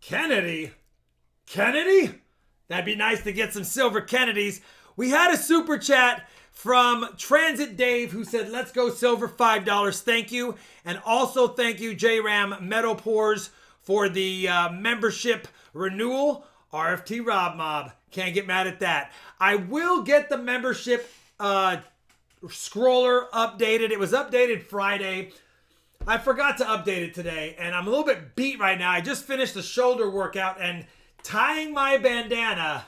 Kennedy? That'd be nice to get some silver Kennedys. We had a super chat from Transit Dave who said, let's go silver $5. Thank you. And also thank you, JRAM Meadow Pours, for the membership renewal. RFT Rob Mob. Can't get mad at that. I will get the membership scroller updated. It was updated Friday. I forgot to update it today, and I'm a little bit beat right now. I just finished the shoulder workout, and tying my bandana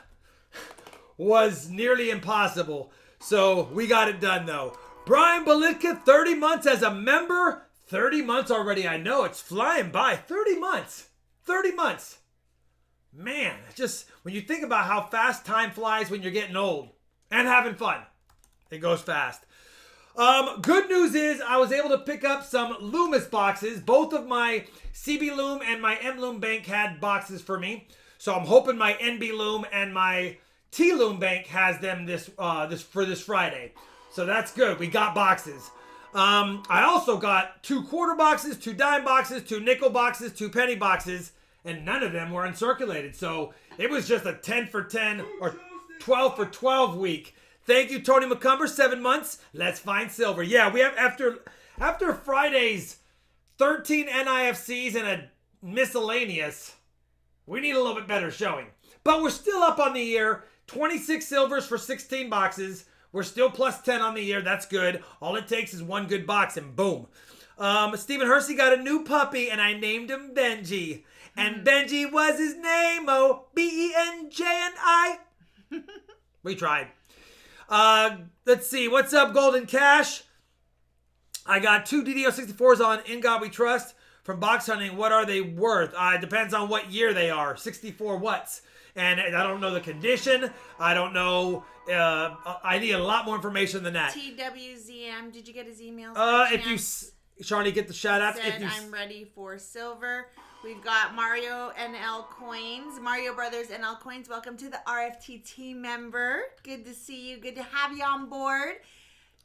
was nearly impossible. So we got it done, though. Brian Belitka, 30 months as a member. 30 months already. I know, it's flying by. 30 months. 30 months. Man, just when you think about how fast time flies when you're getting old and having fun, it goes fast. Good news is I was able to pick up some Loomis boxes. Both of my CB Loom and my M Loom bank had boxes for me. So I'm hoping my NB Loom and my T Loom bank has them this Friday. So that's good. We got boxes. I also got 2 quarter boxes, 2 dime boxes, 2 nickel boxes, 2 penny boxes, and none of them were uncirculated. So it was just a 10 for 10 or 12 for 12 week. Thank you, Tony McCumber, 7 months. Let's find silver. Yeah, we have after Friday's 13 NIFCs and a miscellaneous, we need a little bit better showing. But we're still up on the year. 26 silvers for 16 boxes. We're still plus 10 on the year. That's good. All it takes is one good box and boom. Stephen Hersey got a new puppy and I named him Benji. And Benji was his name. Oh, BENJNI. We tried. Let's see. What's up, Golden Cash? I got 2 DDO64s on In God We Trust from box hunting. What are they worth? It depends on what year they are. 64 watts. And I don't know the condition. I don't know. I need a lot more information than that. TWZM. Did you get his emails? If you, Charlie, get the shout outs. Said, I'm ready for silver. We've got Mario NL Coins. Mario Brothers NL Coins. Welcome to the RFT team member. Good to see you. Good to have you on board.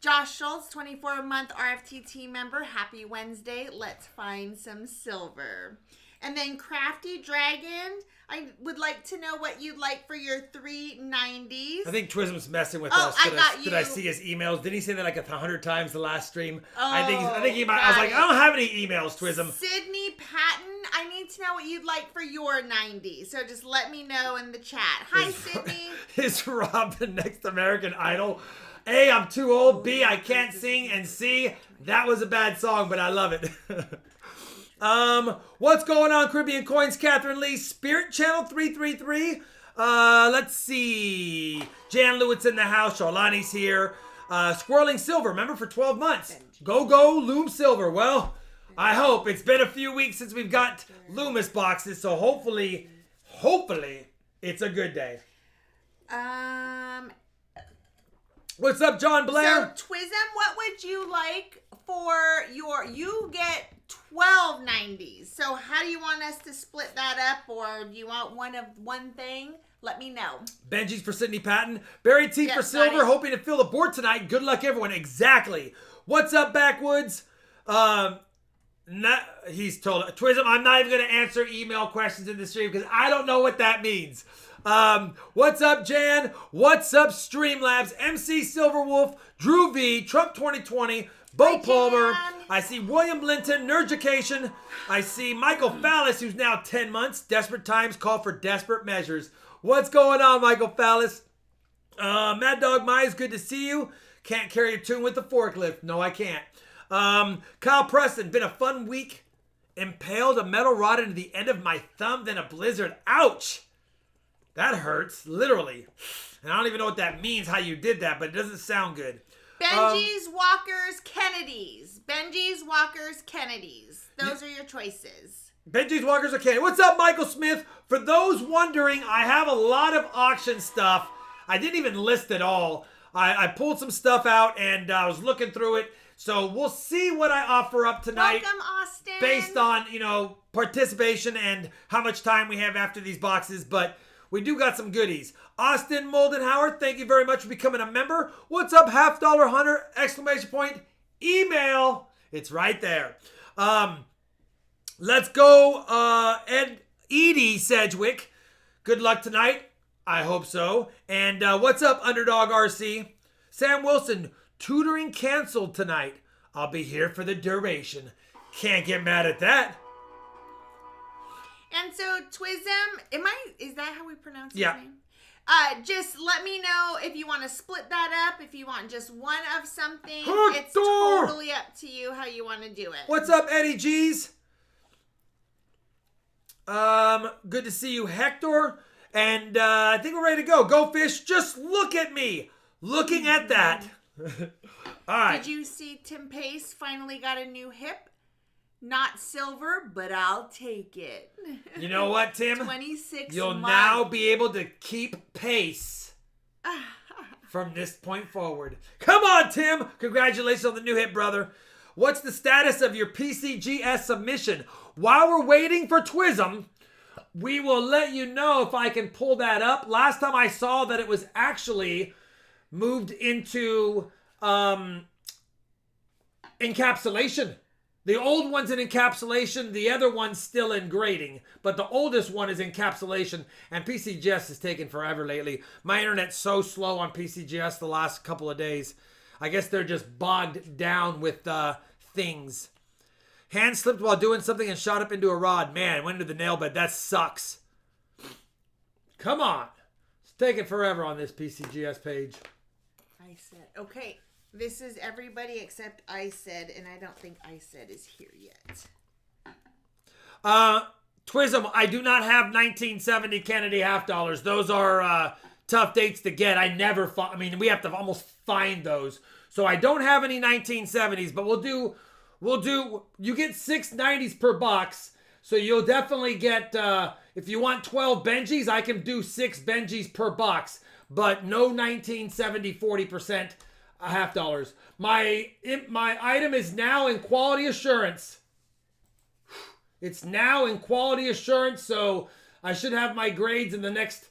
Josh Schultz, 24-month RFT team member. Happy Wednesday. Let's find some silver. And then Crafty Dragon. I would like to know what you'd like for your 390s. I think Twism's messing with us. Did I see his emails? Did he say that like 100 times the last stream? Oh, I think he might. I was like, I don't have any emails, Twism. Sydney Patton, I need to know what you'd like for your 90. So just let me know in the chat. Hi, Sydney. Is Rob the next American Idol? A, I'm too old. B, I can't sing. And C, that was a bad song, but I love it. What's going on, Caribbean Coins? Catherine Lee, Spirit Channel 333. Let's see. Jan Lewitt's in the house. Charlani's here. Squirreling Silver, remember, for 12 months. Go Loom Silver. Well, I hope. It's been a few weeks since we've got Loomis boxes, so hopefully, it's a good day. What's up, John Blair? So, Twism, what would you like for you get 12 90s. So how do you want us to split that up, or do you want one thing? Let me know. Benji's for Sydney Patton. Barry T for silver, hoping to fill the board tonight. Good luck, everyone. Exactly. What's up, Backwoods? He's told Twism, I'm not even going to answer email questions in the stream because I don't know what that means. What's up, Jan? What's up, Streamlabs? MC Silverwolf, Drew V, Trump 2020, Bo Palmer. I see William Linton, Nerdication. I see Michael Fallis, who's now 10 months. Desperate times call for desperate measures. What's going on, Michael Fallis? Mad Dog Mize, good to see you. Can't carry a tune with the forklift. No, I can't. Kyle Preston, been a fun week. Impaled a metal rod into the end of my thumb, then a blizzard. Ouch! That hurts, literally. And I don't even know what that means, how you did that, but it doesn't sound good. Benji's, Walker's, Kennedy's. Benji's, Walker's, Kennedy's. Those are your choices. Benji's, Walker's, or Kennedy. What's up, Michael Smith? For those wondering, I have a lot of auction stuff. I didn't even list it all. I pulled some stuff out, and I was looking through it. So we'll see what I offer up tonight. Welcome, Austin. Based on, participation and how much time we have after these boxes. But we do got some goodies. Austin Moldenhauer, thank you very much for becoming a member. What's up, $50 Hunter? Exclamation point. Email. It's right there. Let's go. Ed Edie Sedgwick, good luck tonight. I hope so. And what's up, Underdog RC? Sam Wilson, tutoring canceled tonight. I'll be here for the duration. Can't get mad at that. And so Twism, is that how we pronounce his Yeah. name? Just let me know if you want to split that up, if you want just one of something. Hector! It's totally up to you how you want to do it. What's up, Eddie G's? Good to see you, Hector. And I think we're ready to go. Go Fish, just look at me. Looking at that. All right. Did you see Tim Pace finally got a new hip? Not silver, but I'll take it. You know what, Tim? 26 You'll months. now be able to keep pace from this point forward. Come on, Tim. Congratulations on the new hit, brother. What's the status of your PCGS submission? While we're waiting for Twism, we will let you know if I can pull that up. Last time I saw that it was actually moved into encapsulation. The old one's in encapsulation, the other one's still in grading, but the oldest one is encapsulation, and PCGS has taken forever lately. My internet's so slow on PCGS the last couple of days. I guess they're just bogged down with things. Hand slipped while doing something and shot up into a rod. Man, went into the nail bed. That sucks. Come on. It's taking forever on this PCGS page. I said, okay. This is everybody except I said, and I don't think I said is here yet. Twism, I do not have 1970 Kennedy half dollars. Those are tough dates to get. I never we have to almost find those. So I don't have any 1970s, but we'll do you get 6 90s per box. So you'll definitely get if you want 12 Benjis, I can do 6 Benjis per box, but no 1970 40% half dollars. My item is now in quality assurance. It's now in quality assurance, so I should have my grades in the next,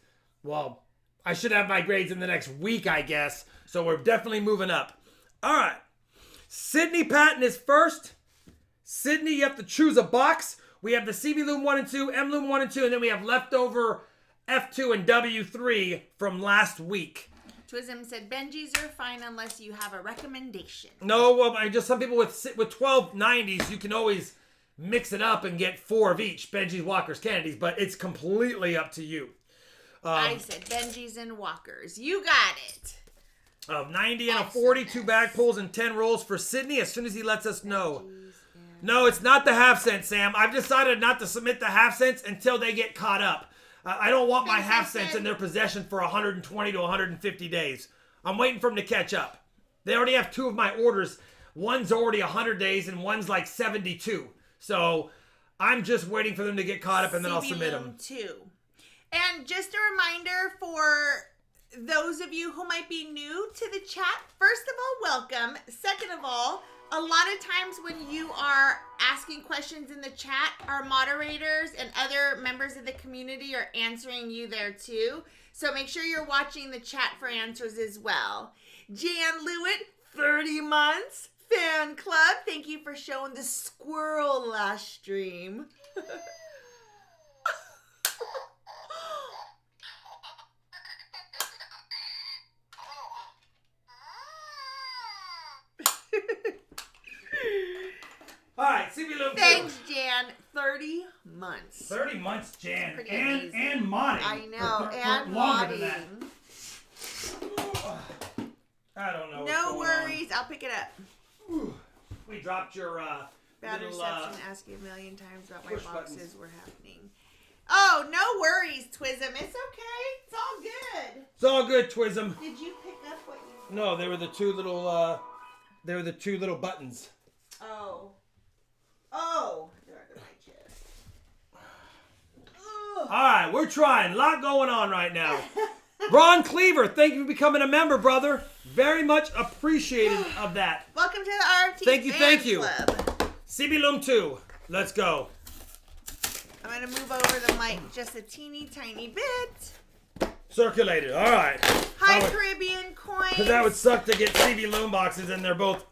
I should have my grades in the next week, I guess. So we're definitely moving up. All right. Sydney Patton is first. Sydney, you have to choose a box. We have the CB Loom 1 and 2, M Loom 1 and 2, and then we have leftover F2 and W3 from last week. Twism said Benjis are fine unless you have a recommendation. No, just some people with 12 90s, you can always mix it up and get 4 of each, Benjis, Walkers, Kennedys, but it's completely up to you. I said Benjis and Walkers. You got it. 90 and a 40, 2 bag pulls and 10 rolls for Sydney as soon as he lets us know. No, it's not the half cent, Sam. I've decided not to submit the half cents until they get caught up. I don't want my half cents in their possession for 120 to 150 days. I'm waiting for them to catch up. They already have 2 of my orders. One's already 100 days and one's like 72. So I'm just waiting for them to get caught up and then I'll submit them. 2. And just a reminder for those of you who might be new to the chat, first of all, welcome. Second of all, a lot of times when you are asking questions in the chat, our moderators and other members of the community are answering you there too. So make sure you're watching the chat for answers as well. Jan Lewitt, 30 months, fan club. Thank you for showing the squirrel last stream. All right, CB Loom 2. Thanks, Jan. 30 months. 30 months, Jan. Pretty And amazing. modding. I know, and longer than that. modding. I don't know. No worries. I'll pick it up. We dropped your Bad little, reception. Ask you a million times about my push boxes buttons. were happening. Oh, no worries, Twism. It's okay. It's all good. It's all good, Twism. Did you pick up what you... No, they were the 2 little buttons. Oh. Oh. They're under my chair. All right, we're trying. A lot going on right now. Ron Cleaver, thank you for becoming a member, brother. Very much appreciated of that. Welcome to the RFT Thank you. Club. CB Loom 2. Let's go. I'm going to move over the mic just a teeny tiny bit. Circulated. All right. Hi, Caribbean coins. Because that would suck to get CB Loom boxes and they're both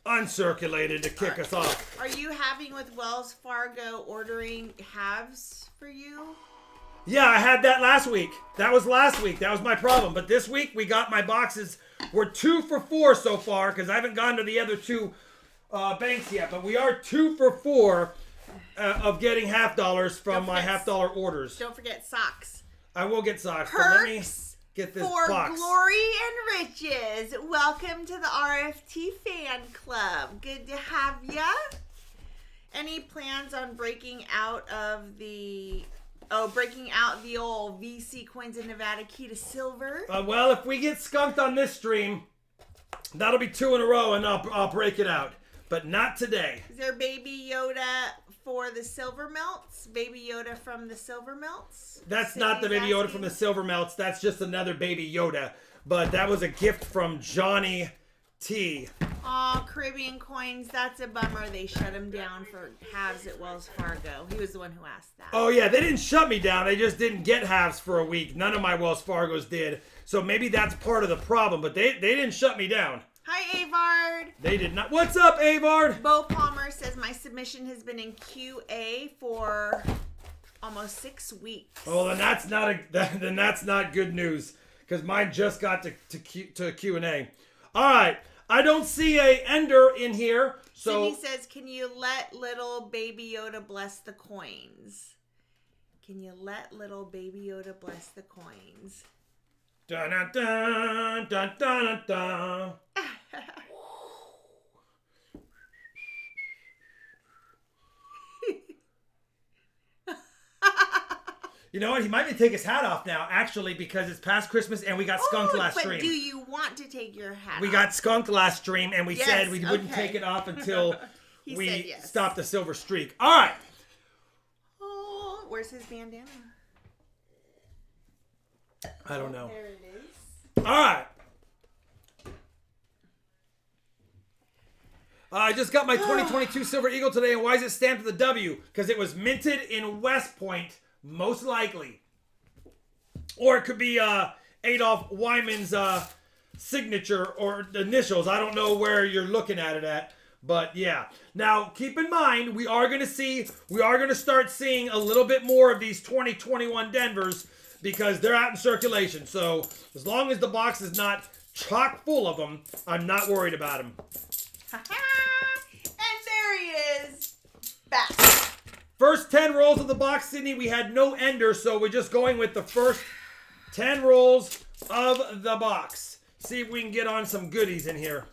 uncirculated to kick us off. Are you having with Wells Fargo ordering halves for you? Yeah, I had that last week. That was last week. That was my problem. But this week we got my boxes. We're 2 for 4 so far because I haven't gone to the other 2 banks yet. But we are 2 for 4 of getting $half from my $half orders. Don't forget socks. I will get socks. Perks but let me get this for box. glory and riches. Welcome to the RFT fan club. Good to have ya. Any plans on breaking out the old VC coins in Nevada key to silver? Well, if we get skunked on this stream, that'll be 2 in a row, and I'll break it out. But not today. Is there Baby Yoda for the silver melts? Baby Yoda from the silver melts? That's not the Baby Yoda from the silver melts. That's just another Baby Yoda. But that was a gift from Johnny T. Aw, Caribbean coins. That's a bummer. They shut him down for halves at Wells Fargo. He was the one who asked that. Oh, yeah. They didn't shut me down. They just didn't get halves for a week. None of my Wells Fargos did. So maybe that's part of the problem. But they didn't shut me down. Hi, Avard. They did not. What's up, Avard? Bo Palmer says my submission has been in QA for almost 6 weeks. Oh, then that's not good news because mine just got to Q&A. All right. I don't see a ender in here. So Sydney says, can you let little Baby Yoda bless the coins? Can you let little Baby Yoda bless the coins? Dun, dun, dun, dun, dun, dun. You know what? He might take his hat off now, actually, because it's past Christmas and we got skunked last stream. But do you want to take your hat off? We got skunked last stream and we said we wouldn't okay. take it off until we said yes. stopped the silver streak. All right. Oh, where's his bandana? I don't know. There it is. All right. I just got my 2022 Silver Eagle today, and why is it stamped with a W? Because it was minted in West Point, most likely. Or it could be Adolf Wyman's signature or initials. I don't know where you're looking at it at. But yeah. Now, keep in mind, we are going to start seeing a little bit more of these 2021 Denvers because they're out in circulation. So as long as the box is not chock full of them, I'm not worried about them. And there he is. Back. First 10 rolls of the box, Sydney, we had no ender, so we're just going with the first 10 rolls of the box. See if we can get on some goodies in here.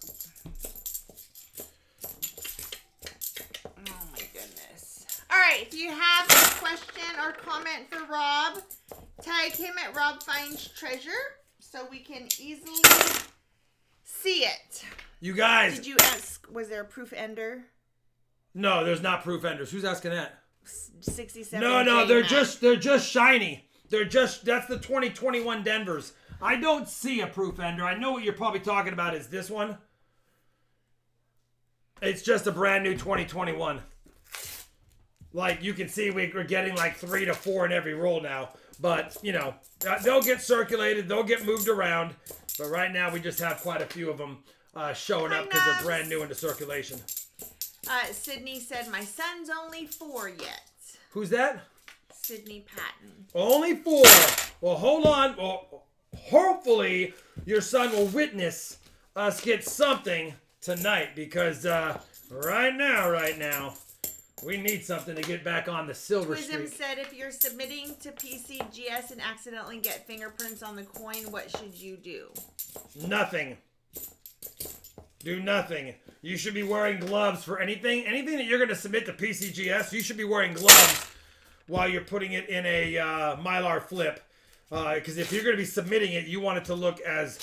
Oh my goodness. All right, if you have a question or comment for Rob, tag him at RobFindsTreasure so we can easily see it. You guys. Did you ask, was there a proof ender? No, there's not proof enders. Who's asking that? 67. No, they're just shiny. That's the 2021 Denvers. I don't see a proof ender. I know what you're probably talking about is this one. It's just a brand new 2021. Like you can see we're getting like 3 to 4 in every roll now. But, you know, they'll get circulated. They'll get moved around. But right now we just have quite a few of them showing up because they're brand new into circulation. Sydney said, my son's only 4 yet. Who's that? Sydney Patton. Only 4. Well, hold on. Well, hopefully your son will witness us get something tonight because right now, we need something to get back on the silver Wisdom streak. said, if you're submitting to PCGS and accidentally get fingerprints on the coin, what should you do? Nothing. Do nothing. You should be wearing gloves for anything that you're going to submit to PCGS. You should be wearing gloves while you're putting it in a Mylar flip. Because if you're going to be submitting it, you want it to look as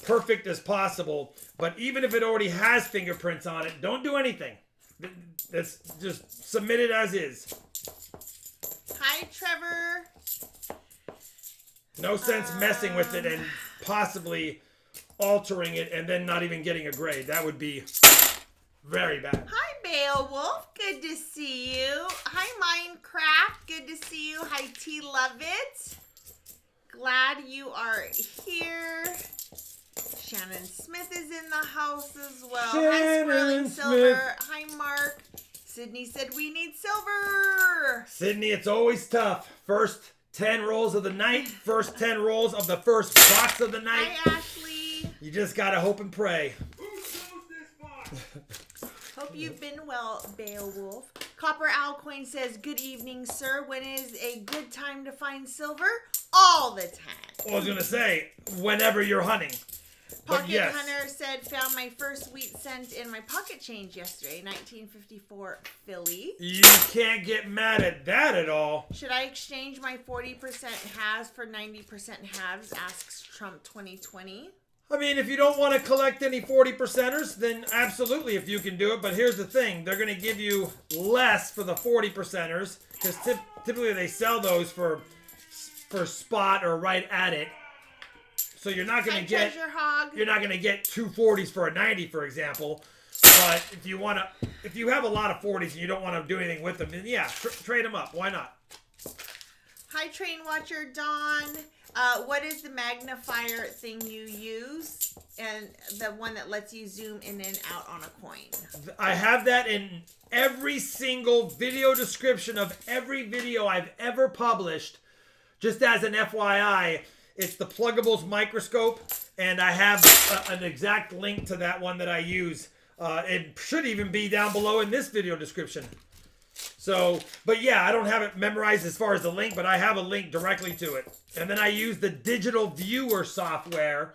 perfect as possible. But even if it already has fingerprints on it, don't do anything. That's just submit it as is. Hi, Trevor. No sense messing with it and possibly altering it and then not even getting a grade. That would be very bad. Hi, Beowulf. Good to see you. Hi, Minecraft. Good to see you. Hi, T. Lovett. Glad you are here. Shannon Smith is in the house as well. Shannon Hi, Swirling Smith. Silver. Hi, Mark. Sydney said we need silver. Sydney, it's always tough. First 10 rolls of the night. First 10 rolls of the first box of the night. Hi, Ashley. You just gotta hope and pray. Hope you've been well, Beowulf. Copper Alcoin says, good evening, sir. When is a good time to find silver? All the time. I was gonna say, whenever you're hunting. But Pocket yes. Hunter said, found my first wheat cent in my pocket change yesterday, 1954 Philly. You can't get mad at that at all. Should I exchange my 40% halves for 90% halves? Asks Trump 2020. I mean, if you don't want to collect any 40%ers, then absolutely if you can do it. But here's the thing. They're going to give you less for the 40%ers because typically they sell those for spot or right at it. So you're not going to get Treasure Hog. you're not going to get 2 40s for a 90, for example. But if you have a lot of 40s and you don't want to do anything with them, then yeah, trade them up. Why not? Hi, Train Watcher Dawn. What is the magnifier thing you use? And the one that lets you zoom in and out on a coin. I have that in every single video description of every video I've ever published. Just as an FYI, it's the Pluggables Microscope, and I have an exact link to that one that I use. It should even be down below in this video description. So, but yeah, I don't have it memorized as far as the link, but I have a link directly to it. And then I use the digital viewer software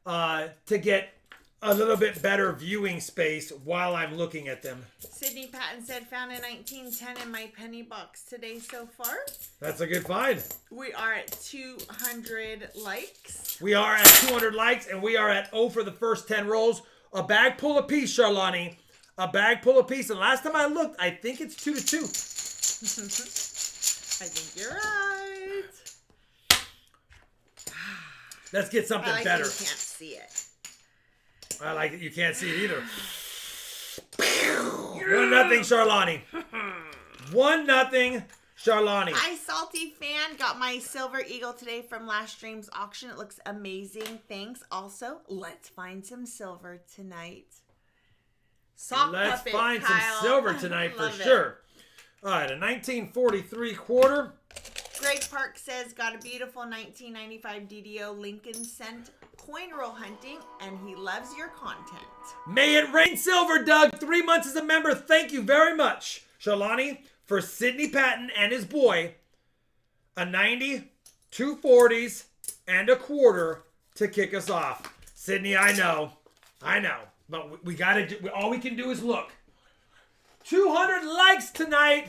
to get a little bit better viewing space while I'm looking at them. Sydney Patton said, found a 1910 in my penny box today so far. That's a good find. We are at 200 likes. We are at 200 likes, and we are at 0 for the first 10 rolls. A bag pull a piece, Charlani. A bag pull a piece. And last time I looked, I think it's 2-2. I think you're right. Let's get something I like better. You can't see it. I like it. You can't see it either. 1-0, Charlani. 1-0, Charlani. Hi, Salty Fan. Got my Silver Eagle today from last stream's auction. It looks amazing. Thanks. Also, let's find some silver tonight. Let's find some silver tonight for sure. All right, a 1943 quarter. Greg Park says, got a beautiful 1995 DDO Lincoln Cent coin roll hunting, and he loves your content. May it rain silver, Doug. 3 months as a member. Thank you very much, Charlani, for Sydney Patton and his boy. A 90, 2 40s, and a quarter to kick us off. Sydney, I know. But we got to do, all we can do is look. 200 likes tonight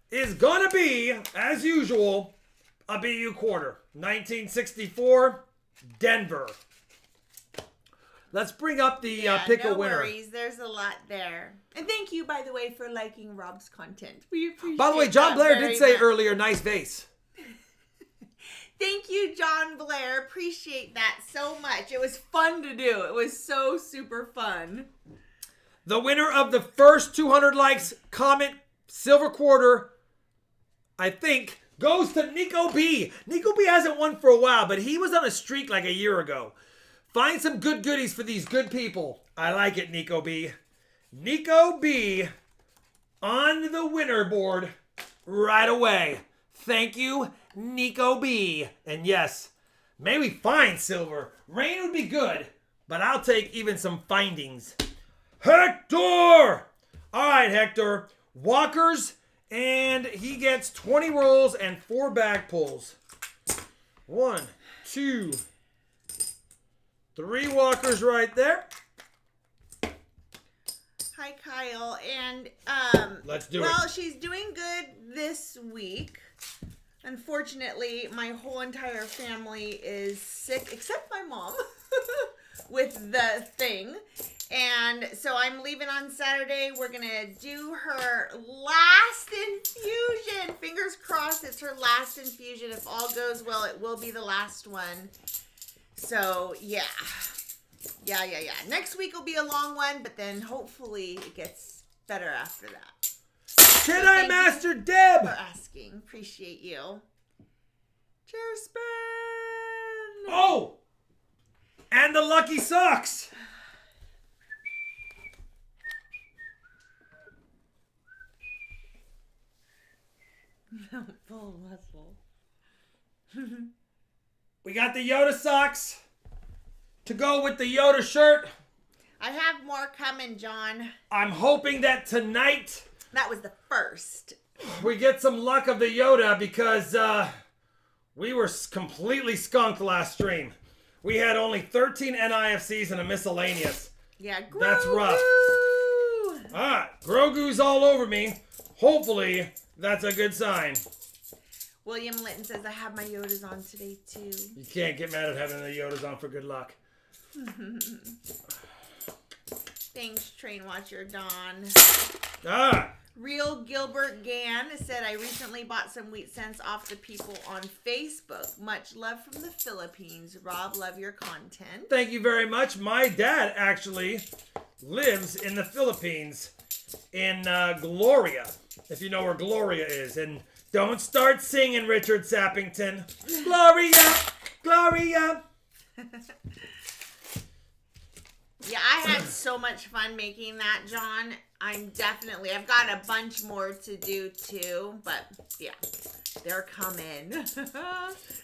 is going to be, as usual, a BU quarter. 1964, Denver. Let's bring up the pick a winner. No worries. There's a lot there. And thank you, by the way, for liking Rob's content. We appreciate it. By the way, John Blair did say earlier, nice vase. Thank you, John Blair. Appreciate that so much. It was fun to do. It was so super fun. The winner of the first 200 likes, comment, silver quarter, I think, goes to Nico B. Nico B hasn't won for a while, but he was on a streak like a year ago. Find some good goodies for these good people. I like it, Nico B. Nico B on the winner board right away. Thank you, Nico B. And yes, may we find silver. Rain would be good, but I'll take even some findings. Hector! All right, Hector. Walkers, and he gets 20 rolls and 4 bag pulls. 1, 2, 3 walkers right there. Hi, Kyle. And, Let's do it. well, she's doing good this week. Unfortunately, my whole entire family is sick, except my mom, with the thing. And so I'm leaving on Saturday. We're going to do her last infusion. Fingers crossed it's her last infusion. If all goes well, it will be the last one. So, yeah. Yeah. Next week will be a long one, but then hopefully it gets better after that. Jedi Master Deb! For asking. Appreciate you. Chair spin! Oh! And the lucky socks. Full muscle. We got the Yoda socks to go with the Yoda shirt. I have more coming, John. I'm hoping that tonight That was the first. we get some luck of the Yoda because we were completely skunked last stream. We had only 13 NIFCs and a miscellaneous. Yeah, Grogu. That's rough. Grogu's all over me. Hopefully, that's a good sign. William Litton says, I have my Yodas on today, too. You can't get mad at having the Yodas on for good luck. Thanks, Train Watcher Don. Ah! Real Gilbert Gann said, I recently bought some wheat cents off the people on Facebook. Much love from the Philippines. Rob, love your content. Thank you very much. My dad actually lives in the Philippines, in Gloria, if you know where Gloria is. And don't start singing, Richard Sappington. Gloria, Gloria. Yeah, I had so much fun making that, John. I've got a bunch more to do too, but yeah, they're coming.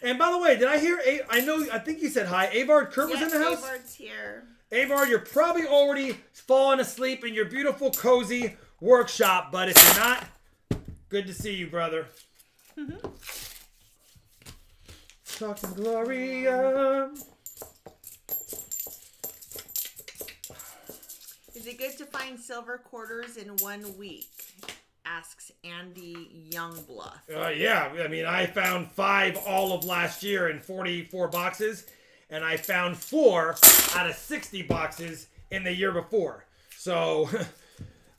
And by the way, did I hear, I think you said hi. Avard Kurt was in the house? Avard's here. Avard, you're probably already falling asleep in your beautiful, cozy workshop, but if you're not, good to see you, brother. Talking Gloria. Is it good to find silver quarters in 1 week? Asks Andy Youngbluff. Yeah, I mean, I found 5 all of last year in 44 boxes, and I found 4 out of 60 boxes in the year before. So,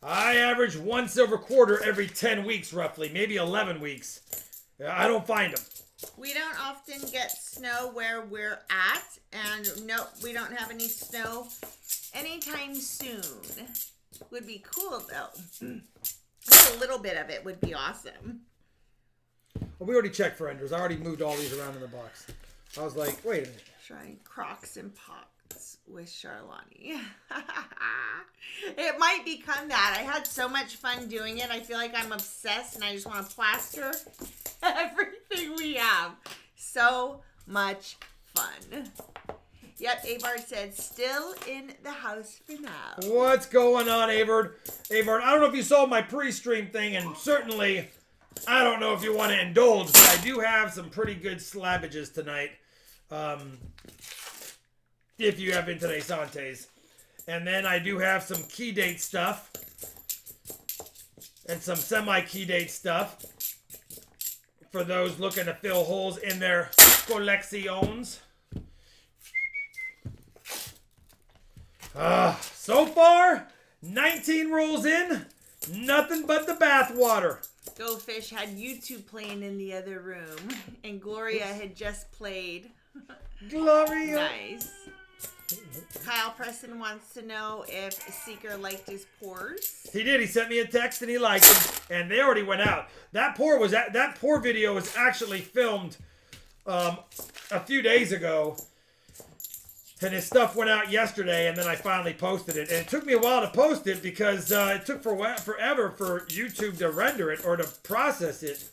I average 1 silver quarter every 10 weeks, roughly, maybe 11 weeks. I don't find them. We don't often get snow where we're at, and no, we don't have any snow anytime soon. Would be cool though. Just a little bit of it would be awesome. Well, we already checked for enders. I already moved all these around in the box. I was like, wait a minute. Trying Crocs and Pots with Charlani. It might become that. I had so much fun doing it. I feel like I'm obsessed and I just want to plaster everything we have. So much fun. Yep, Avard said, still in the house for now. What's going on, Avard? Avard, I don't know if you saw my pre-stream thing, and certainly, I don't know if you want to indulge, but I do have some pretty good slabbages tonight. If you have interesantes. And then I do have some key date stuff. And some semi-key date stuff. For those looking to fill holes in their collections. So far, 19 rolls in, nothing but the bathwater. Go Fish had YouTube playing in the other room, and Gloria had just played. Gloria. Nice. Kyle Preston wants to know if Seeker liked his pours. He did. He sent me a text and he liked them, and they already went out. That pour video was actually filmed a few days ago. And his stuff went out yesterday, and then I finally posted it. And it took me a while to post it because it took forever for YouTube to render it or to process it.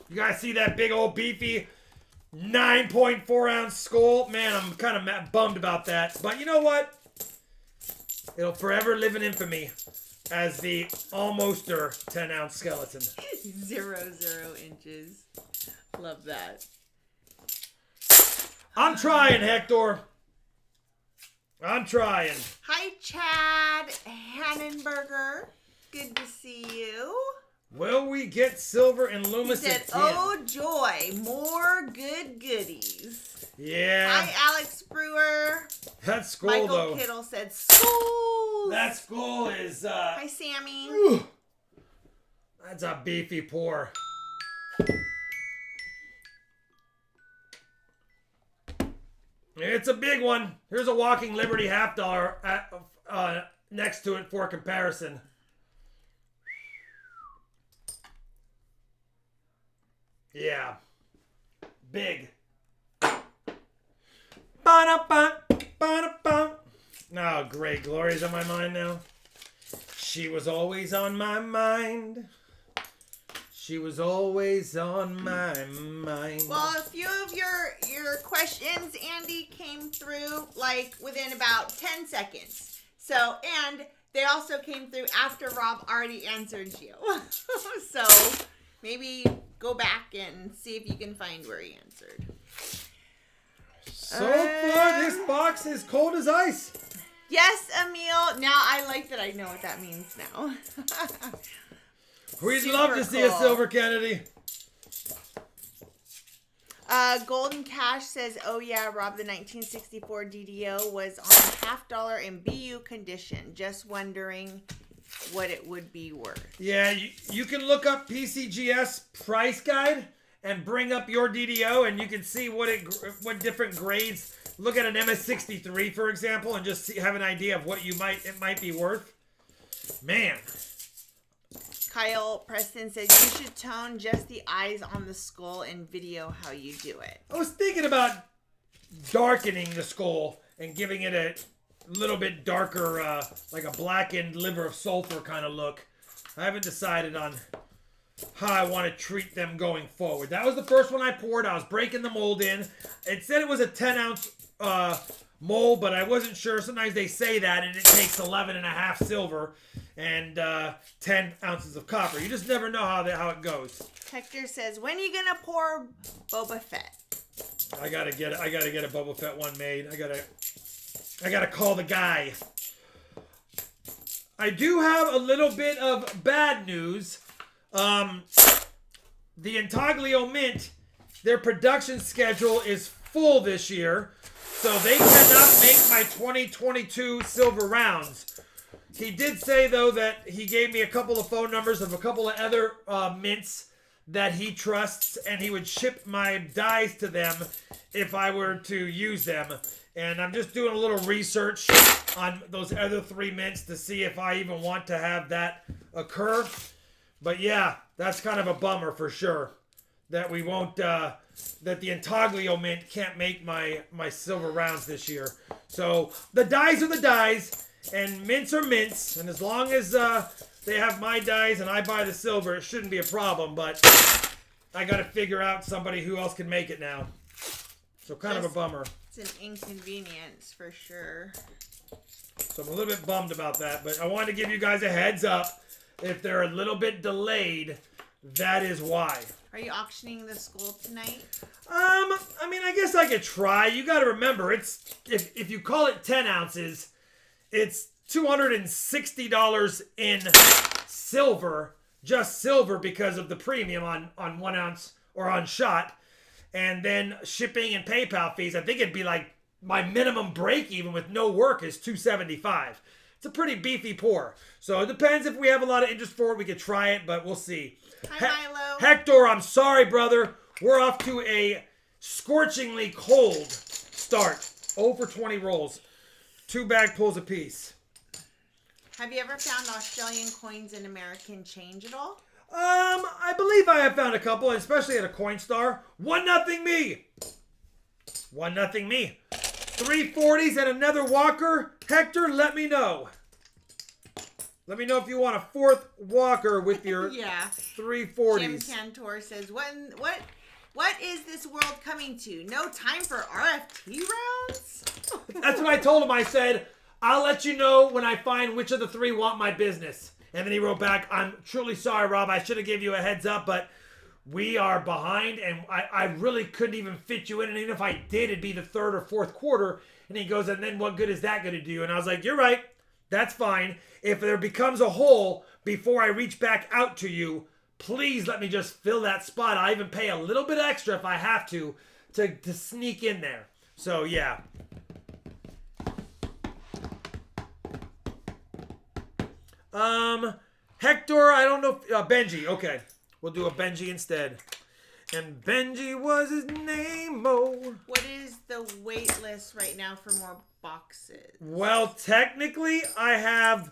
You guys see that big old beefy 9.4 ounce skull? Man, I'm kind of bummed about that. But you know what? It'll forever live in infamy as the almoster 10 ounce skeleton. 0 inches. Love that. I'm trying, Hector. I'm trying. Hi, Chad Hannenberger. Good to see you. Will we get silver in He Loomis said, at 10? oh joy, more good goodies. Yeah. Hi, Alex Brewer. That skull, Michael though. Kittle said, schools. That skull is, Hi, Sammy. That's a beefy pour. It's a big one. Here's a Walking Liberty $50 next to it for comparison. Yeah. Big. Ba-da-ba, ba-da-ba. Oh, great. Gloria's on my mind now. She was always on my mind. She was always on my mind. Well, a few of your questions, Andy, came through like within about 10 seconds. So, and they also came through after Rob already answered you. So, maybe go back and see if you can find where he answered. So far, this box is cold as ice. Yes, Emil. Now I like that I know what that means now. We'd Super love to see a cool. silver Kennedy. Golden Cash says, oh yeah, Rob, the 1964 DDO was on $50 in BU condition. Just wondering what it would be worth. Yeah, you can look up PCGS price guide and bring up your DDO, and you can see what different grades. Look at an MS63, for example, and just have an idea of what it might be worth. Man. Kyle Preston says you should tone just the eyes on the skull and video how you do it. I was thinking about darkening the skull and giving it a little bit darker, like a blackened liver of sulfur kind of look. I haven't decided on how I want to treat them going forward. That was the first one I poured. I was breaking the mold in. It said it was a 10-ounce mold, but I wasn't sure. Sometimes they say that, and it takes 11.5 silver and 10 ounces of copper. You just never know how it goes. Hector says, when are you gonna pour Boba Fett? I gotta get a Boba Fett one made. I gotta call the guy. I do have a little bit of bad news. The Intaglio Mint, their production schedule is full this year, so they cannot make my 2022 silver rounds. He did say, though, that he gave me a couple of phone numbers of a couple of other mints that he trusts, and he would ship my dies to them if I were to use them. And I'm just doing a little research on those other 3 mints to see if I even want to have that occur. But yeah, that's kind of a bummer for sure that we won't, that the Intaglio Mint can't make my silver rounds this year. So the dies are the dies, and mints are mints, and as long as they have my dies and I buy the silver, it shouldn't be a problem. But I got to figure out somebody who else can make it now. So kind of a bummer. It's an inconvenience for sure. So I'm a little bit bummed about that, but I wanted to give you guys a heads up. If they're a little bit delayed, that is why. Are you auctioning the skull tonight? I mean, I guess I could try. You got to remember, it's if you call it 10 ounces, it's $260 in silver, just silver because of the premium on 1 ounce or on shot, and then shipping and PayPal fees. I think it'd be like my minimum break even with no work is $275. It's a pretty beefy pour. So it depends if we have a lot of interest for it. We could try it, but we'll see. Hi, Milo. Hector, I'm sorry, brother. We're off to a scorchingly cold start. 0 for 20 rolls. 2 bag pulls apiece. Have you ever found Australian coins in American change at all? I believe I have found a couple, especially at a Coinstar. 1-0 me. 1-0 me. 340s and another Walker. Hector, let me know. Let me know if you want a 4th Walker with your 340s. Jim Cantor says, what is this world coming to? No time for RFT rounds? That's what I told him. I said, I'll let you know when I find which of the 3 want my business. And then he wrote back, I'm truly sorry, Rob. I should have given you a heads up, but we are behind, and I really couldn't even fit you in. And even if I did, it'd be the 3rd or 4th quarter. And he goes, and then what good is that going to do? And I was like, you're right. That's fine. If there becomes a hole before I reach back out to you, please let me just fill that spot. I'll even pay a little bit extra if I have to sneak in there. So, yeah. Hector, I don't know. Benji. Okay. We'll do a Benji instead. And Benji was his name. Oh. What is the wait list right now for more boxes? Well, technically, I have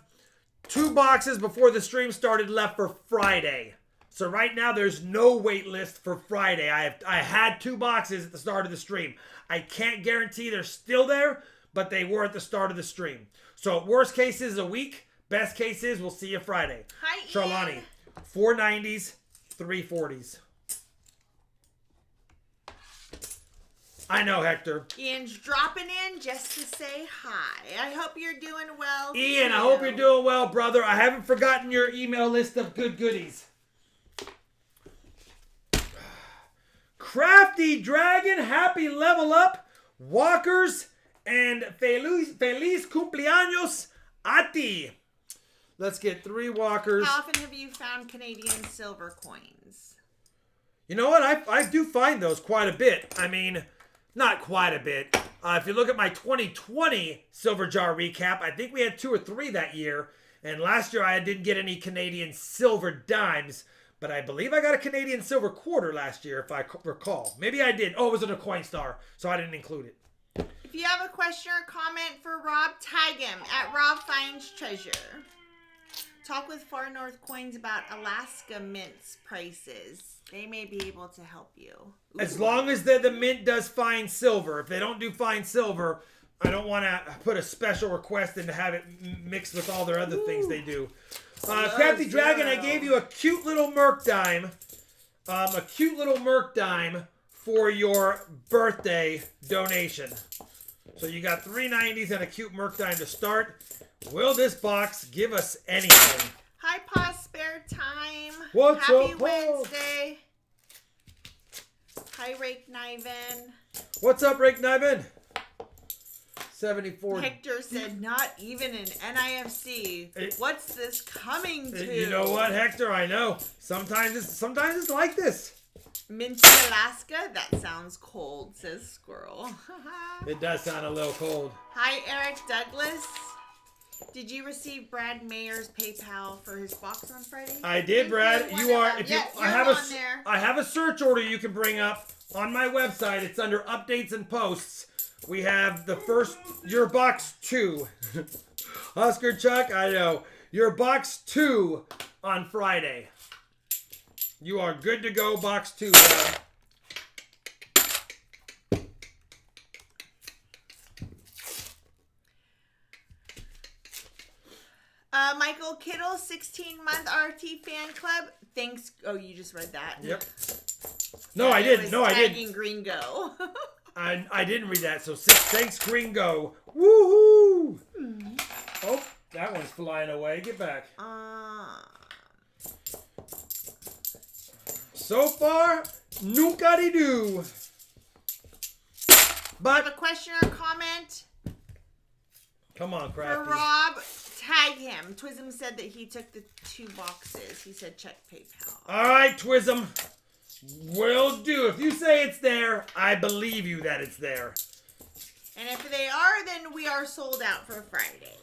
2 boxes before the stream started left for Friday. So right now there's no wait list for Friday. I had 2 boxes at the start of the stream. I can't guarantee they're still there, but they were at the start of the stream. So worst case is a week. Best case is we'll see you Friday. Hi, Charlani, Ian. 490s, 340s. I know, Hector. Ian's dropping in just to say hi. I hope you're doing well. Ian, too. I hope you're doing well, brother. I haven't forgotten your email list of good goodies. Crafty Dragon, happy level up, walkers, and feliz cumpleaños a ti. Let's get 3 walkers. How often have you found Canadian silver coins? You know what? I do find those quite a bit. I mean, not quite a bit. If you look at my 2020 Silver Jar recap, I think we had 2 or 3 that year. And last year I didn't get any Canadian silver dimes. But I believe I got a Canadian silver quarter last year, if I recall. Maybe I did. Oh, it was in a Coinstar, so I didn't include it. If you have a question or comment for Rob, tag him at RobFindsTreasure. Talk with Far North Coins about Alaska mints prices. They may be able to help you. Ooh. As long as the mint does fine silver. If they don't do fine silver, I don't want to put a special request in to have it mixed with all their other things they do. Crafty Dragon, I gave you a cute little Merc dime. A cute little Merc dime for your birthday donation. So you got 390s and a cute Merc dime to start. Will this box give us anything? Hi, Pa Spare Time. What's Happy up, Pa? Wednesday. Hi, Rake Niven. What's up, Rick Niven? 74. Hector said, not even an NIFC. What's this coming to? You know what, Hector? I know. Sometimes it's like this. Minty Alaska? That sounds cold, says Squirrel. It does sound a little cold. Hi, Eric Douglas. Did you receive Brad Mayer's PayPal for his box on Friday? I did, Brad. You are. If you, I have a search order you can bring up on my website. It's under updates and posts. We have the first, your box 2. Oscar Chuck, I know. Your box 2 on Friday. You are good to go, box 2. Michael Kittle, 16-month RT fan club. Thanks. Oh, you just read that. Yep. No, I didn't. No, I didn't. Tagging Gringo. I didn't read that. So thanks, Gringo. Woohoo! Oh, that one's flying away. Get back. So far, nunca de do. But have a question or comment? Come on, Crafty. For Rob, tag him. Twism said that he took the 2 boxes. He said check PayPal. All right, Twism. Will do. If you say it's there, I believe you that it's there. And if they are, then we are sold out for Friday.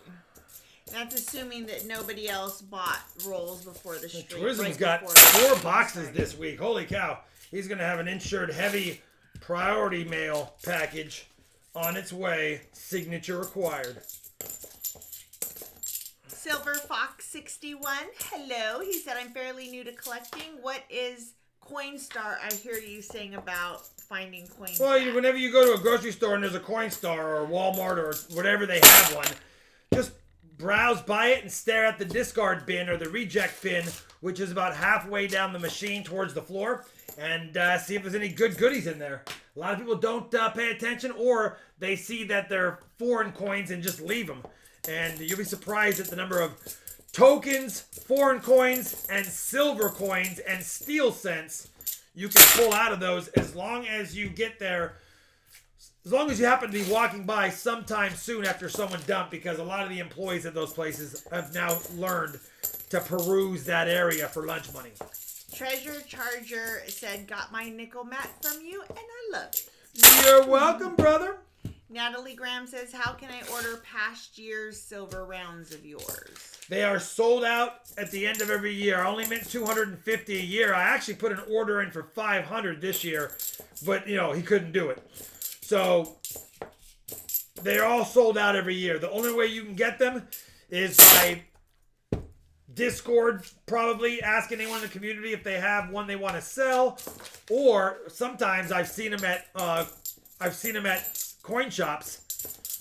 And that's assuming that nobody else bought rolls before the stream. Twism's got 4 boxes this week. Holy cow. He's going to have an insured heavy priority mail package on its way. Signature required. Silver Fox 61. Hello. He said, I'm fairly new to collecting. What is Coinstar? I hear you saying about finding coins. Well, whenever you go to a grocery store and there's a Coinstar or Walmart or whatever they have one, just browse by it and stare at the discard bin or the reject bin, which is about halfway down the machine towards the floor, and see if there's any good goodies in there. A lot of people don't pay attention, or they see that they're foreign coins and just leave them. And you'll be surprised at the number of tokens, foreign coins, and silver coins, and steel cents you can pull out of those as long as you get there. As long as you happen to be walking by sometime soon after someone dumped, because a lot of the employees at those places have now learned to peruse that area for lunch money. Treasure Charger said, got my nickel mat from you, and I love it. You're welcome, brother. Natalie Graham says, how can I order past year's silver rounds of yours? They are sold out at the end of every year. I only meant 250 a year. I actually put an order in for 500 this year, but, he couldn't do it. So they're all sold out every year. The only way you can get them is by Discord, probably asking anyone in the community if they have one they want to sell, or sometimes I've seen them at coin shops.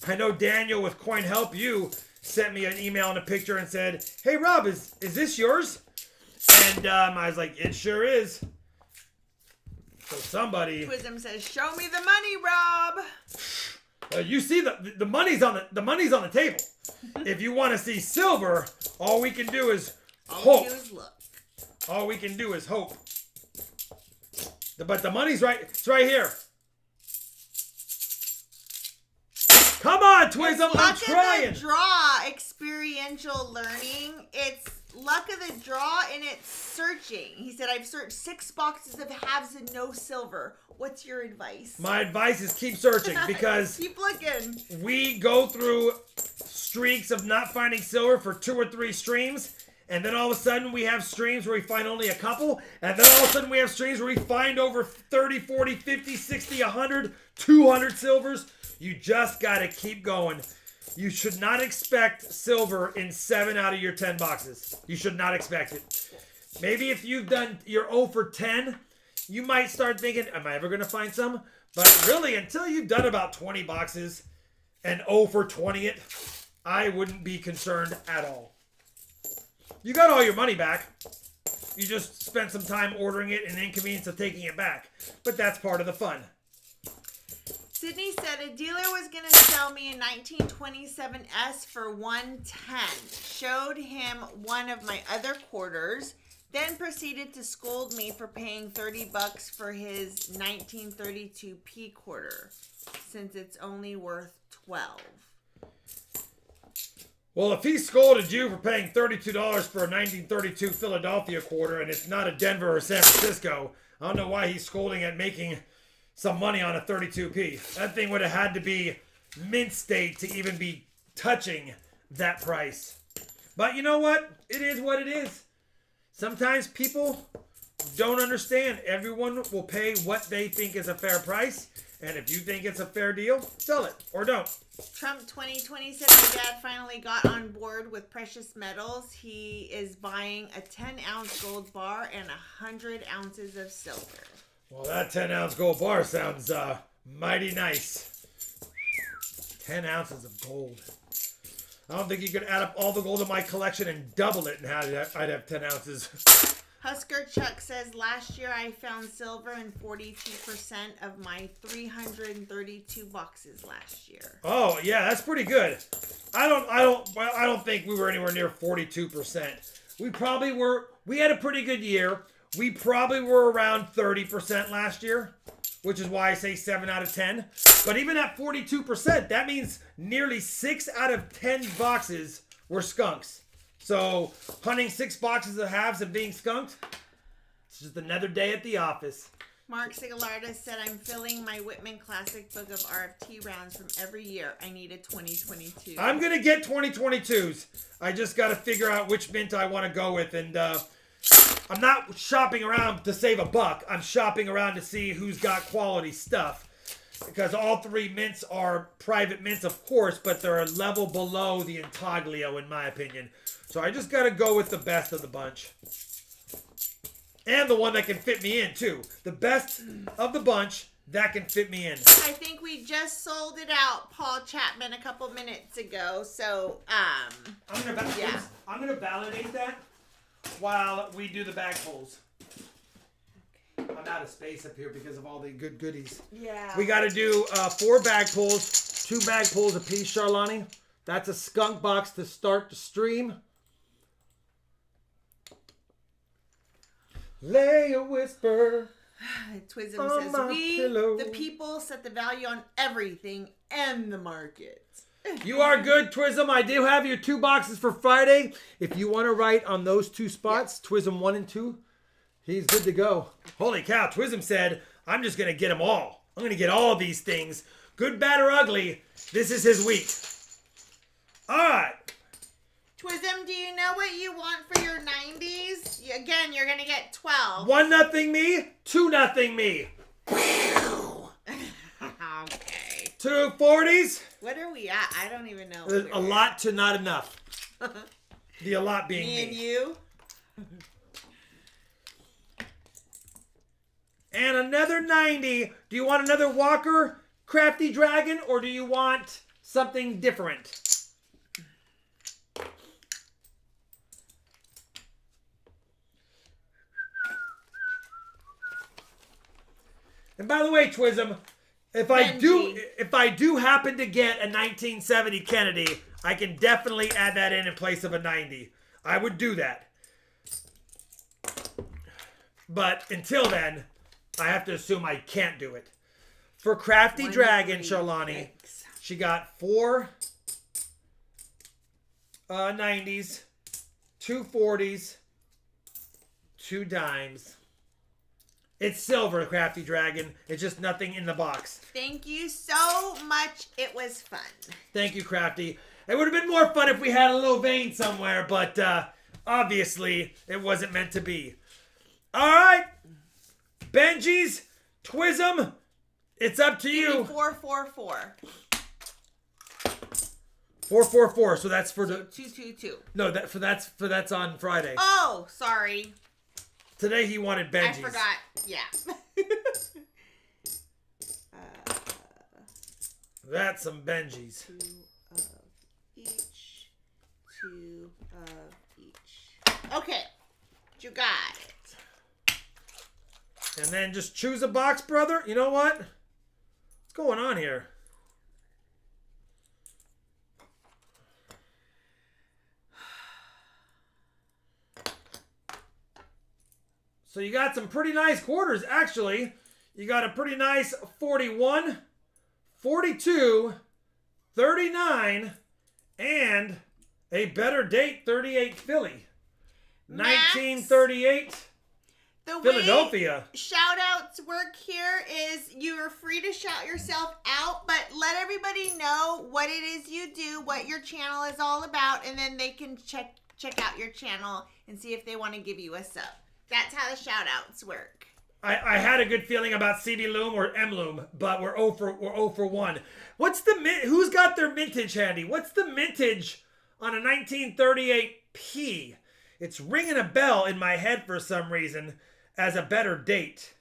I know Daniel with Coin Help You sent me an email and a picture and said, "Hey Rob, is this yours?" And I was like, "It sure is." So somebody. Twism says, "Show me the money, Rob." You see the money's on the table. If you want to see silver, all we can do is hope. All we can do is hope. But the money's right. It's right here. Come on, Twism. I'm trying. Luck of the draw, experiential learning. It's luck of the draw, and it's searching. He said, "I've searched 6 boxes of halves and no silver. What's your advice?" My advice is keep searching because keep looking. We go through streaks of not finding silver for 2 or 3 streams, and then all of a sudden we have streams where we find only a couple, and then all of a sudden we have streams where we find over 30, 40, 50, 60, 100, 200 silvers. You just got to keep going. You should not expect silver in 7 out of your 10 boxes. You should not expect it. Maybe if you've done your 0 for 10, you might start thinking, am I ever going to find some? But really, until you've done about 20 boxes and 0 for 20 it, I wouldn't be concerned at all. You got all your money back. You just spent some time ordering it and the inconvenience of taking it back. But that's part of the fun. Sydney said a dealer was going to sell me a 1927S for $110. Showed him one of my other quarters, then proceeded to scold me for paying $30 for his 1932P quarter, since it's only worth $12. Well, if he scolded you for paying $32 for a 1932 Philadelphia quarter and it's not a Denver or San Francisco, I don't know why he's scolding at making some money on a 32P. That thing would have had to be mint state to even be touching that price. But you know what? It is what it is. Sometimes people don't understand. Everyone will pay what they think is a fair price. And if you think it's a fair deal, sell it or don't. Trump 2020 said my dad finally got on board with precious metals. He is buying a 10-ounce gold bar and 100 ounces of silver. Well, that 10-ounce gold bar sounds mighty nice. 10 ounces of gold. I don't think you could add up all the gold in my collection and double it, and I'd have 10 ounces. Husker Chuck says, last year I found silver in 42% of my 332 boxes last year. Oh, yeah, that's pretty good. I don't think we were anywhere near 42%. We had a pretty good year. We probably were around 30% last year, which is why I say 7 out of 10. But even at 42%, that means nearly 6 out of 10 boxes were skunks. So hunting 6 boxes of halves and being skunked, it's just another day at the office. Mark Sigalarda said, I'm filling my Whitman Classic book of RFT rounds from every year. I need a 2022. I'm going to get 2022s. I just got to figure out which mint I want to go with. And I'm not shopping around to save a buck. I'm shopping around to see who's got quality stuff. Because all 3 mints are private mints, of course, but they're a level below the Intaglio, in my opinion. So I just got to go with the best of the bunch. And the one that can fit me in, too. The best of the bunch that can fit me in. I think we just sold it out, Paul Chapman, a couple minutes ago. So, I'm gonna validate that while we do the bag pulls. I'm out of space up here because of all the good goodies. Yeah. We got to do 4 bag pulls, 2 bag pulls apiece, Charlani. That's a skunk box to start the stream. Lay a whisper. Twism says, the people, set the value on everything and the market. You are good, Twism. I do have your 2 boxes for Friday. If you want to write on those 2 spots, yep. Twism 1 and 2, he's good to go. Holy cow, Twism said, I'm just going to get them all. I'm going to get all these things. Good, bad, or ugly. This is his week. All right. Twism, do you know what you want for your 90s? Again, you're going to get 12. 1-0 me, 2-0 me. Okay. 2 40s. What are we at? I don't even know. A lot to not enough. The a lot being Me and you. And another 90. Do you want another Walker Crafty Dragon, or do you want something different? And by the way, Twism, if I do happen to get a 1970 Kennedy, I can definitely add that in place of a 90. I would do that. But until then, I have to assume I can't do it. For Crafty Dragon, Charlani, she got 4 90s, 2 40s, 2 dimes. It's silver, Crafty Dragon. It's just nothing in the box. Thank you so much. It was fun. Thank you, Crafty. It would have been more fun if we had a little vein somewhere, but obviously it wasn't meant to be. All right. Benji's, Twism, it's up to you. 444. 444. So that's for the 222. No, that's on Friday. Oh, sorry. Today he wanted Benji's. I forgot. Yeah. That's some Benji's. 2 of each. 2 of each. Okay. You got it. And then just choose a box, brother. You know what? What's going on here? So you got some pretty nice quarters, actually. You got a pretty nice 41, 42, 39, and a better date, 38 Philly. Max, 1938 the Philadelphia. way shout outs work here is you are free to shout yourself out, but let everybody know what it is you do, what your channel is all about, and then they can check out your channel and see if they want to give you a sub. That's how the shout outs work. I had a good feeling about CB Loom or M Loom, but we're 0 for 1. What's the who's got their mintage handy? What's the mintage on a 1938P? It's ringing a bell in my head for some reason as a better date.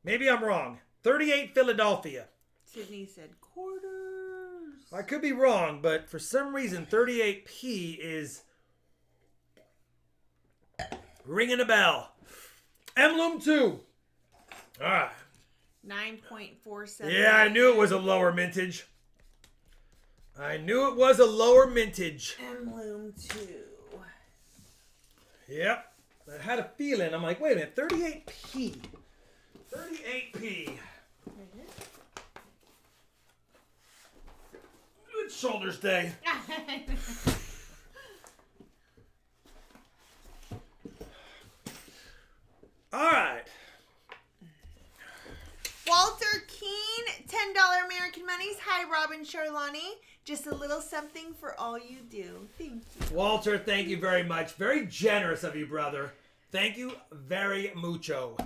Maybe I'm wrong. 38 Philadelphia. Sydney said quarters. I could be wrong, but for some reason 38P is ringing a bell. M Loom 2. All right. 9.47. Yeah, I knew it was a lower mintage. I knew it was a lower mintage. Loom 2. Yep. I had a feeling. I'm like, wait a minute. 38P. 38P. Good shoulders day. All right. Walter Keene, $10 American Monies. Hi, Robin Charlani. Just a little something for all you do. Thank you. Walter, thank you very much. Very generous of you, brother. Thank you very mucho.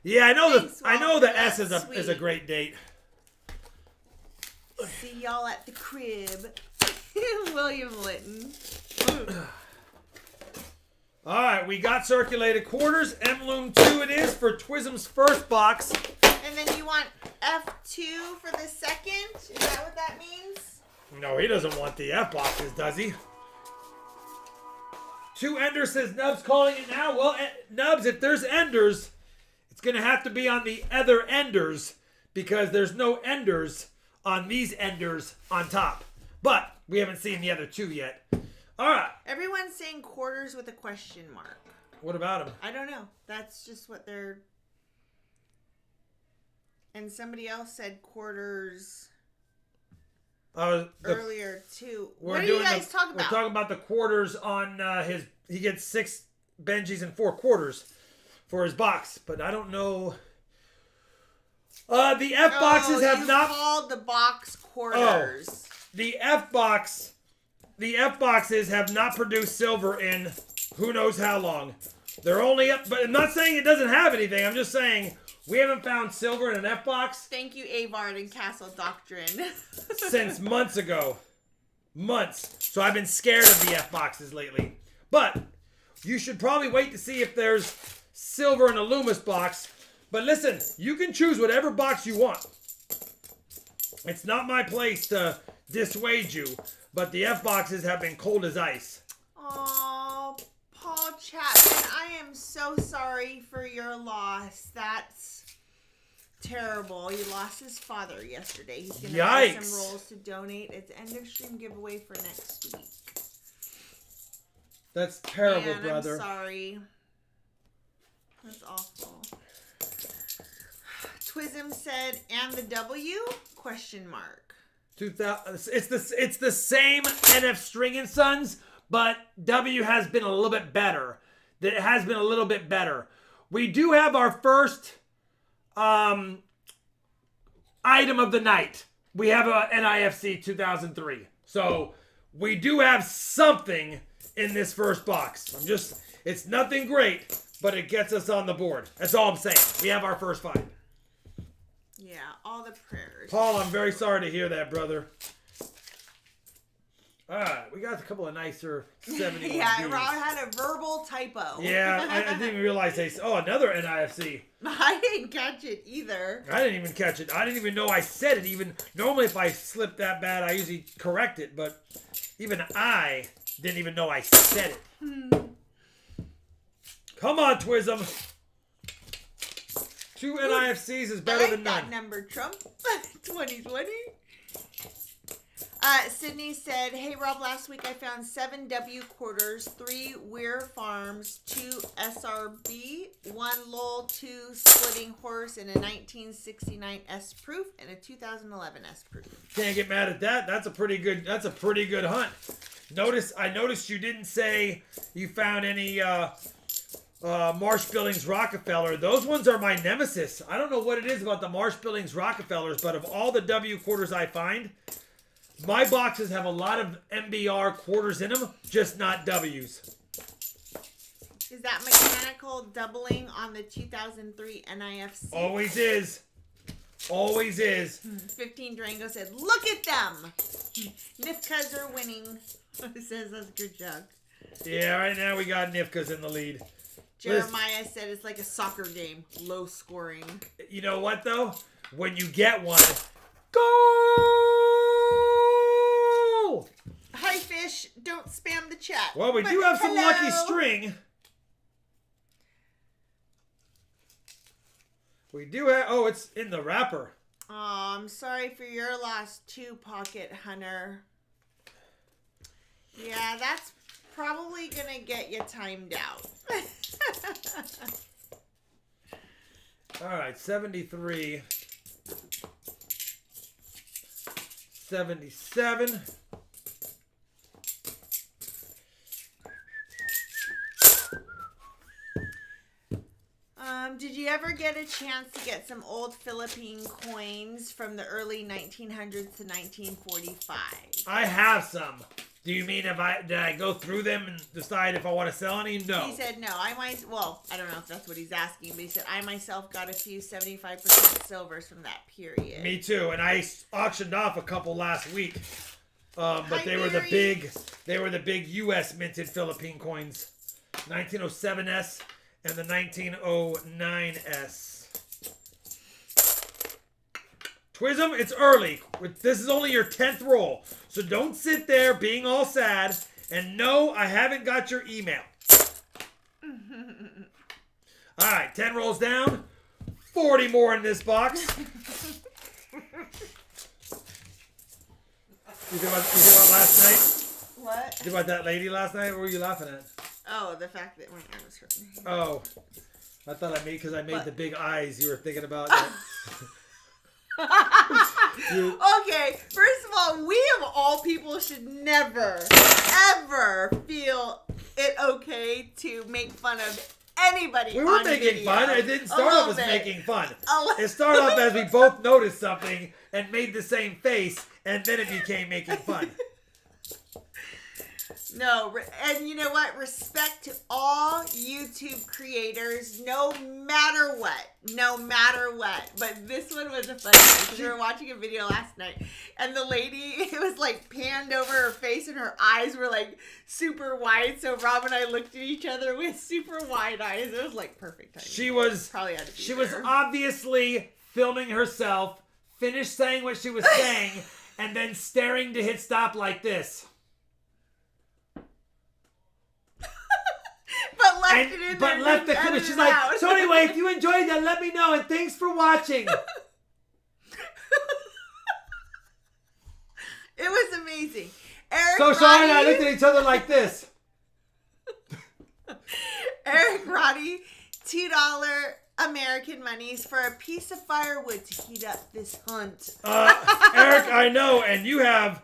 Yeah, I know. Thanks, I know Walter. the S That's is a great date. See y'all at the crib. William Litton. All right, we got circulated quarters. M Loom 2 it is for Twism's first box. And then you want F2 for the second? Is that what that means? No, he doesn't want the F boxes, does he? 2 Enders says Nubs calling it now. Well, Nubs, if there's Enders, it's going to have to be on the other Enders because there's no Enders on these Enders on top. But we haven't seen the other 2 yet. All right. Everyone's saying quarters with a question mark. What about them? I don't know. That's just what they're... And somebody else said quarters earlier too. What are you guys talking about? We're talking about the quarters on his... He gets 6 Benjis and 4 quarters for his box. But I don't know... the F boxes have not... called the box quarters. Oh, the F boxes have not produced silver in who knows how long. They're only up... But I'm not saying it doesn't have anything. I'm just saying... We haven't found silver in an F box. Thank you, Avard and Castle Doctrine. Since months ago. Months. So I've been scared of the F boxes lately. But you should probably wait to see if there's silver in a Loomis box. But listen, you can choose whatever box you want. It's not my place to dissuade you, but the F boxes have been cold as ice. Oh, Paul Chapman, I am so sorry for your loss. That's terrible. He lost his father yesterday. He's going to buy some rolls to donate. It's end of stream giveaway for next week. That's terrible, Man, brother. I'm sorry. That's awful. Twism said, and the W? Question mark. 2000. It's the same NF String and Sons, but W has been a little bit better. That it has been a little bit better. We do have our first item of the night. We have a NIFC 2003. So we do have something in this first box. It's nothing great, but it gets us on the board. That's all I'm saying. We have our first fight. Yeah, all the prayers. Paul, I'm very sorry to hear that, brother. All right, we got a couple of nicer 71 Yeah, Bs. Rob had a verbal typo. Yeah, I didn't even realize another NIFC. I didn't catch it either. I didn't even catch it. I didn't even know I said it. Even normally, if I slip that bad, I usually correct it. But even I didn't even know I said it. Come on, Twism. 2 NIFCs is better than none. That number, Trump. 2020. Sydney said, hey, Rob, last week I found 7 W quarters, 3 Weir Farms, 2 SRB, 1 Lowell, 2 Splitting Horse, and a 1969 S Proof, and a 2011 S Proof. Can't get mad at that. That's a pretty good hunt. I noticed you didn't say you found any Marsh Billings Rockefeller. Those ones are my nemesis. I don't know what it is about the Marsh Billings Rockefellers, but of all the W quarters I find, my boxes have a lot of MBR quarters in them, just not W's. Is that mechanical doubling on the 2003 NIFC? Always is. Always is. 15 Durango said, look at them. Nifkas are winning. It says that's a good job. Yeah, right now we got Nifkas in the lead. Jeremiah said it's like a soccer game. Low scoring. You know what, though? When you get one, go! Hi, Fish. Don't spam the chat. Well, we do have some lucky string. We do have... Oh, it's in the wrapper. Oh, I'm sorry for your loss, too, Pocket Hunter. Yeah, that's probably going to get you timed out. All right, 73. 77. Did you ever get a chance to get some old Philippine coins from the early 1900s to 1945? I have some. Do you mean did I go through them and decide if I want to sell any? No. He said no. I don't know if that's what he's asking, but he said, I myself got a few 75% silvers from that period. Me too, and I auctioned off a couple last week. But they were the big U.S. minted Philippine coins. 1907S and the 1909S. Twism, it's early. This is only your 10th roll. So don't sit there being all sad. And no, I haven't got your email. All right, 10 rolls down. 40 more in this box. You think about last night? What? You think about that lady last night? What were you laughing at? Oh, the fact that my arm was hurting. Oh, I thought because I made the big eyes. You were thinking about that. Okay, first of all, we of all people should never, ever feel it okay to make fun of anybody. We were on making video. fun. It didn't start off as bit. making fun. It started off as we both noticed something and made the same face, and then it became making fun. No, and you know what? Respect to all YouTube creators, no matter what. No matter what. But this one was a funny one because we were watching a video last night and the lady, it was like panned over her face and her eyes were like super wide. So Rob and I looked at each other with super wide eyes. It was like perfect timing. She was probably had to be She there. was obviously filming herself, finished saying what she was saying, and then staring to hit stop like this. But left it in there. But left the clip. She's like, so anyway, if you enjoyed that, let me know, and thanks for watching. It was amazing. Eric So Sean and I Roddy, looked at each other like this. Eric Roddy, $2 American monies for a piece of firewood to heat up this hunt. Eric, I know, and you have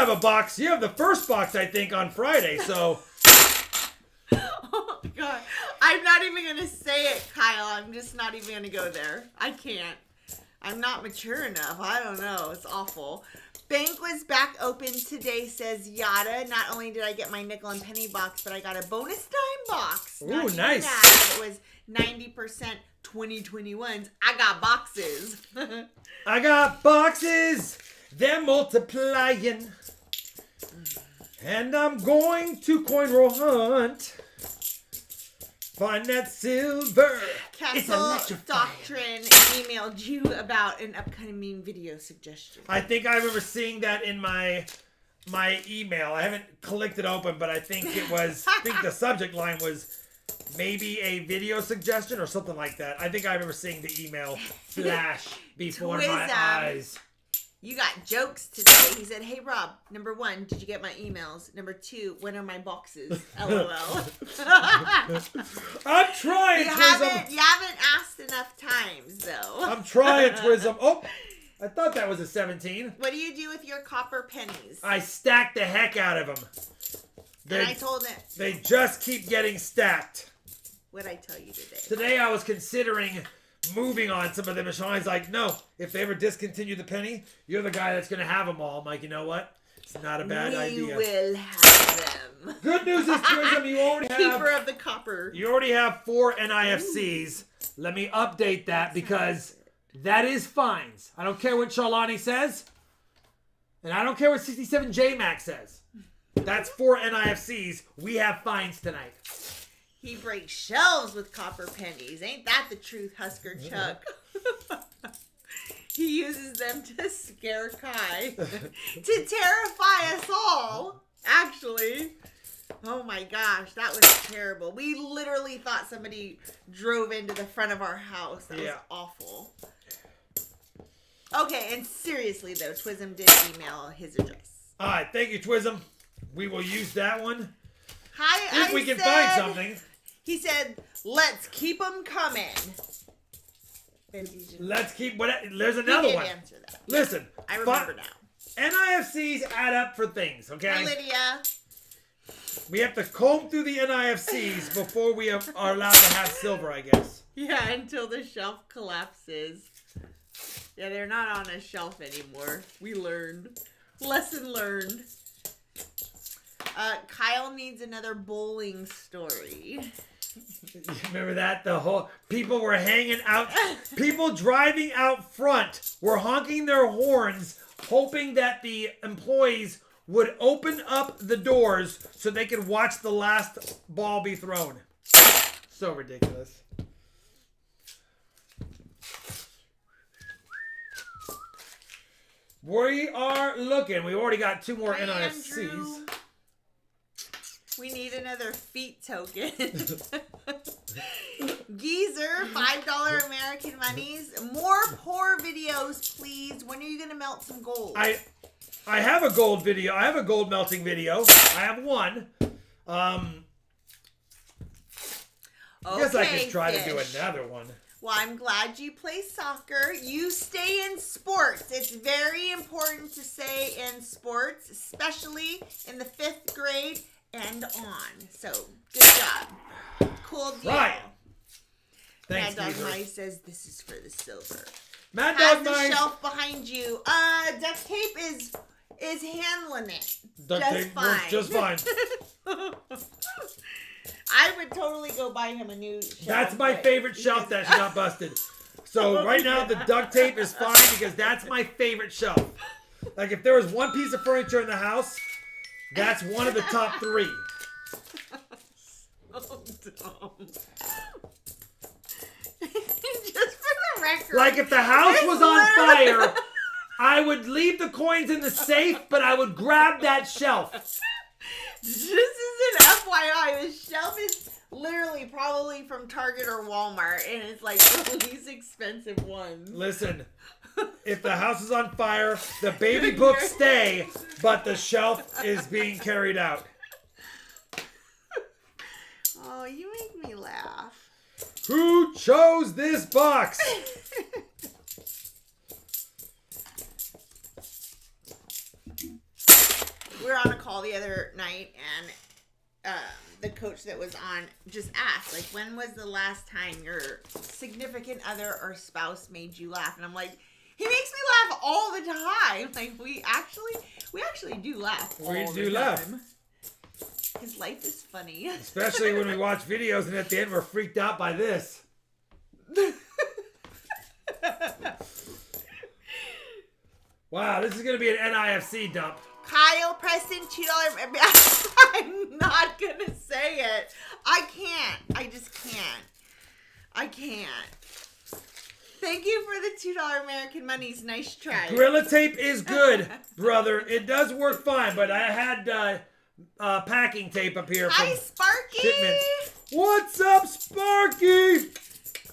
a box. You have the first box, I think, on Friday, so... Oh my god. I'm not even going to say it, Kyle. I'm just not even going to go there. I can't. I'm not mature enough. I don't know. It's awful. Bank was back open today, says Yada. Not only did I get my nickel and penny box, but I got a bonus dime box. Ooh, Not even nice. that, it was 90% 2021s. I got boxes. I got boxes. They're multiplying. And I'm going to coin roll hunt. Find that silver. It's Castle electrifying. Doctrine emailed you about an upcoming video suggestion. I think I remember seeing that in my email. I haven't clicked it open, but I think it was. I think the subject line was maybe a video suggestion or something like that. I think I remember seeing the email flash before my eyes. You got jokes today. He said, "Hey Rob, number 1, did you get my emails? Number 2, when are my boxes? LOL." I'm trying, Twism. You haven't asked enough times though. I'm trying, Twism. Oh, I thought that was a 17. What do you do with your copper pennies? I stacked the heck out of them. And I told him. They just keep getting stacked. What'd I tell you today? Today I was considering moving on some of them, and Sean's like, no, if they ever discontinue the penny, you're the guy that's going to have them all. I'm like, you know what? It's not a bad idea. We will have them. Good news is, Twism, you already Keeper have of the copper. you already have 4 NIFCs. Let me update that because that is fines. I don't care what Shalani says, and I don't care what 67J Max says. That's 4 NIFCs. We have fines tonight. He breaks shelves with copper pennies. Ain't that the truth, Husker Chuck? He uses them to scare Kai. To terrify us all, actually. Oh my gosh, that was terrible. We literally thought somebody drove into the front of our house. That was awful. Okay, and seriously though, Twism did email his address. All right, thank you, Twism. We will use that one. Hi, if we can find something. He said, let's keep them coming. Let's keep... There's another one. Answer that. Listen. I remember now. NIFCs add up for things, okay? Hi, Lydia. We have to comb through the NIFCs before we are allowed to have silver, I guess. Yeah, until the shelf collapses. Yeah, they're not on a shelf anymore. We learned. Lesson learned. Kyle needs another bowling story. Remember that? The whole people were hanging out. People driving out front were honking their horns, hoping that the employees would open up the doors so they could watch the last ball be thrown. So ridiculous. We are looking. We already got 2 more NIFCs. Andrew. We need another feet token. Geezer, $5 American monies. More pour videos, please. When are you going to melt some gold? I have a gold video. I have a gold melting video. I have one. I guess I could try to do another one. Well, I'm glad you play soccer. You stay in sports. It's very important to stay in sports, especially in the 5th grade and on. So, good job. Cool deal. Right. Thanks, Mad Dog Beaver. Mice says this is for the silver. Mad Has Dog the Mice. shelf behind you. Duct tape is handling it Duct just tape fine. works just fine. I would totally go buy him a new shelf. That's my favorite shelf that she got busted. So right now the duct tape is fine because that's my favorite shelf. Like if there was one piece of furniture in the house, that's one of the top 3. So dumb. Just for the record. Like if the house was on fire, I would leave the coins in the safe, but I would grab that shelf. Just as an FYI, this shelf is literally probably from Target or Walmart, and it's like the least expensive one. Listen, if the house is on fire, the baby books stay, but the shelf is being carried out. Oh, you make me laugh. Who chose this box? We were on a call the other night, and the coach that was on just asked, like, when was the last time your significant other or spouse made you laugh? And I'm like, he makes me laugh all the time. Like, we actually do laugh all the time. We do laugh. His life is funny. Especially when we watch videos and at the end we're freaked out by this. Wow, this is going to be an NIFC dump. Kyle Preston, $2. I'm not going to say it. I can't. I just can't. I can't. Thank you for the $2 American monies. Nice try. Gorilla Tape is good, brother. It does work fine, but I had packing tape up here. Hi, Sparky. Shipments. What's up, Sparky?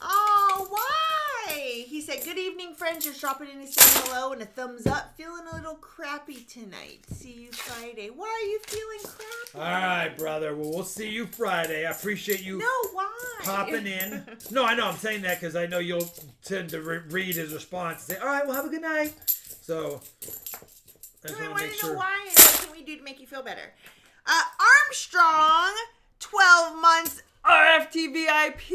Oh, why? He said, good evening, friends. Just dropping in to say hello and a thumbs up. Feeling a little crappy tonight. See you Friday. Why are you feeling crappy? All right, brother. Well, we'll see you Friday. I appreciate you popping in. No, I know. I'm saying that because I know you'll tend to read his response and say, all right, well, have a good night. So, I just want to make sure. Know why and what can we do to make you feel better? Armstrong, 12 months RFT VIP.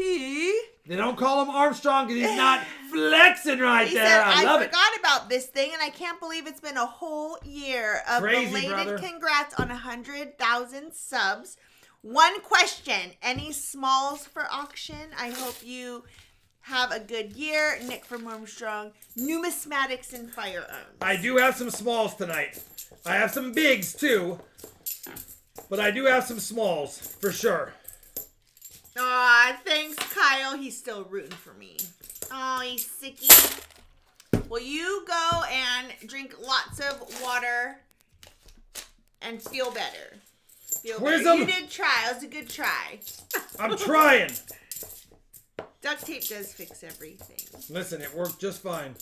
They don't call him Armstrong because he's not flexing right he there. Said, I love it. I forgot about this thing, and I can't believe it's been a whole year of belated brother. Congrats on 100,000 subs. One question: any smalls for auction? I hope you have a good year. Nick from Armstrong, numismatics and firearms. I do have some smalls tonight. I have some bigs too, but I do have some smalls for sure. Aw, thanks, Kyle. He's still rooting for me. Oh, he's sicky. Well, you go and drink lots of water and feel better. You did try. It was a good try. I'm trying. Duct tape does fix everything. Listen, it worked just fine.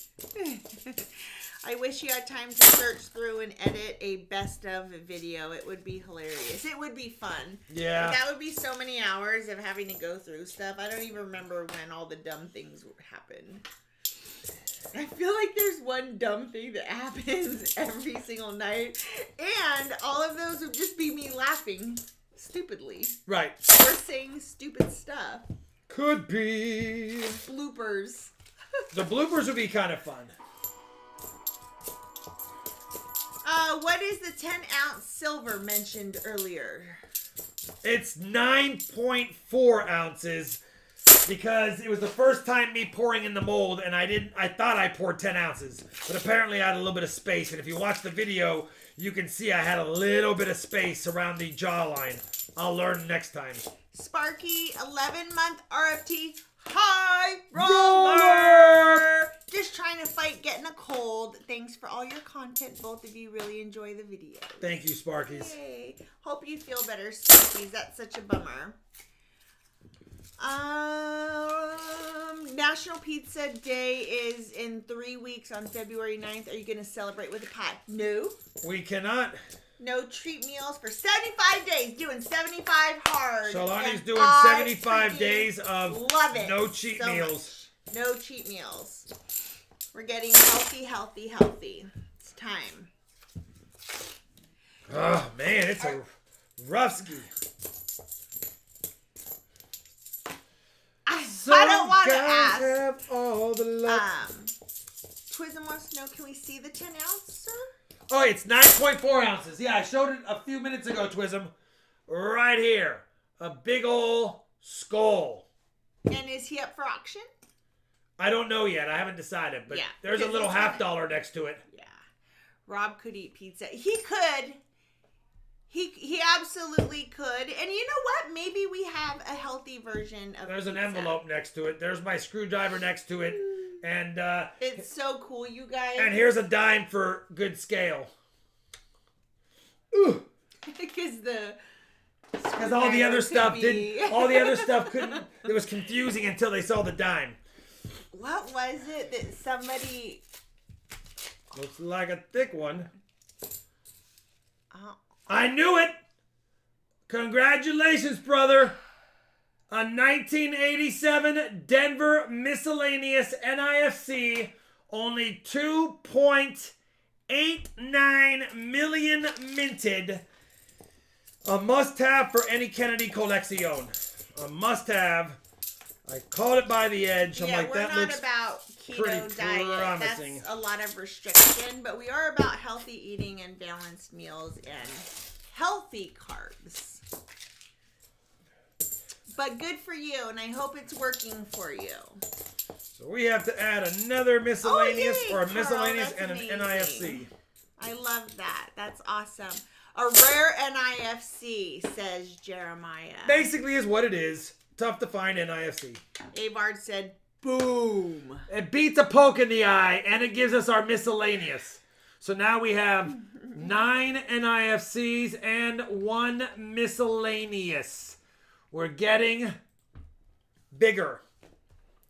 I wish you had time to search through and edit a best of video. It would be hilarious. It would be fun. Yeah. But that would be so many hours of having to go through stuff. I don't even remember when all the dumb things happened. I feel like there's one dumb thing that happens every single night. And all of those would just be me laughing stupidly. Right. Or saying stupid stuff. Could be. Bloopers. The bloopers would be kind of fun. What is the 10-ounce silver mentioned earlier? It's 9.4 ounces because it was the first time me pouring in the mold and I thought I poured 10 ounces, but apparently I had a little bit of space. And if you watch the video, you can see I had a little bit of space around the jawline. I'll learn next time. Sparky, 11-month RFT. Hi, roller! Just trying to fight getting a cold. Thanks for all your content. Both of you really enjoy the video. Thank you, Sparkies. Yay. Hope you feel better, Sparkies. That's such a bummer. National Pizza Day is in 3 weeks on February 9th. Are you going to celebrate with a pie? No. We cannot. No treat meals for 75 days. Doing 75 hard. Shalani's doing 75 days of no cheat meals. Much. No cheat meals. We're getting healthy, healthy, healthy. It's time. Oh, man, it's a rough ski. I don't want to ask. Have all the luck. Twism wants to know, can we see the 10 ounce, sir? Oh, it's 9.4 ounces. Yeah, I showed it a few minutes ago, Twism. Right here. A big ol' skull. And is he up for auction? I don't know yet. I haven't decided. But there's a little $50 next to it. Yeah. Rob could eat pizza. He could. He absolutely could. And you know what? Maybe we have a healthy version of There's pizza. an envelope next to it. There's my screwdriver next to it. And it's so cool, you guys. And here's a dime for good scale. Ooh. Because all the other stuff couldn't. It was confusing until they saw the dime. What was it that somebody? Looks like a thick one. Oh. I knew it. Congratulations, brother. A 1987 Denver miscellaneous NIFC, only 2.89 million minted. A must-have for any Kennedy collection. A must-have. I called it by the edge. I'm like, that looks about keto pretty diet. promising. That's a lot of restriction, but we are about healthy eating and balanced meals and healthy carbs. But good for you, and I hope it's working for you. So we have to add another miscellaneous or a Carl, miscellaneous that's and an amazing. NIFC. I love that. That's awesome. A rare NIFC, says Jeremiah. Basically is what it is. Tough to find NIFC. Avard said, boom. It beats a poke in the eye, and it gives us our miscellaneous. So now we have 9 NIFCs and 1 miscellaneous. We're getting bigger.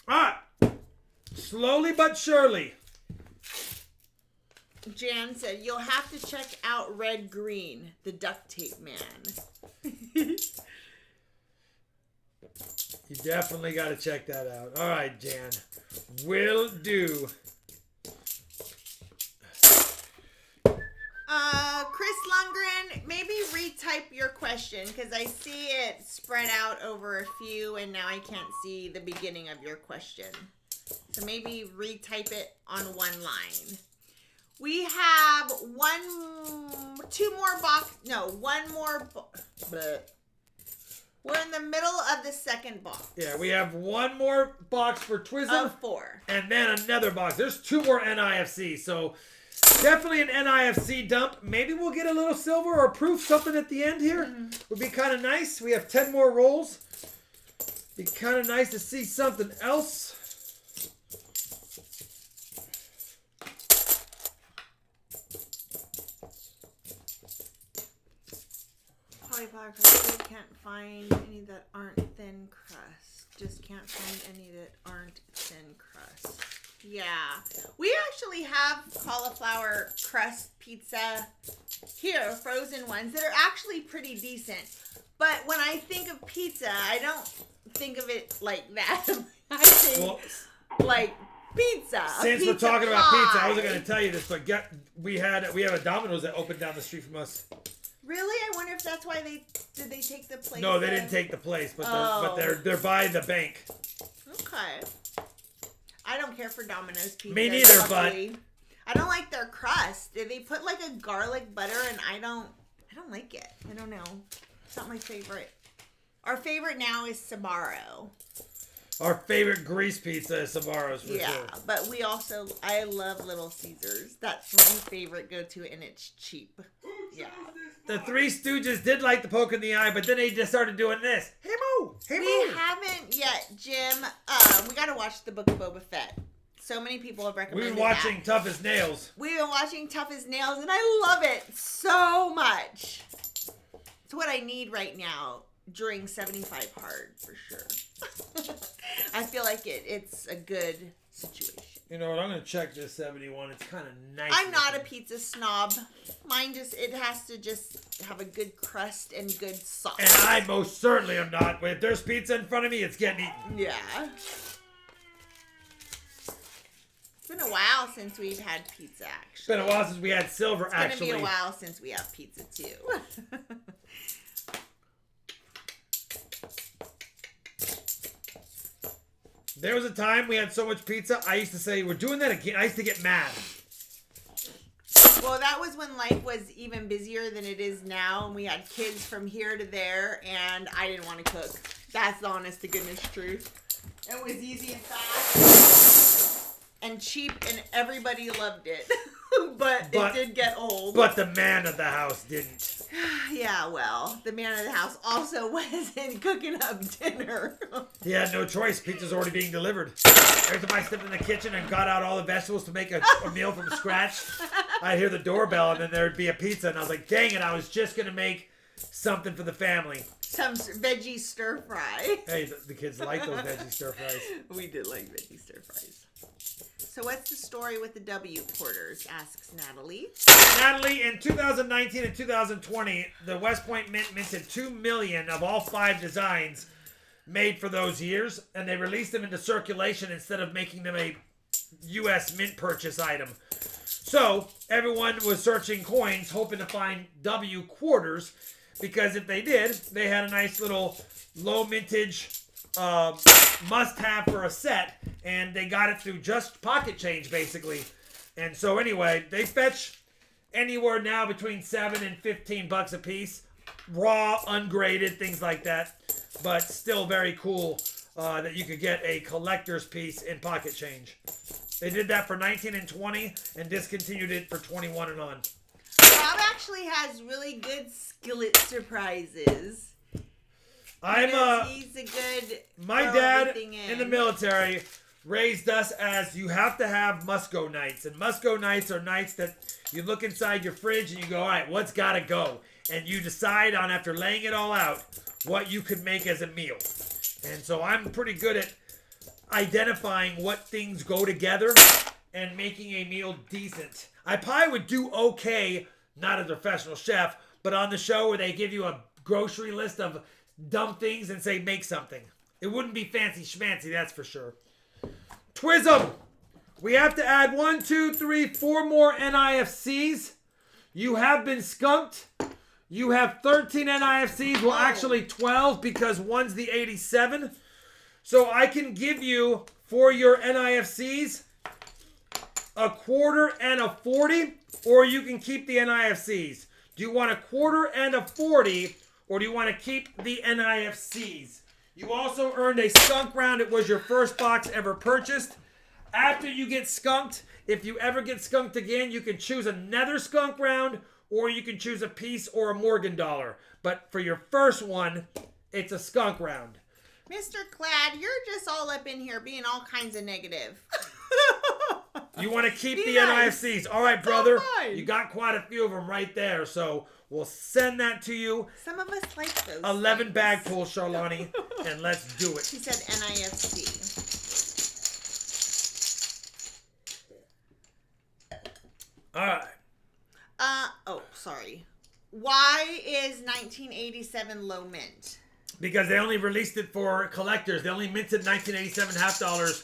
All right. Slowly but surely. Jan said, you'll have to check out Red Green, the duct tape man. You definitely got to check that out. All right, Jan. Will do. Chris Lundgren, maybe retype your question because I see it spread out over a few and now I can't see the beginning of your question. So maybe retype it on one line. We have one more. We're in the middle of the second box. Yeah, we have one more box for Twism. Of 4. And then another box. There's 2 more NIFC. So definitely an NIFC dump. Maybe we'll get a little silver or proof, something at the end here. Would be kind of nice. We have 10 more rolls. Be kind of nice to see something else. Cauliflower crust. Can't find any that aren't thin crust. Just can't find any that aren't thin crust. Yeah. We actually have cauliflower crust pizza here, frozen ones that are actually pretty decent. But when I think of pizza, I don't think of it like that. I think like pizza. Since we're talking about pizza, I wasn't going to tell you this, but we have a Domino's that opened down the street from us. Really? I wonder if that's why they take the place. No, they didn't take the place, but they're by the bank. Okay. I don't care for Domino's pizza. Me neither, luckily. But I don't like their crust. They put like a garlic butter, and I don't like it. I don't know. It's not my favorite. Our favorite now is Sbarro. Our favorite grease pizza is Sbarro's for sure. Yeah, but I love Little Caesars. That's my favorite go-to, and it's cheap. Yeah. The Three Stooges did like the poke in the eye, but then they just started doing this. Hey, Moo! Hey, Moo! We haven't yet, Jim. We got to watch the Book of Boba Fett. So many people have recommended We've been watching Tough as Nails. We've been watching Tough as Nails, and I love it so much. It's what I need right now during 75 hard, for sure. I feel like it's a good situation. You know what? I'm going to check this 71. It's kind of nice. I'm not a pizza snob. Mine it has to just have a good crust and good sauce. And I most certainly am not. But if there's pizza in front of me, it's getting eaten. Yeah. It's been a while since we've had pizza, actually. It's been a while since we had silver, actually. It's going to be a while since we have pizza, too. There was a time we had so much pizza, I used to say, we're doing that again. I used to get mad. Well, that was when life was even busier than it is now, and we had kids from here to there, and I didn't want to cook. That's the honest to goodness truth. It was easy and fast and cheap, and everybody loved it. but it did get old. But the man of the house didn't. Yeah, well, the man of the house also wasn't cooking up dinner. He had no choice. Pizza's already being delivered. Every time I stepped in the kitchen and got out all the vegetables to make a meal from scratch, I'd hear the doorbell and then there'd be a pizza. And I was like, dang it, I was just going to make something for the family. Some veggie stir fry. Hey, the kids like those veggie stir fries. We did like veggie stir fries. So what's the story with the W quarters, asks Natalie. Natalie, in 2019 and 2020, the West Point Mint minted 2 million of all 5 designs made for those years, and they released them into circulation instead of making them a U.S. mint purchase item. So everyone was searching coins, hoping to find W quarters, because if they did, they had a nice little low mintage must-have for a set, and they got it through just pocket change, basically. And so anyway, they fetch anywhere now between $7 and $15 a piece, raw, ungraded, things like that. But still very cool that you could get a collector's piece in pocket change. They did that for 19 and 20 and discontinued it for 21 and on. Rob actually has really good skillet surprises. He's a good. My dad in the military raised us as you have to have Musco nights, and Musco nights are nights that you look inside your fridge and you go, all right, what's got to go, and you decide on, after laying it all out, what you could make as a meal. And so I'm pretty good at identifying what things go together and making a meal decent. I probably would do okay, not as a professional chef, but on the show where they give you a grocery list of dumb things and say make something. It wouldn't be fancy schmancy, that's for sure. Twism! We have to add 1, 2, 3, 4 more NIFCs. You have been skunked. You have 13 NIFCs. Well, actually 12 because one's the 87. So I can give you, for your NIFCs, a quarter and a 40, or you can keep the NIFCs. Do you want a quarter and a 40, or do you want to keep the NIFCs? You also earned a skunk round. It was your first box ever purchased. After you get skunked, if you ever get skunked again, you can choose another skunk round, or you can choose a piece or a Morgan dollar. But for your first one, it's a skunk round. Mr. Clad, you're just all up in here being all kinds of negative. You want to keep the NIFCs. All right, brother. Fine. You got quite a few of them right there. So we'll send that to you. Some of us like those 11 things. bag pull, Charlani, and let's do it. He said NIFC. All right. Sorry. Why is 1987 low mint? Because they only released it for collectors. They only minted 1987 half dollars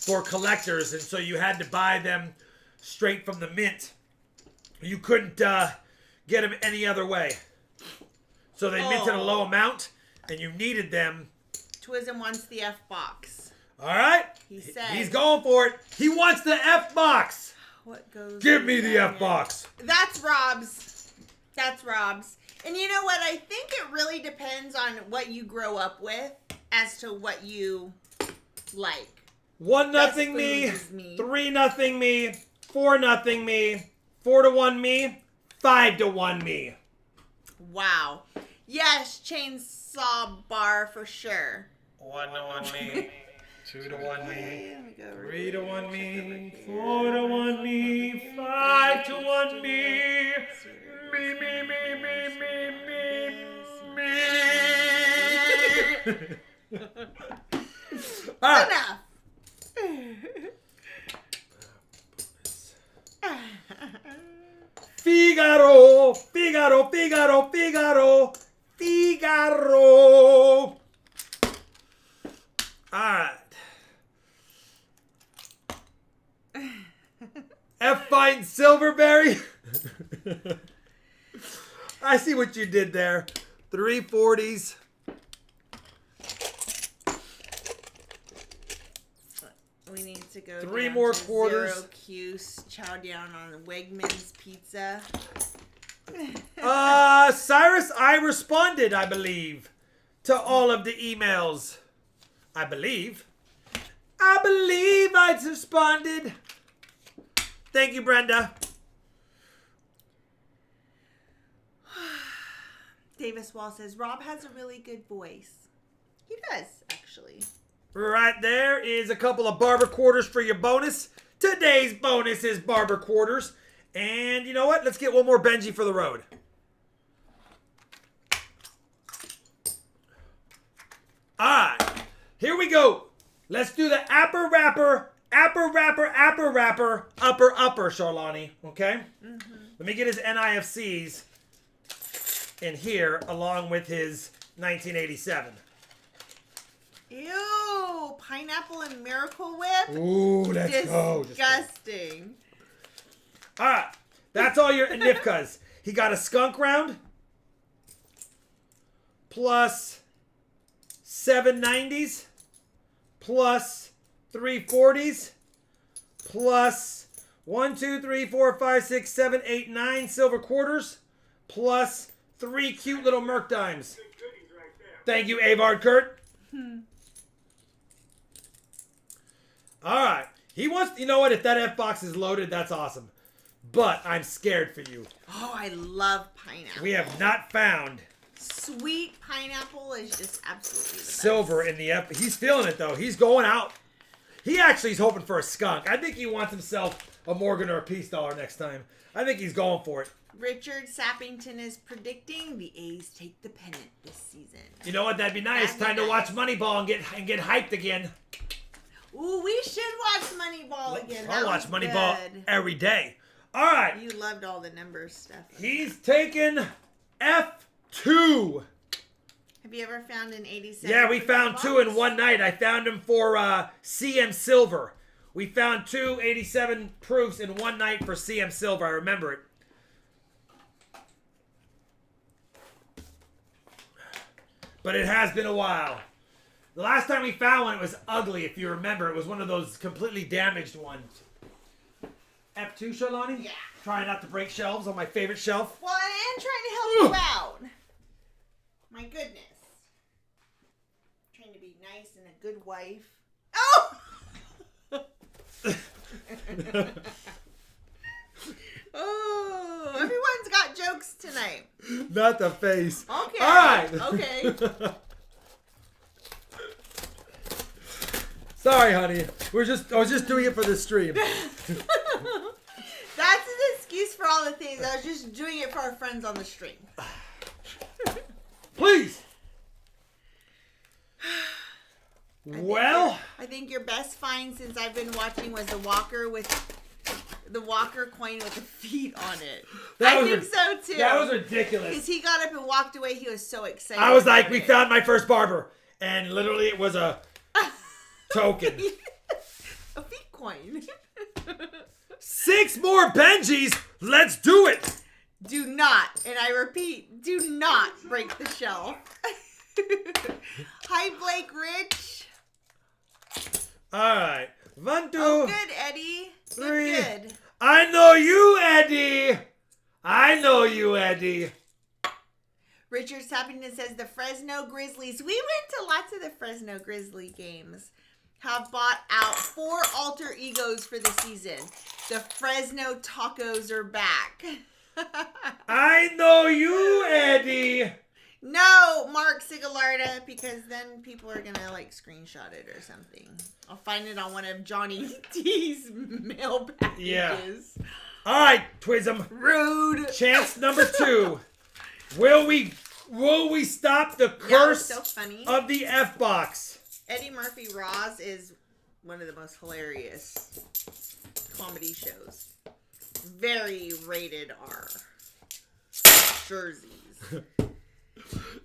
for collectors, and so you had to buy them straight from the mint. You couldn't get them any other way. So they minted a low amount, and you needed them. Twism wants the F box. All right. He said he's going for it. He wants the F box. What goes? Give me the F box. That's Rob's. That's Rob's. And you know what? I think it really depends on what you grow up with as to what you like. 1-0 me, 3-0 me, 4-0 me, 4-1 me, 5-1 me. Wow. Yes, chainsaw bar for sure. 1-1 me, 2-1 me, 3-1 me, 4-1 me, 5-1 me. Me. All right. Enough. Figaro. All right. F Fine Silverberry. I see what you did there. 340s. We need to go 3 down more to quarters. 0 Q's, chow down on Wegmans pizza. Cyrus, I responded, I believe, to all of the emails. I believe I responded. Thank you, Brenda. Davis Wall says, Rob has a really good voice. He does, actually. Right there is a couple of barber quarters for your bonus. Today's bonus is barber quarters. And you know what? Let's get one more Benji for the road. All right. Here we go. Let's do the upper rapper, Charlani. Okay? Mm-hmm. Let me get his NIFCs in here along with his 1987. Ew, pineapple and Miracle Whip. Ooh, let's go. Disgusting. All right, that's all your Nifkas. He got a skunk round plus 790s plus 340s plus 1, 2, 3, 4, 5, 6, 7, 8, 9 silver quarters plus 3 cute little Merc dimes. Thank you, Avard Kurt. All right. He wants, you know what? If that F box is loaded, that's awesome. But I'm scared for you. Oh, I love pineapple. We have not found Sweet pineapple is just absolutely the best. silver in the F. He's feeling it, though. He's going out. He actually is hoping for a skunk. I think he wants himself a Morgan or a Peace Dollar next time. I think he's going for it. Richard Sappington is predicting the A's take the pennant this season. You know what? That'd be nice. That'd be Time to nice. watch Moneyball and get hyped again. Ooh, we should watch Moneyball again. I'll watch was Moneyball good. every day. All right. You loved all the numbers stuff. He's taking F2. Have you ever found an 87? Yeah, we found box? 2 in one night. I found them for CM Silver. We found 2 87 proofs in one night for CM Silver. I remember it. But it has been a while. The last time we found one, it was ugly, if you remember. It was one of those completely damaged ones. F2, Charlani? Yeah. Trying not to break shelves on my favorite shelf. Well, I am trying to help you out. My goodness. Trying to be nice and a good wife. Oh! Oh, everyone's got jokes tonight. Not the face. Okay. All right. Okay. Sorry, honey. I was just doing it for the stream. That's an excuse for all the things. I was just doing it for our friends on the stream. Please. Well, I think your best find since I've been watching was the Walker coin with the feet on it. I think so too. That was ridiculous. Because he got up and walked away. He was so excited. I was like, about we it. found my first barber. And literally it was a token. A feet coin. 6 more Benjis. Let's do it. Do not, and I repeat, do not break the shelf. Hi, Blake Rich. All right. 1, 2, Oh, good, Eddie. 3. Good. I know you, Eddie. I know you, Eddie. Richard Sappington says the Fresno Grizzlies. We went to lots of the Fresno Grizzly games. Have bought out 4 alter egos for the season. The Fresno Tacos are back. I know you, Eddie. No, Mark Sigalarda, because then people are gonna like screenshot it or something. I'll find it on one of Johnny T's mail packages. Yeah. All right, Twism. Rude. Chance number 2. Will we stop the curse so funny. of the F box? Eddie Murphy Roz is one of the most hilarious comedy shows. Very rated R. Jerseys.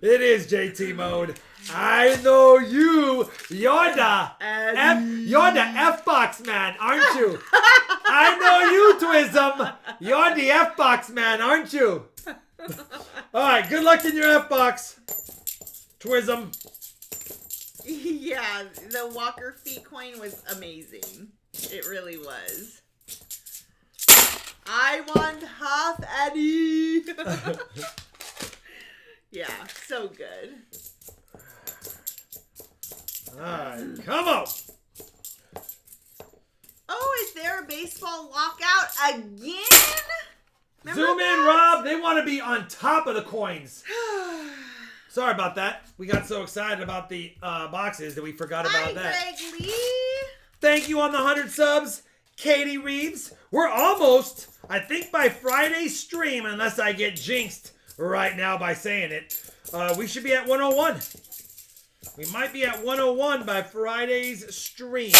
It is JT mode. I know you. You're the F box man, aren't you? I know you, Twism. You're the F box man, aren't you? All right. Good luck in your F box, Twism. Yeah, the Walker Feet coin was amazing. It really was. I want half Eddie. Yeah, so good. Alright, come on. Oh, is there a baseball lockout again? Remember Zoom in, that? Rob. They want to be on top of the coins. Sorry about that. We got so excited about the boxes that we forgot about that. Greg Lee. Thank you on the 100 subs, Katie Reeves. We're almost, I think by Friday's stream, unless I get jinxed right now by saying it, we should be at 101. We might be at 101 by Friday's stream.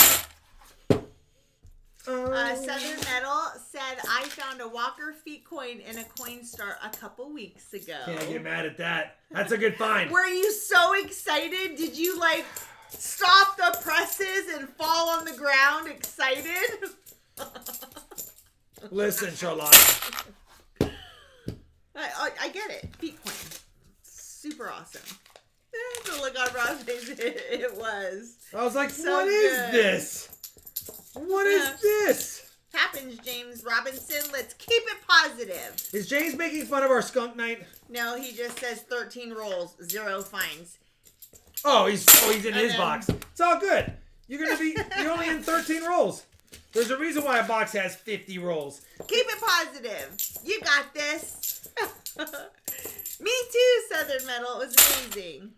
Southern Metal said, I found a Walker Feet coin in a Coinstar a couple weeks ago. Can't get mad at that. That's a good find. Were you so excited? Did you like stop the presses and fall on the ground excited? Listen, Charlotte. I get it. Feet coin. Super awesome. The look on Rob's face, it was. I was like, So what is good. this? What is this? Happens, James Robinson. Let's keep it positive. Is James making fun of our skunk night? No, he just says 13 rolls, 0 fines. Oh, he's in his then- box. It's all good. You're only in 13 rolls. There's a reason why a box has 50 rolls. Keep it positive. You got this. Me too, Southern Metal. It was amazing.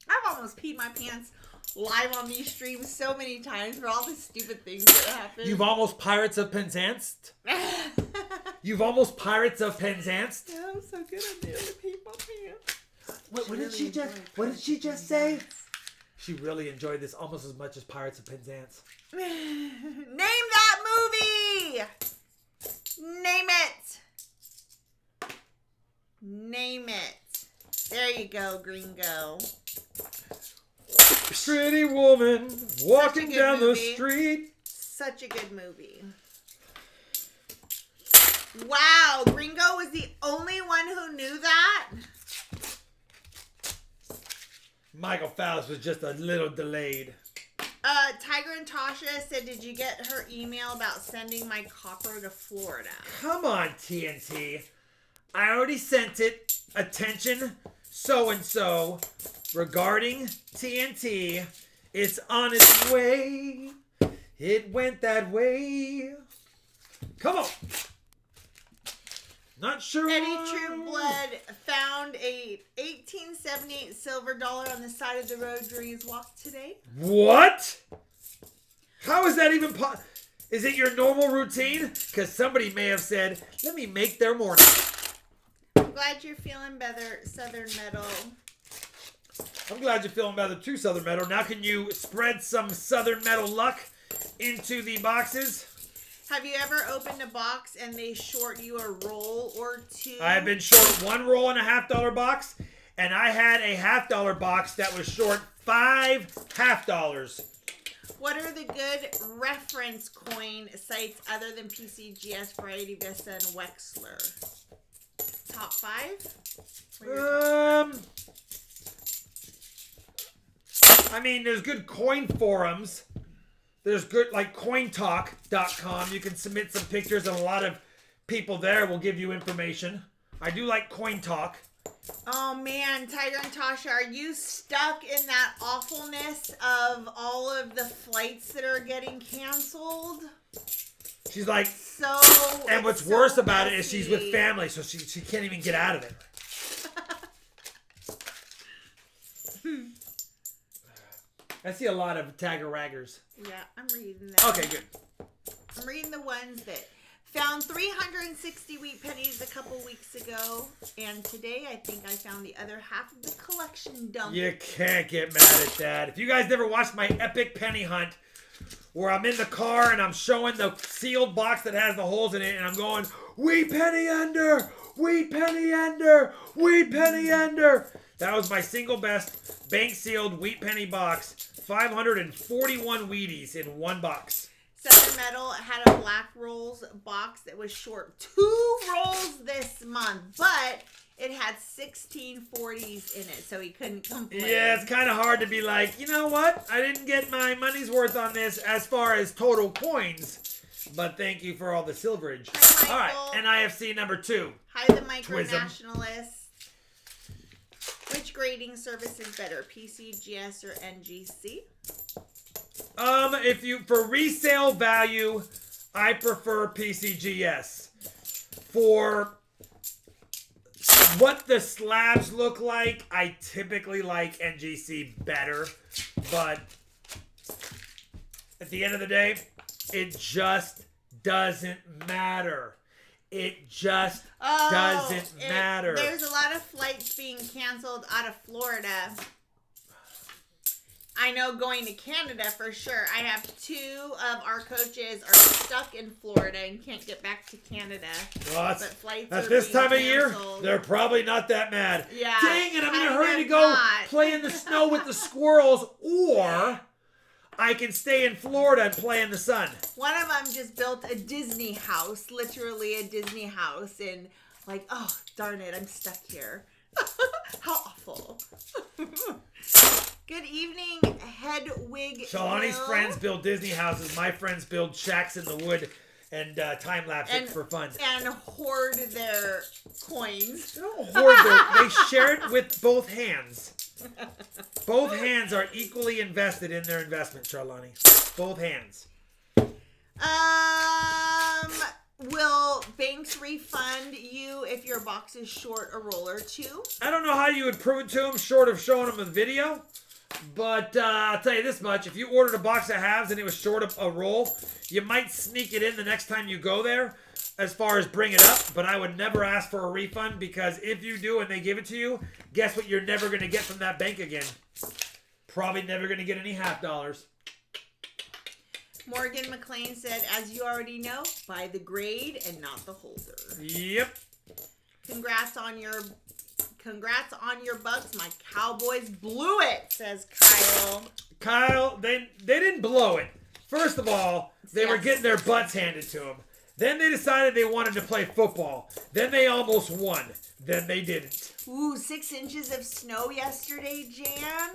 I've almost peed my pants live on these streams so many times for all the stupid things that happen. You've almost Pirates of Penzance? You've almost Pirates of Penzance? Yeah, I'm so good. I nearly peed my pants. What did she just say? She really enjoyed this almost as much as Pirates of Penzance. Name that movie! Name it! Name it. There you go, Gringo. Pretty woman walking good down movie. the street. Such a good movie. Wow, Gringo was the only one who knew that? Michael Phelps was just a little delayed. Tiger and Tasha said, did you get her email about sending my copper to Florida? Come on, TNT. I already sent it. Attention, so-and-so. Regarding TNT, it's on its way. It went that way. Come on. Not sure. Eddie Trueblood found a 1878 silver dollar on the side of the road during his walk today. What? How is that even possible? Is it your normal routine? Because somebody may have said, let me make their morning. I'm glad you're feeling better, Southern Metal. I'm glad you're feeling better too, Southern Metal. Now can you spread some Southern Metal luck into the boxes? Have you ever opened a box and they short you a roll or two? I've been short one roll in a $50 box, and I had a $50 box that was short 5 $50. What are the good reference coin sites other than PCGS, Variety Vista, and Wexler? Top 5? I mean, there's good coin forums. There's good, like, cointalk.com. You can submit some pictures, and a lot of people there will give you information. I do like CoinTalk. Oh man, Tiger and Tasha, are you stuck in that awfulness of all of the flights that are getting canceled? She's like, So. and what's so worse about it is messy. she's with family, so she can't even get out of it. I see a lot of tagger-raggers. Yeah, I'm reading them. Okay, good. I'm reading the ones that found 360 wheat pennies a couple weeks ago, and today I think I found the other half of the collection dump. You can't get mad at that. If you guys never watched my epic penny hunt, where I'm in the car and I'm showing the sealed box that has the holes in it, and I'm going, wheat penny ender, wheat penny ender, wheat penny ender. That was my single best bank sealed wheat penny box. 541 Wheaties in one box. Southern Metal had a Black Rolls box that was short 2 rolls this month, but it had 16 40s in it, so he couldn't complain. Yeah, it's kind of hard to be like, you know what? I didn't get my money's worth on this as far as total coins, but thank you for all the silverage. Hi, all right, Michael. NIFC number 2. Hi, the Twism. micro-nationalists. Which grading service is better, PCGS or NGC? If you, for resale value, I prefer PCGS. For what the slabs look like, I typically like NGC better, but at the end of the day, it just doesn't matter. It just doesn't matter. There's a lot of flights being canceled out of Florida. I know going to Canada for sure. I have 2 of our coaches are stuck in Florida and can't get back to Canada. Well, but flights at are this being time of year, canceled. they're probably not that mad. Yeah. Dang it, I'm in a kind hurry of to go not. play in the snow with the squirrels, or I can stay in Florida and play in the sun. One of them just built a Disney house, literally a Disney house, and like, oh, darn it, I'm stuck here. How awful. Good evening, Hedwig. Shalani's Hill. friends build Disney houses. My friends build shacks in the wood and time-lapse it for fun. And hoard their coins. They don't hoard they share it with both hands. Both hands are equally invested in their investment, Charlani. Both hands. Will banks refund you if your box is short a roll or 2? I don't know how you would prove it to them short of showing them a video. But I'll tell you this much. If you ordered a box of halves and it was short of a roll, you might sneak it in the next time you go there as far as bring it up. But I would never ask for a refund, because if you do and they give it to you, guess what you're never going to get from that bank again? Probably never going to get any half dollars. Morgan McLean said, as you already know, buy the grade and not the holder. Yep. Congrats on your bucks. My Cowboys blew it, says Kyle. Kyle, they didn't blow it. First of all, they were getting their butts handed to them. Then they decided they wanted to play football. Then they almost won. Then they didn't. Ooh, 6 inches of snow yesterday, Jan.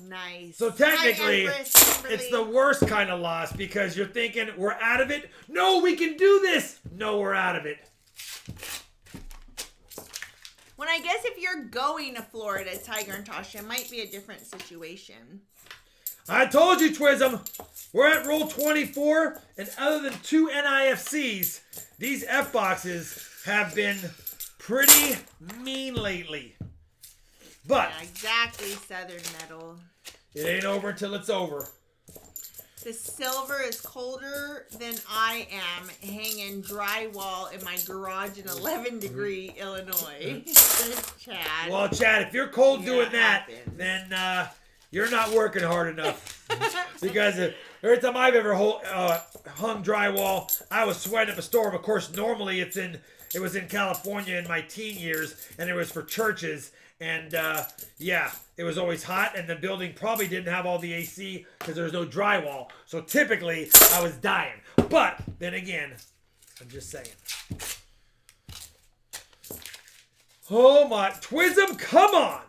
Nice. So technically, Hi, Empress Kimberly. it's the worst kind of loss, because you're thinking, we're out of it? No, we can do this! No, we're out of it. When I guess if you're going to Florida, Tiger and Tasha, it might be a different situation. I told you, Twism. We're at roll 24, and other than 2 NIFCs, these F-boxes have been pretty mean lately. But Yeah, exactly, Southern Metal. it ain't over until it's over. The silver is colder than I am hanging drywall in my garage in 11-degree Illinois. Says Chad. Well, Chad, if you're cold Yeah, doing it that, happens. then you're not working hard enough. Because every time I've ever hung drywall, I was sweating up a storm. Of course, normally it was in California in my teen years, and it was for churches. And yeah, it was always hot, and the building probably didn't have all the AC because there was no drywall. So typically, I was dying. But then again, I'm just saying. Oh my, Twism, come on!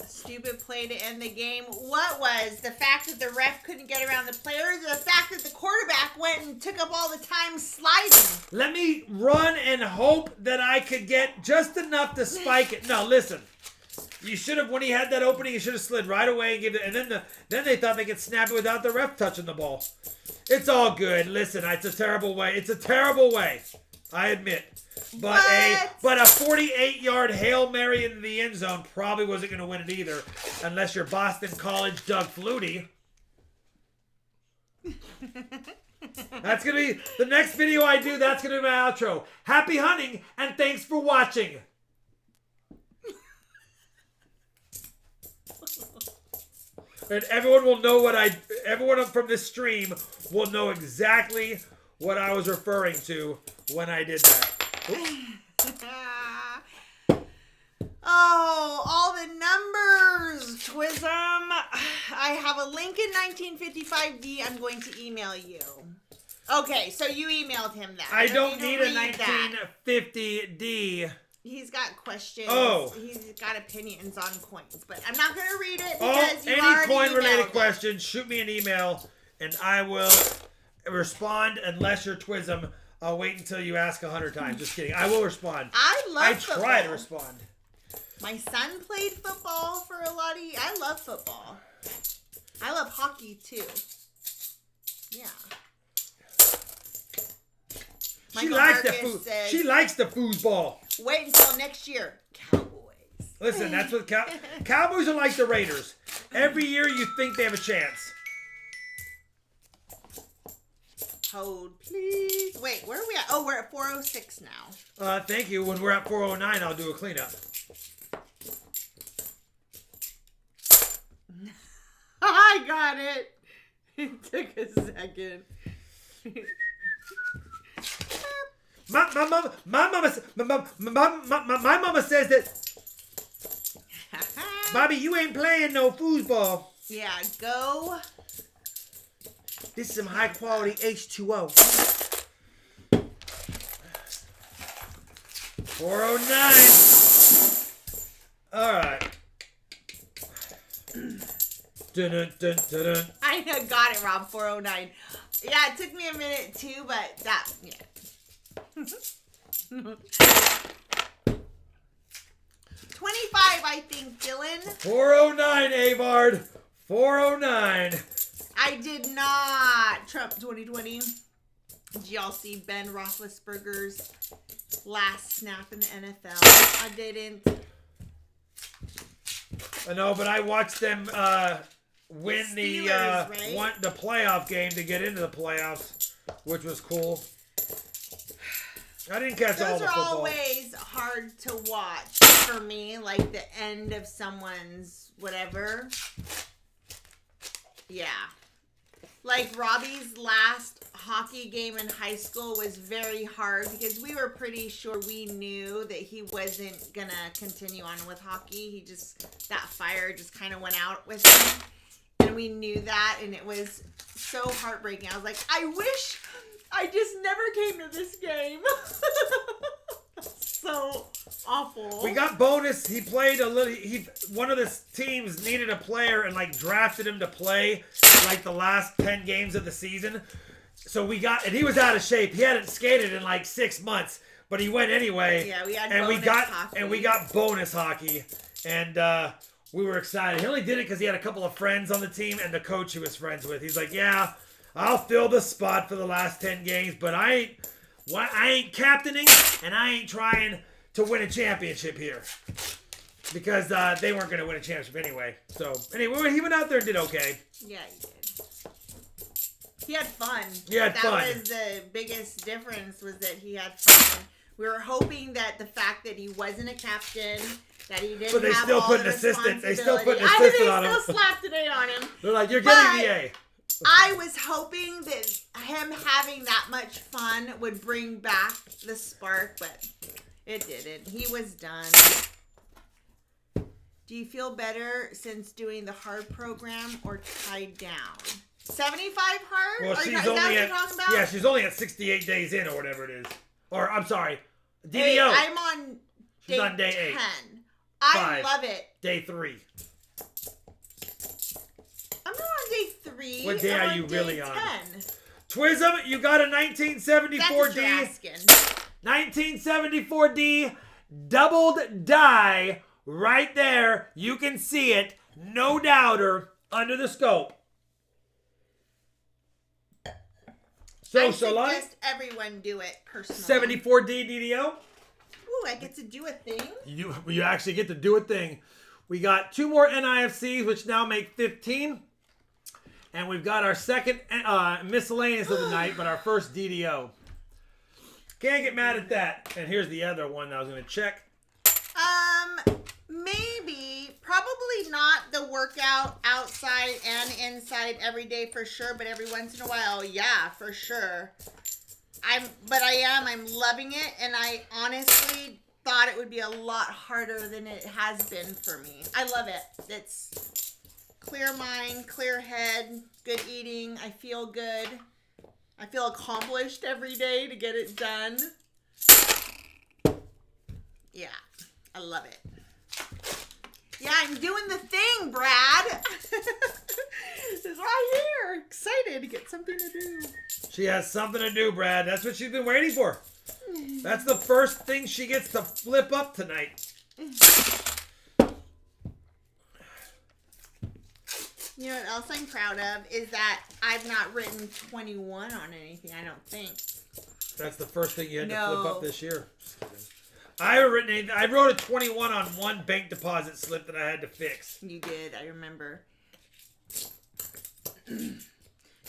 Stupid play to end the game. What was the fact that the ref couldn't get around the players, or the fact that the quarterback went and took up all the time sliding? Let me run and hope that I could get just enough to spike it. No, listen. You should have, when he had that opening, you should have slid right away and give it. And then they thought they could snap it without the ref touching the ball. It's all good. Listen, it's a terrible way. It's a terrible way. I admit. But a 48-yard Hail Mary into the end zone probably wasn't going to win it either, unless you're Boston College Doug Flutie. That's going to be the next video I do. That's going to be my outro. Happy hunting, and thanks for watching. And everyone will know everyone from this stream will know exactly what I was referring to when I did that. Oh, all the numbers, Twism. I have a Lincoln 1955D I'm going to email you. Okay, so you emailed him that. I don't need a read that. 1950D. He's got questions. Oh. He's got opinions on coins, but I'm not going to read it Oh, because you any already coin-related emailed questions, shoot me an email, and I will respond unless you're Twism. I'll wait until you ask 100 times. Just kidding. I will respond. I try football. to respond. My son played football for a lot of years. I love football. I love hockey too. Yeah. She Michael likes the Marcus food. says, She likes the foosball. wait until next year. Cowboys. Listen, that's what Cowboys are like the Raiders. Every year you think they have a chance. Hold, please. Wait, where are we at? Oh, we're at 406 now. Thank you. When we're at 409, I'll do a cleanup. I got it. It took a second. My mama says that, Bobby, you ain't playing no foosball. Yeah, go. This is some high quality H2O. 409. All right. Dun, dun, dun, dun, dun. I got it, Rob. 409. Yeah, it took me a minute too, but that, yeah. 25, I think, Dylan. 409, Avard. 409. I did not. Trump 2020. Did y'all see Ben Roethlisberger's last snap in the NFL? I didn't. I know, but I watched them win the Steelers, right? the playoff game to get into the playoffs, which was cool. I didn't catch all Those the are football. always hard to watch for me, like the end of someone's whatever. Yeah. Like Robbie's last hockey game in high school was very hard because we were pretty sure we knew that he wasn't going to continue on with hockey. He just, that fire just kind of went out with him. And we knew that, and it was so heartbreaking. I was like, I wish I just never came to this game. So awful. We got bonus. He played a little. One of the teams needed a player and like drafted him to play like the last 10 games of the season. So we got, and he was out of shape. He hadn't skated in like 6 months, but he went anyway. Yeah, we had and bonus hockey. And we got bonus hockey, and we were excited. He only did it because he had a couple of friends on the team and the coach he was friends with. He's like, yeah, I'll fill the spot for the last 10 games, but I ain't captaining and I ain't trying to win a championship here because they weren't going to win a championship anyway. So anyway, he went out there and did okay. Yeah, he did. He had fun. That was the biggest difference, was that he had fun. We were hoping that the fact that he wasn't a captain, that he didn't But they have still all put the an assistant. They still put an responsibility. assistant on They him. still slapped an A on him. They're like, you're getting the A. I was hoping that him having that much fun would bring back the spark, but it didn't. He was done. Do you feel better since doing the hard program or tied down? 75 hard? Well, Is she's that what only you're at talking about? she's only at 68 days in or whatever it is. Or I'm sorry, DDO. Hey, I'm on She's day on day 10. 8. I 5. love it. Day 3. I'm not on day 3. What day I'm are you day really 10. on? Twism, you got a That's 1974 what D. you're asking. 1974 D doubled die right there. You can see it, no doubter, under the scope. So, I Shalai, suggest everyone do it personally. 74 D DDO. Ooh, I get to do a thing. You actually get to do a thing. We got 2 more NIFCs, which now make 15. And we've got our second miscellaneous of the night, but our first DDO. Can't get mad at that. And here's the other one that I was going to check. Maybe, probably not the workout outside and inside every day for sure, but every once in a while, yeah, for sure. I'm loving it, and I honestly thought it would be a lot harder than it has been for me. I love it. It's clear mind, clear head, good eating. I feel good. I feel accomplished every day to get it done. Yeah, I love it. Yeah, I'm doing the thing, Brad. It's right here. Excited to get something to do. She has something to do, Brad. That's what she's been waiting for. That's the first thing she gets to flip up tonight. You know what else I'm proud of is that I've not written 21 on anything, I don't think. That's the first thing you had to flip up this year. I haven't written anything. I wrote a 21 on one bank deposit slip that I had to fix. You did, I remember. Do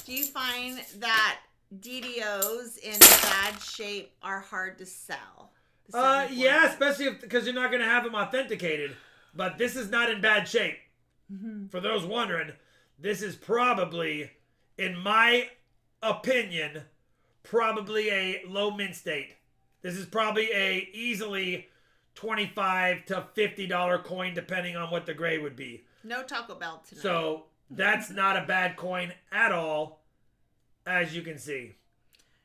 you find that DDOs in bad shape are hard to sell? Yeah, especially because you're not going to have them authenticated. But this is not in bad shape. Mm-hmm. For those wondering, this is probably, in my opinion, probably a low mint state. This is probably a easily $25 to $50 coin, depending on what the grade would be. No Taco Bell tonight. So that's not a bad coin at all, as you can see.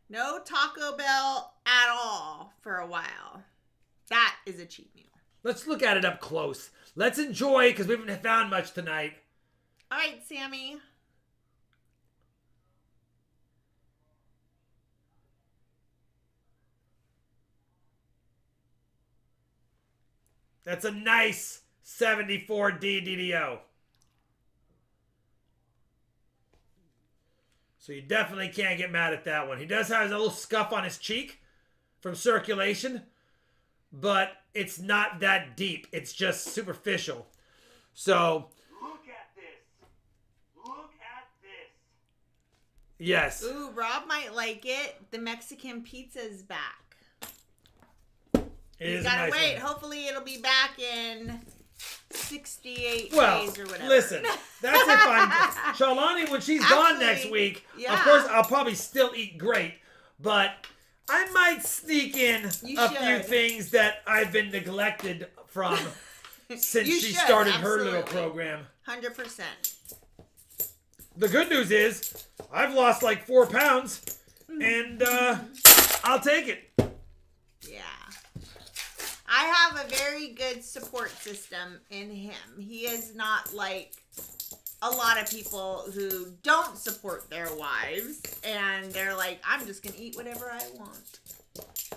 No Taco Bell at all for a while. That is a cheap meal. Let's look at it up close. Let's enjoy, because we haven't found much tonight. All right, Sammy. That's a nice 74D DDO. So you definitely can't get mad at that one. He does have a little scuff on his cheek from circulation, but it's not that deep. It's just superficial. So Look at this. Look at this. yes. Ooh, Rob might like it. The Mexican pizza's back. It You is gotta a nice wait. one. Hopefully it'll be back in 68 Well, days or whatever. listen, that's if I'm... Shalani, when she's gone Actually, next week, yeah. of course, I'll probably still eat great, but I might sneak in You a few should. things that I've been neglected from since You she should, started her little absolutely. program. 100%. The good news is, I've lost like 4 pounds, and I'll take it. Yeah. I have a very good support system in him. He is not like a lot of people who don't support their wives and they're like, I'm just going to eat whatever I want.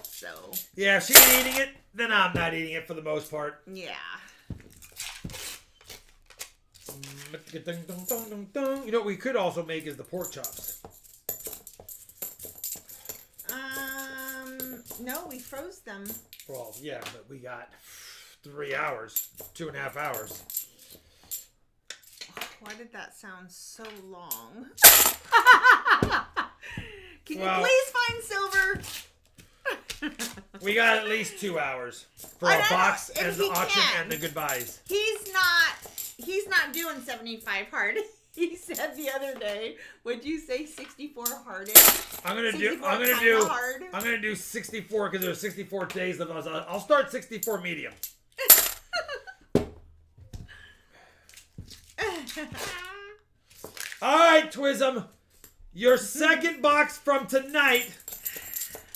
So, Yeah, if she ain't eating it, then I'm not eating it for the most part. yeah. You know what we could also make is the pork chops. No, we froze them. Well, yeah, but we got 3 hours, 2.5 hours. Why did that sound so long? Can Well- you please find Silver? We got at least 2 hours for I a know, box and and he the auction can. and the goodbyes. He's not doing 75 hard. He said the other day, would you say 64 harded? I'm gonna do 64 because there's 64 days left. I'll start 64 medium. All right, Twism, your second box from tonight,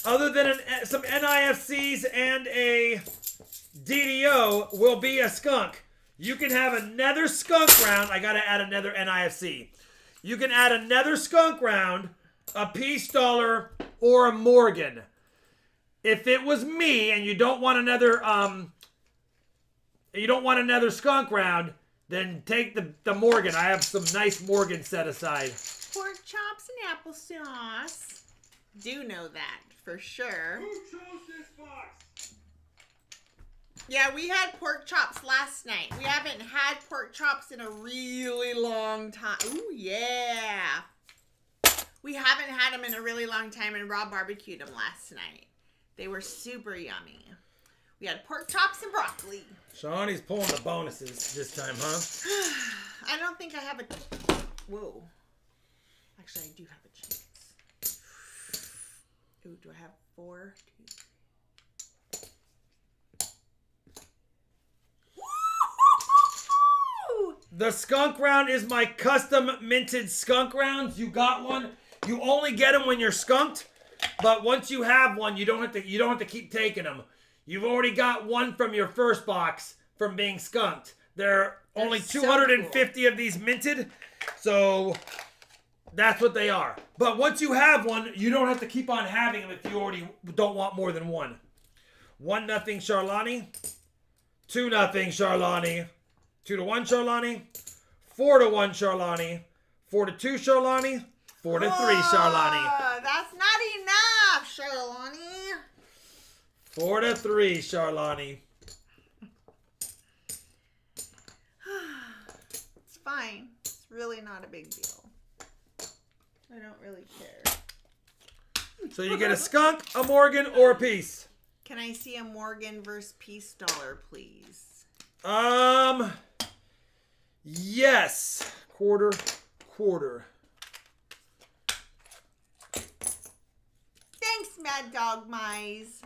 other than some NIFCs and a DDO, will be a skunk. You can have another skunk round. I gotta add another NIFC. You can add another skunk round, a Peace Dollar, or a Morgan. If it was me and you don't want another skunk round, then take the Morgan. I have some nice Morgan set aside. Pork chops and applesauce. Do know that for sure. Who chose this box? Yeah, we had pork chops last night. We haven't had pork chops in a really long time. Ooh, yeah. We haven't had them in a really long time, and Rob barbecued them last night. They were super yummy. We had pork chops and broccoli. Shawnee's pulling the bonuses this time, huh? I don't think I have a... Whoa. Actually, I do have a chance. Ooh, do I have 4? 2. Woo! The skunk round is my custom minted skunk rounds. You got one. You only get them when you're skunked, but once you have one, you don't have to keep taking them. You've already got one from your first box from being skunked. There are only so 250 of these minted, so that's what they are. But once you have one, you don't have to keep on having them if you already don't want more than one. 1-0 Charlani. 2-0 Charlani. 2-1 Charlani. 4-1 Charlani. 4-2 Charlani. 4-3 Charlani. That's not enough, Charlani. 4-3 Charlani. It's fine. It's really not a big deal. I don't really care. So you get a skunk, a Morgan, or a piece. Can I see a Morgan versus Peace dollar, please? Yes. Quarter. Thanks, Mad Dog Mize.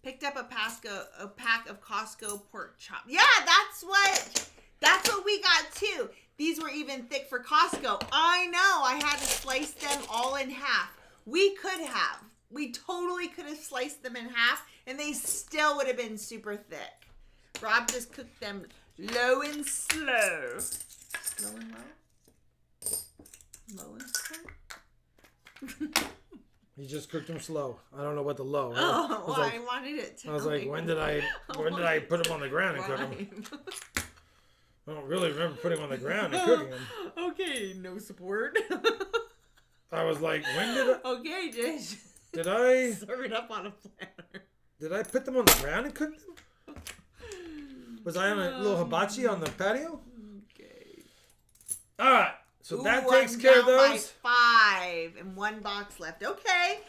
Picked up a pack of Costco pork chop. Yeah, that's what we got too. These were even thick for Costco. I know. I had to slice them all in half. We totally could have sliced them in half, and they still would have been super thick. Rob just cooked them low and slow. Slow and low? Low and slow? You just cooked them slow. I don't know what the low. Oh, well, I wanted it to. I was like, when did I put them on the ground and cook them? I don't really remember putting them on the ground and cooking them. Okay, no support. I was like, when did I? Okay, Dish. Did I? Serve it up on a platter. Did I put them on the ground and cook them? Was I on a little hibachi on the patio? Okay. All right. So that Ooh, takes I'm care of down those. by 5 and 1 box left. Okay.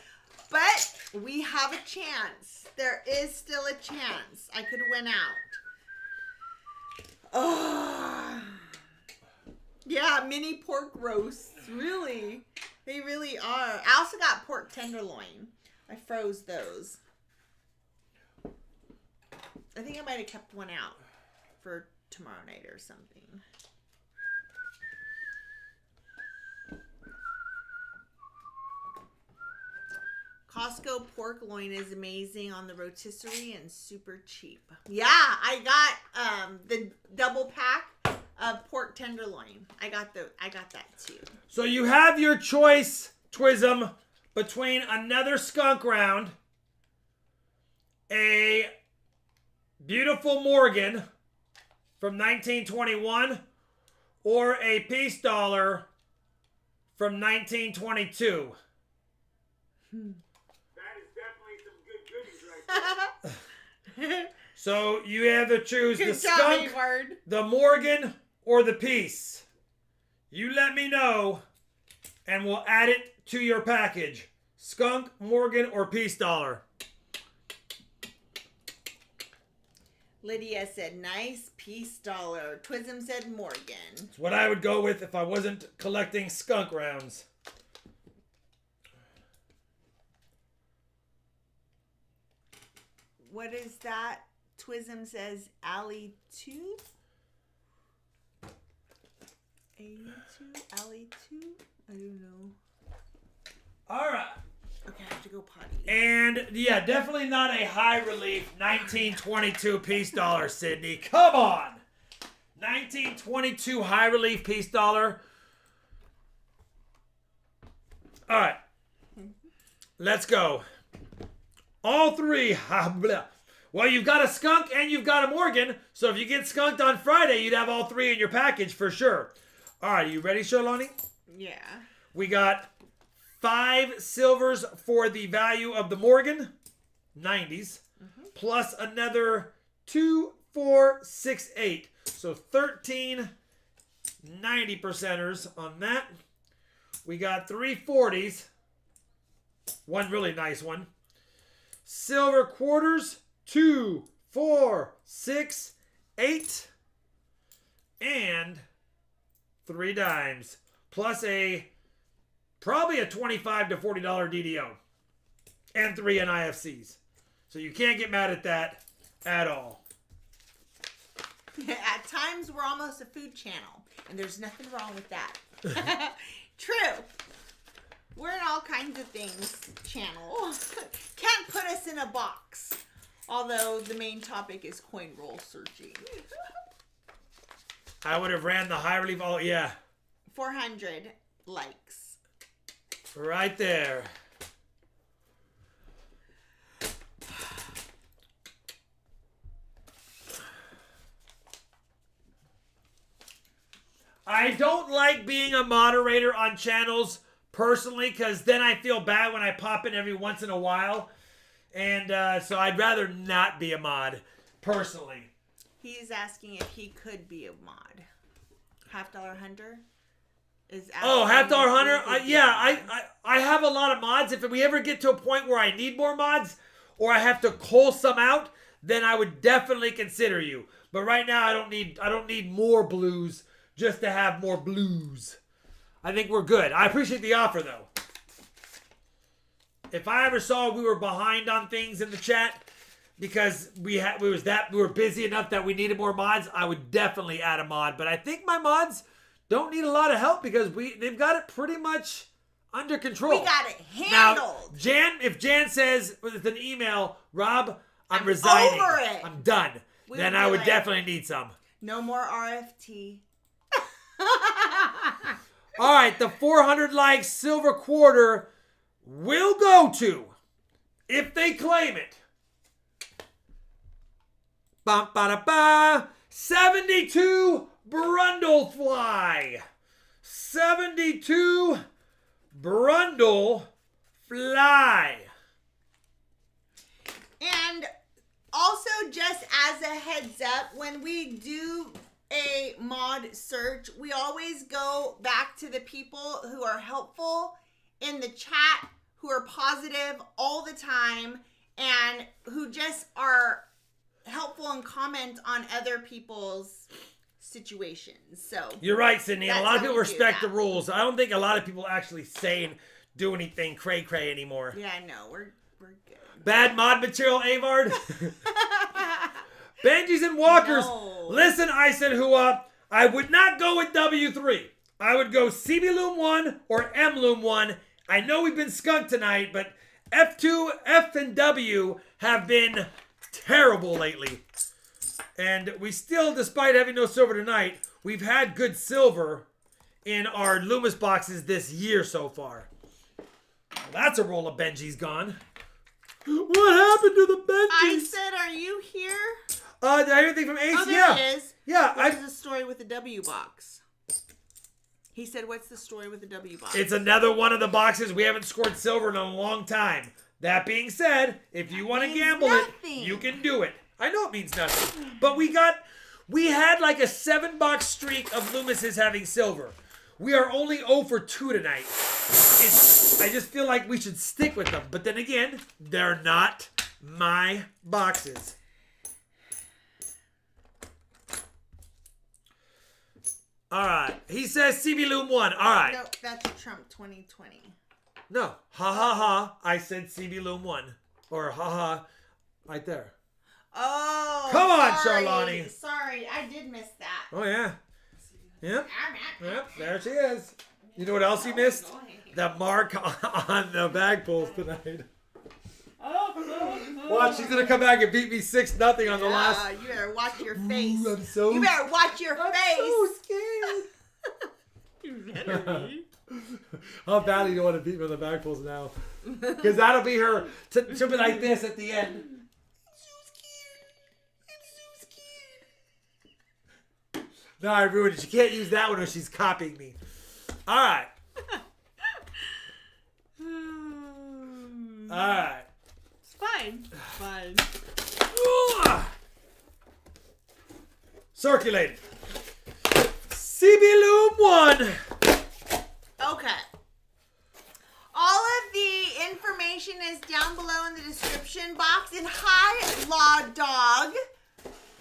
But we have a chance. There is still a chance. I could win out. Oh. Yeah, mini pork roasts. Really. They really are. I also got pork tenderloin. I froze those. I think I might have kept one out for tomorrow night or something. Costco pork loin is amazing on the rotisserie and super cheap. Yeah, I got the double pack of pork tenderloin. I got that too. So you have your choice, Twism, between another skunk round, a beautiful Morgan from 1921, or a peace dollar from 1922. So you either choose the skunk, the Morgan, or the piece. You let me know, and we'll add it to your package. Skunk, Morgan, or piece dollar. Lydia said, nice piece dollar. Twism said Morgan. It's what I would go with if I wasn't collecting skunk rounds. What is that? Twism says Alley Tooth? Alley Tooth? I don't know. All right. Okay, I have to go potty. And yeah, definitely not a high relief 1922 piece dollar, Sydney. Come on. 1922 high relief piece dollar. All right. Let's go. All three. Well, you've got a skunk and you've got a Morgan. So if you get skunked on Friday, you'd have all three in your package for sure. All right, you ready, Charlani? Yeah. We got 5 silvers for the value of the Morgan, 90s, plus another 2, 4, 6, 8. So 13 90%ers on that. We got 3 40s, one really nice one. Silver quarters, 2, 4, 6, 8, and 3 dimes, plus probably a $25 to $40 DDO, and 3 NIFCs. So you can't get mad at that at all. At times, we're almost a food channel, and there's nothing wrong with that. True. We're in all kinds of things channel. Can't put us in a box. Although the main topic is coin roll searching. I would have ran the high relief. Oh, yeah. 400 likes. Right there. I don't like being a moderator on channels personally because then I feel bad when I pop in every once in a while. And so I'd rather not be a mod personally. He's asking if he could be a mod. $50 Hunter is asking. Oh, $50 Hunter? if he could be Yeah, a mod. I have a lot of mods. If we ever get to a point where I need more mods or I have to cull some out, then I would definitely consider you. But right now I don't need more blues just to have more blues. I think we're good. I appreciate the offer though. If I ever saw we were behind on things in the chat because we were busy enough that we needed more mods, I would definitely add a mod. But I think my mods don't need a lot of help because they've got it pretty much under control. We got it handled. Now, if Jan says with an email, Rob, I'm resigning. Over it. I'm done. Then I would definitely need some. No more RFT. All right, the 400 likes silver quarter will go to, if they claim it, 72 Brundlefly. 72 Brundlefly. And also, just as a heads up, when we do a mod search, we always go back to the people who are helpful in the chat, who are positive all the time, and who just are helpful and comment on other people's situations. So you're right, Sydney. And a that's lot of how people we do respect the that. rules. I don't think a lot of people actually say and do anything cray anymore. Yeah, I know. We're good. Bad mod material, Avard. Benjis and Walkers. No. Listen, I said I would not go with W3. I would go CB Loom 1 or M Loom 1. I know we've been skunked tonight, but F2, F, and W have been terrible lately. And we still, despite having no silver tonight, we've had good silver in our Loomis boxes this year so far. Well, that's a roll of Benji's gone. What happened to the Benjis? I said, are you here? Did I hear anything from Ace? Oh, there Yeah. it is. Yeah. What is the story with the W box? He said, what's the story with the W box? It's another one of the boxes we haven't scored silver in a long time. That being said, if you want to means gamble nothing. it, you can do it. I know it means nothing. But we had like a 7-box streak of Loomises having silver. We are only 0 for 2 tonight. I just feel like we should stick with them. But then again, they're not my boxes. All right. He says CB Loom 1. All right. No, that's Trump 2020. No. Ha ha ha. I said CB Loom 1. Or ha ha. Right there. Oh. Come on, sorry. Charlani. Sorry, I did miss that. Oh, yeah. Yep. Yep. There she is. You know what else you missed? The mark on the bag pulls tonight. Watch, she's going to come back and beat me 6-0 on the last. You better watch your face. Ooh, I'm so, You better watch your I'm face. so scared. You better be. How badly do you want to beat me on the bag pulls now? Because that'll be her. She'll be like this at the end. No, I ruined it. She can't use that one or she's copying me. All right. All right. It's fine. Fine. Circulated. CB Loom 1. Okay. All of the information is down below in the description box. And hi, Law Dog.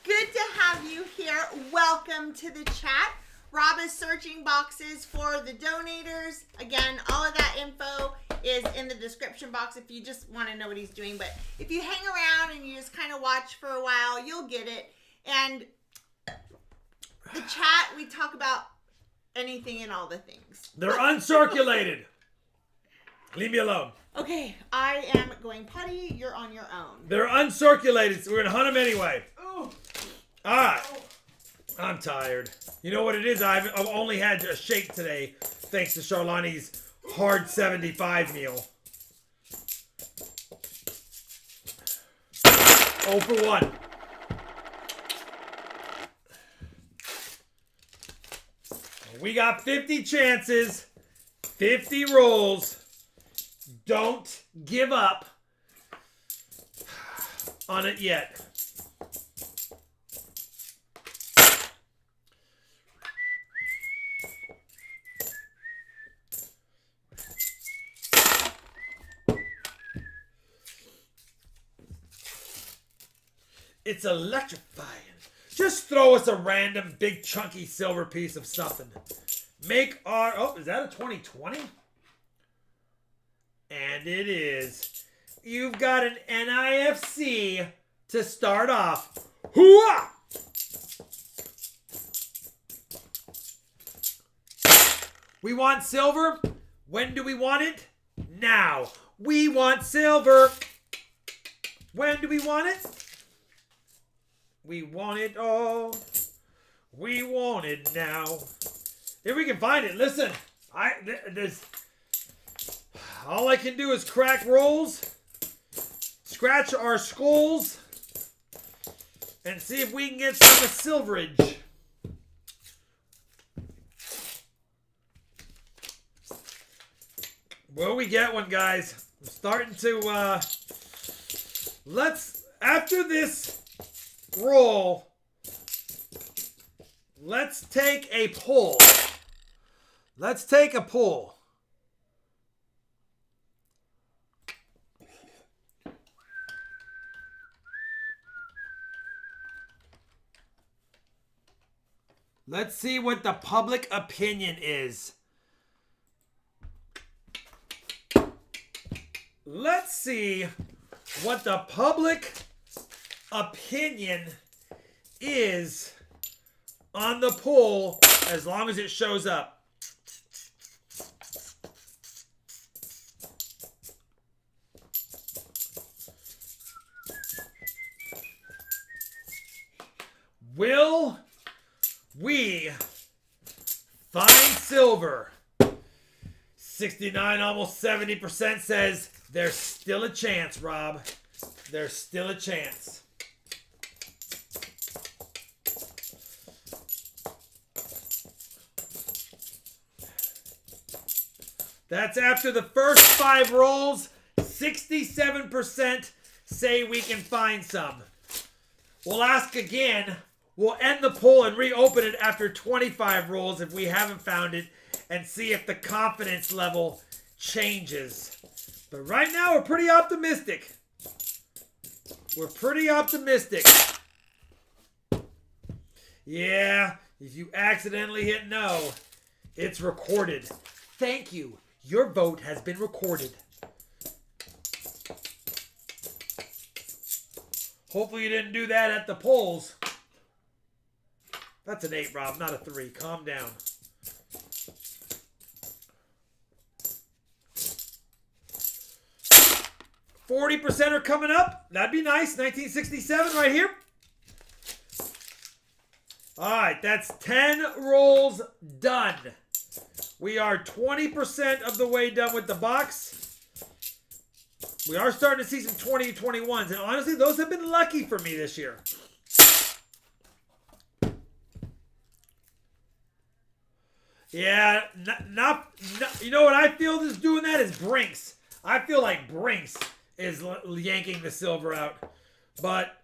Good to have you here. Welcome to the chat. Rob is searching boxes for the donators. Again, all of that info is in the description box if you just want to know what he's doing. But if you hang around and you just kind of watch for a while, you'll get it. And the chat, we talk about anything and all the things. They're uncirculated. Leave me alone. Okay, I am going potty. You're on your own. They're uncirculated, so we're going to hunt them anyway. Ooh. All right. I'm tired. You know what it is? I've only had a shake today, thanks to Charlani's hard 75 meal. 0 for 1. We got 50 chances, 50 rolls. Don't give up on it yet. It's electrifying. Just throw us a random big chunky silver piece of something. Make our... Oh, is that a 2020? And it is. You've got an NIFC to start off. Hooah! We want silver. When do we want it? Now. We want silver. When do we want it? We want it all. We want it now. If we can find it, listen. All I can do is crack rolls, scratch our skulls, and see if we can get some silverage. Will we get one, guys? I'm starting to, after this roll, let's take a pull. Let's take a pull. Let's see what the public opinion is. Let's see what the public opinion is on the poll, as long as it shows up. Will we find silver? 69, almost 70% says there's still a chance, Rob. There's still a chance. That's after the first 5 rolls. 67% say we can find some. We'll ask again. We'll end the poll and reopen it after 25 rolls if we haven't found it, and see if the confidence level changes. But right now, we're pretty optimistic. We're pretty optimistic. Yeah, if you accidentally hit no, it's recorded. Thank you. Your vote has been recorded. Hopefully you didn't do that at the polls. That's an 8, Rob, not a 3. Calm down. %40 are coming up. That'd be nice. 1967 right here. All right, that's 10 rolls done. We are 20% of the way done with the box. We are starting to see some 2021s, and honestly, those have been lucky for me this year. Yeah, you know what I feel is doing that is Brinks. I feel like Brinks is yanking the silver out. But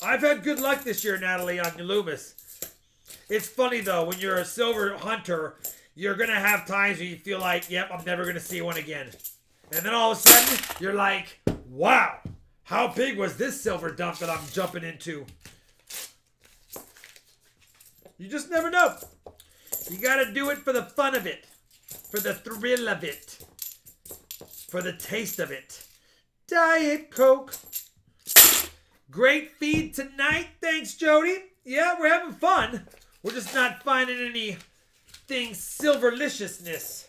I've had good luck this year, Natalie, on Loomis. It's funny, though, when you're a silver hunter, you're going to have times where you feel like, yep, I'm never going to see one again. And then all of a sudden, you're like, wow, how big was this silver dump that I'm jumping into? You just never know. You got to do it for the fun of it, for the thrill of it, for the taste of it. Diet Coke. Great feed tonight. Thanks, Jody. Yeah, we're having fun. We're just not finding anything silverliciousness.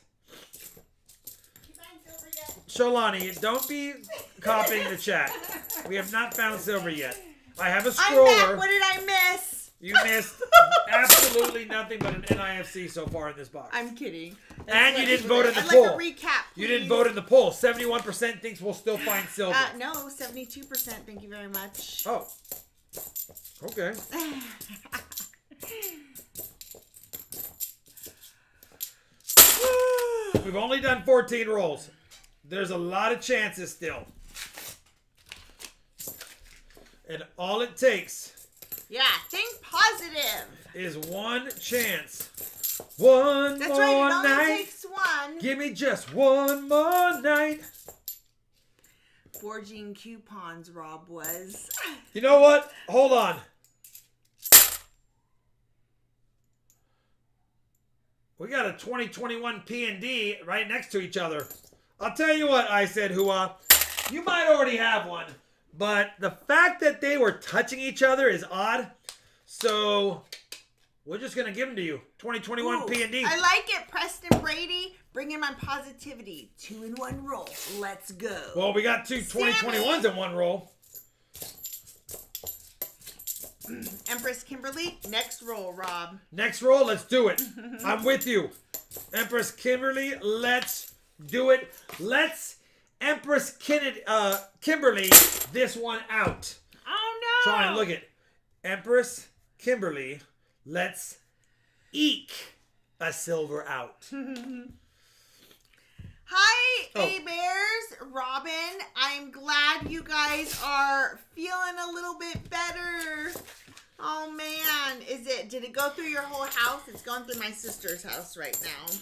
Sholani, don't be copying the chat. We have not found silver yet. I have a I'm scroller. back. What did I miss? You missed absolutely nothing but an NIFC so far in this box. I'm kidding. And you didn't vote in the I'd poll. like a recap, You didn't please. vote in the poll. 71% thinks we'll still find silver. No, 72%. Thank you very much. Oh. Okay. We've only done 14 rolls. There's a lot of chances still. And all it takes Yeah, think positive. is one chance. One That's more right. It only night. takes one. Give me just one more night. Forging coupons, Rob was. You know what? Hold on. We got a 2021 P&D right next to each other. I'll tell you what, I said, Hua. You might already have one, but the fact that they were touching each other is odd. So we're just going to give them to you. 2021 Ooh, P&D. I like it, Preston Brady. Bring in my positivity. 2 in 1 roll. Let's go. Well, we got two 2021s in one roll. Empress Kimberly, next roll, Rob. Next roll, let's do it. I'm with you. Empress Kimberly, let's do it. Let's Empress Kimberly this one out. Oh, no. Try and look at Empress Kimberly, let's eke a silver out. Hi, Oh. A-Bears, Robin. I'm glad you guys are feeling a little bit better. Oh, man. Did it go through your whole house? It's gone through my sister's house right now.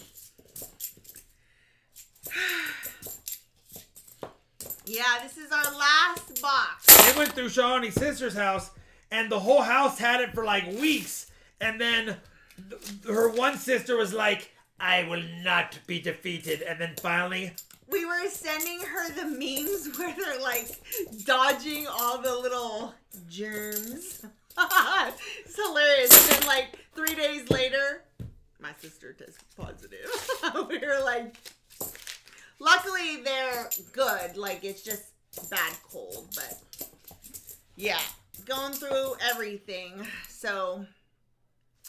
Yeah, this is our last box. It went through Shawnee's sister's house, and the whole house had it for like weeks. And then her one sister was like, I will not be defeated. And then finally, We were sending her the memes where they're like dodging all the little germs. It's hilarious. And then like 3 days later, my sister tested positive. We were like, luckily they're good. Like it's just bad cold, but yeah, going through everything. So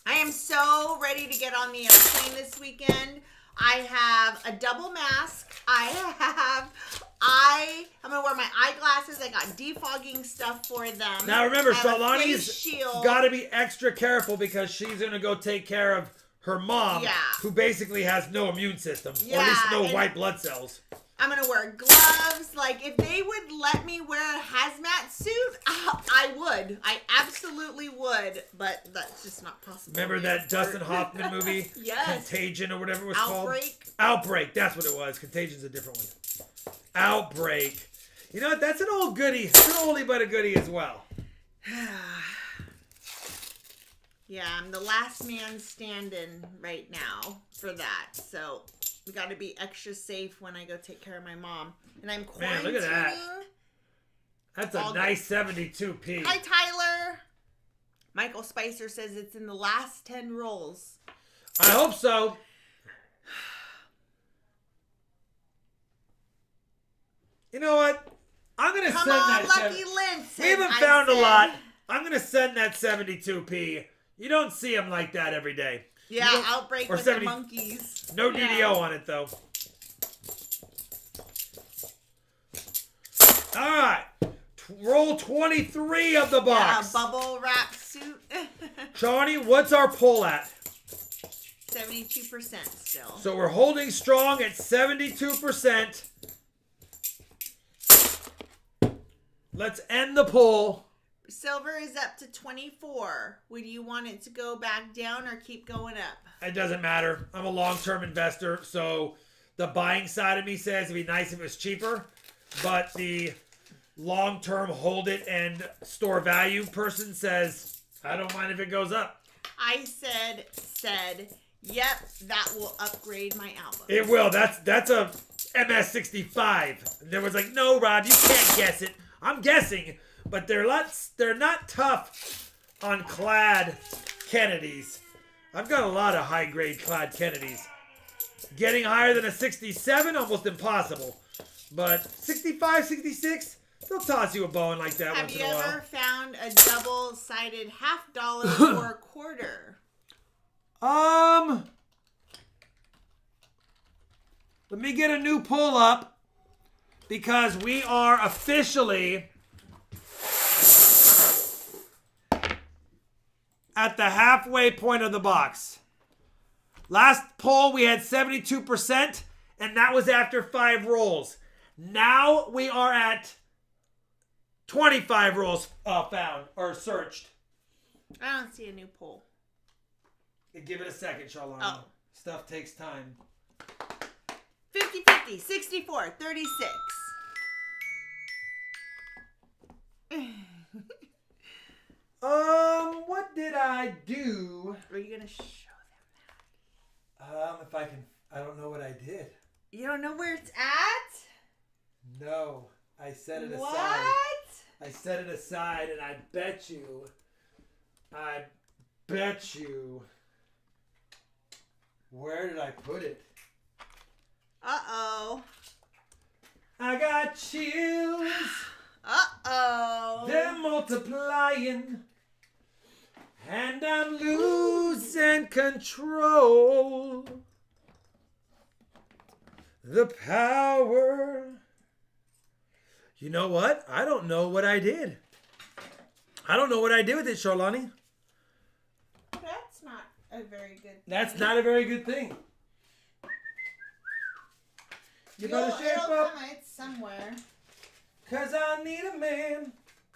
I am so ready to get on the airplane this weekend. I have a double mask. I'm gonna wear my eyeglasses. I got defogging stuff for them. now remember, I have a Shalani's face shield. got to be extra careful because she's going to go take care of her mom, Yeah. who basically has no immune system, or Yeah, at least no and- white blood cells. I'm gonna wear gloves. Like if they would let me wear a hazmat suit, I would. I absolutely would. But that's just not possible. Remember that Dustin Hoffman movie? Yes. Contagion or whatever it was Outbreak. called? Outbreak. That's what it was. Contagion's a different one. Outbreak. You know what? That's an old goodie. It's an oldie but a goodie as well. Yeah, I'm the last man standing right now for that. So we got to be extra safe when I go take care of my mom. And I'm quarantining. Man, look at that. That's a All nice 72p. Hi, Tyler. Michael Spicer says it's in the last 10 rolls. I hope so. You know what? I'm going to Come send on, that. Lucky Linton. We haven't found a lot. I'm going to send that 72p. You don't see them like that every day. Yeah, You don't- Outbreak or with 70 the monkeys. No Yeah. DDO on it, though. All right. Roll 23 of the box. Yeah, bubble wrap suit. Shawnee, what's our poll at? 72% still. So we're holding strong at 72%. Let's end the poll. Silver is up to 24. Would you want it to go back down or keep going up? It doesn't matter. I'm a long-term investor, so the buying side of me says it'd be nice if it was cheaper, but the long-term hold it and store value person says, I don't mind if it goes up. I said, yep, that will upgrade my album. It will. That's a MS65. There was like, no, Rob, you can't guess it. I'm guessing, but they're not tough on clad Kennedys. I've got a lot of high-grade clad Kennedys. Getting higher than a 67, almost impossible. But 65, 66, they'll toss you a bone like that Have once you in a while. ever found a double-sided $50 or a quarter? Let me get a new pull up because we are officially at the halfway point of the box. Last poll we had 72%, and that was after 5 rolls. Now we are at 25 rolls found or searched. I don't see a new poll. Give it a second, Charlene. Oh. Stuff takes time. 50-50, 64, 36. What did I do? Are you going to show them If I can, I don't know what I did. that? You don't know where it's at? No, I set it What? aside. I set it aside, and I bet you. Where did I put it? Uh-oh. I got chills. Uh-oh. They're multiplying. And I'm losing control. The power. You know what? I don't know what I did. I don't know what I did with it, Charlani. That's not a very good thing. That's not a very good thing. You better shape it'll up. come, it's somewhere. 'Cause I need a man.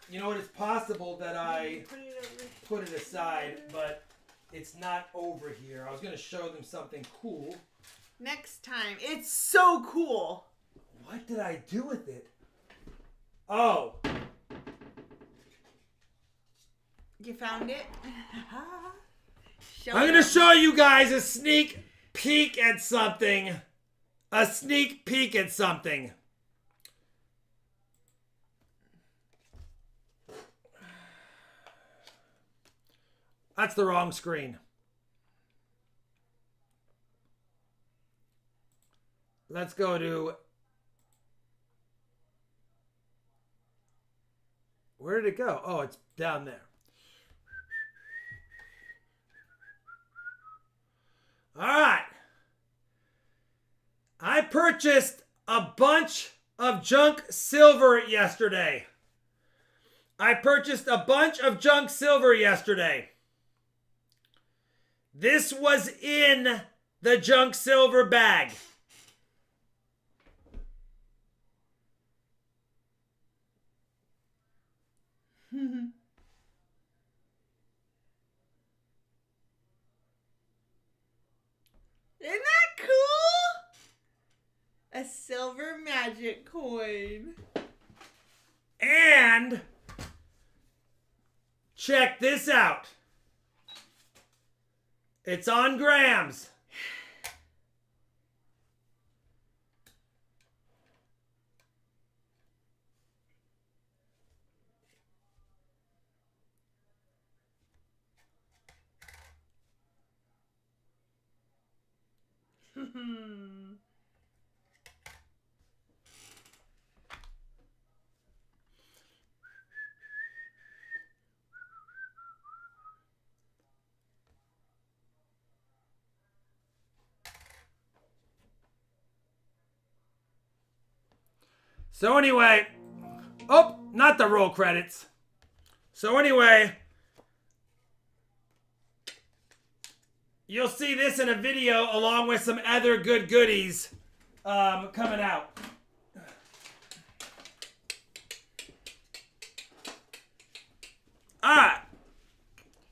You know what? It's possible that I Put it over. put it aside, but it's not over here. I was going to show them something cool. Next time. It's so cool. What did I do with it? Oh. You found it? I'm going to show you guys a sneak peek at something. A sneak peek at something. That's the wrong screen. Let's go to... Where did it go? Oh, it's down there. All right. I purchased a bunch of junk silver yesterday. This was in the junk silver bag. Isn't that cool? A silver magic coin. And check this out. It's on grams. So anyway, oh, not the roll credits. So anyway, you'll see this in a video along with some other good goodies coming out. All right.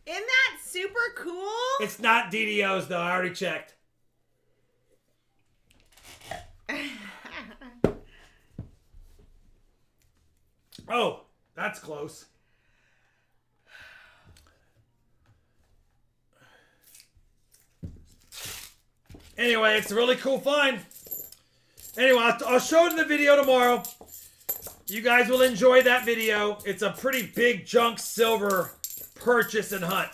Isn't that super cool? It's not DDOs though. I already checked. Oh, that's close. Anyway, it's a really cool find. Anyway, I'll show it in the video tomorrow. You guys will enjoy that video. It's a pretty big junk silver purchase and hunt.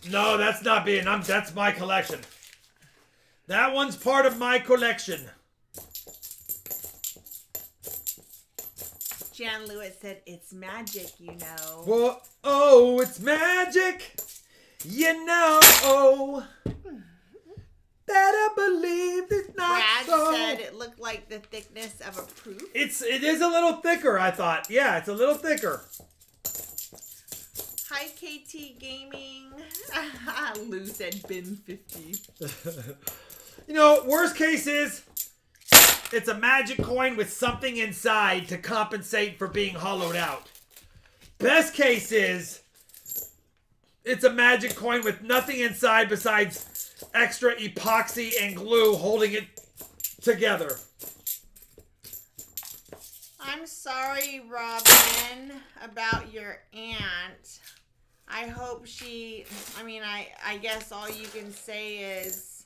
No, that's not being. That's my collection. That one's part of my collection. Jan Lewis said, it's magic, you know. Well, oh, it's magic. You know. Better believe it's not Brad so. said it looked like the thickness of a proof. It is a little thicker, I thought. Yeah, it's a little thicker. Hi, KT Gaming. Lou said bin 50. You know, worst case is it's a magic coin with something inside to compensate for being hollowed out. Best case is it's a magic coin with nothing inside besides extra epoxy and glue holding it together. I'm sorry, Robin, about your aunt. I hope I guess all you can say is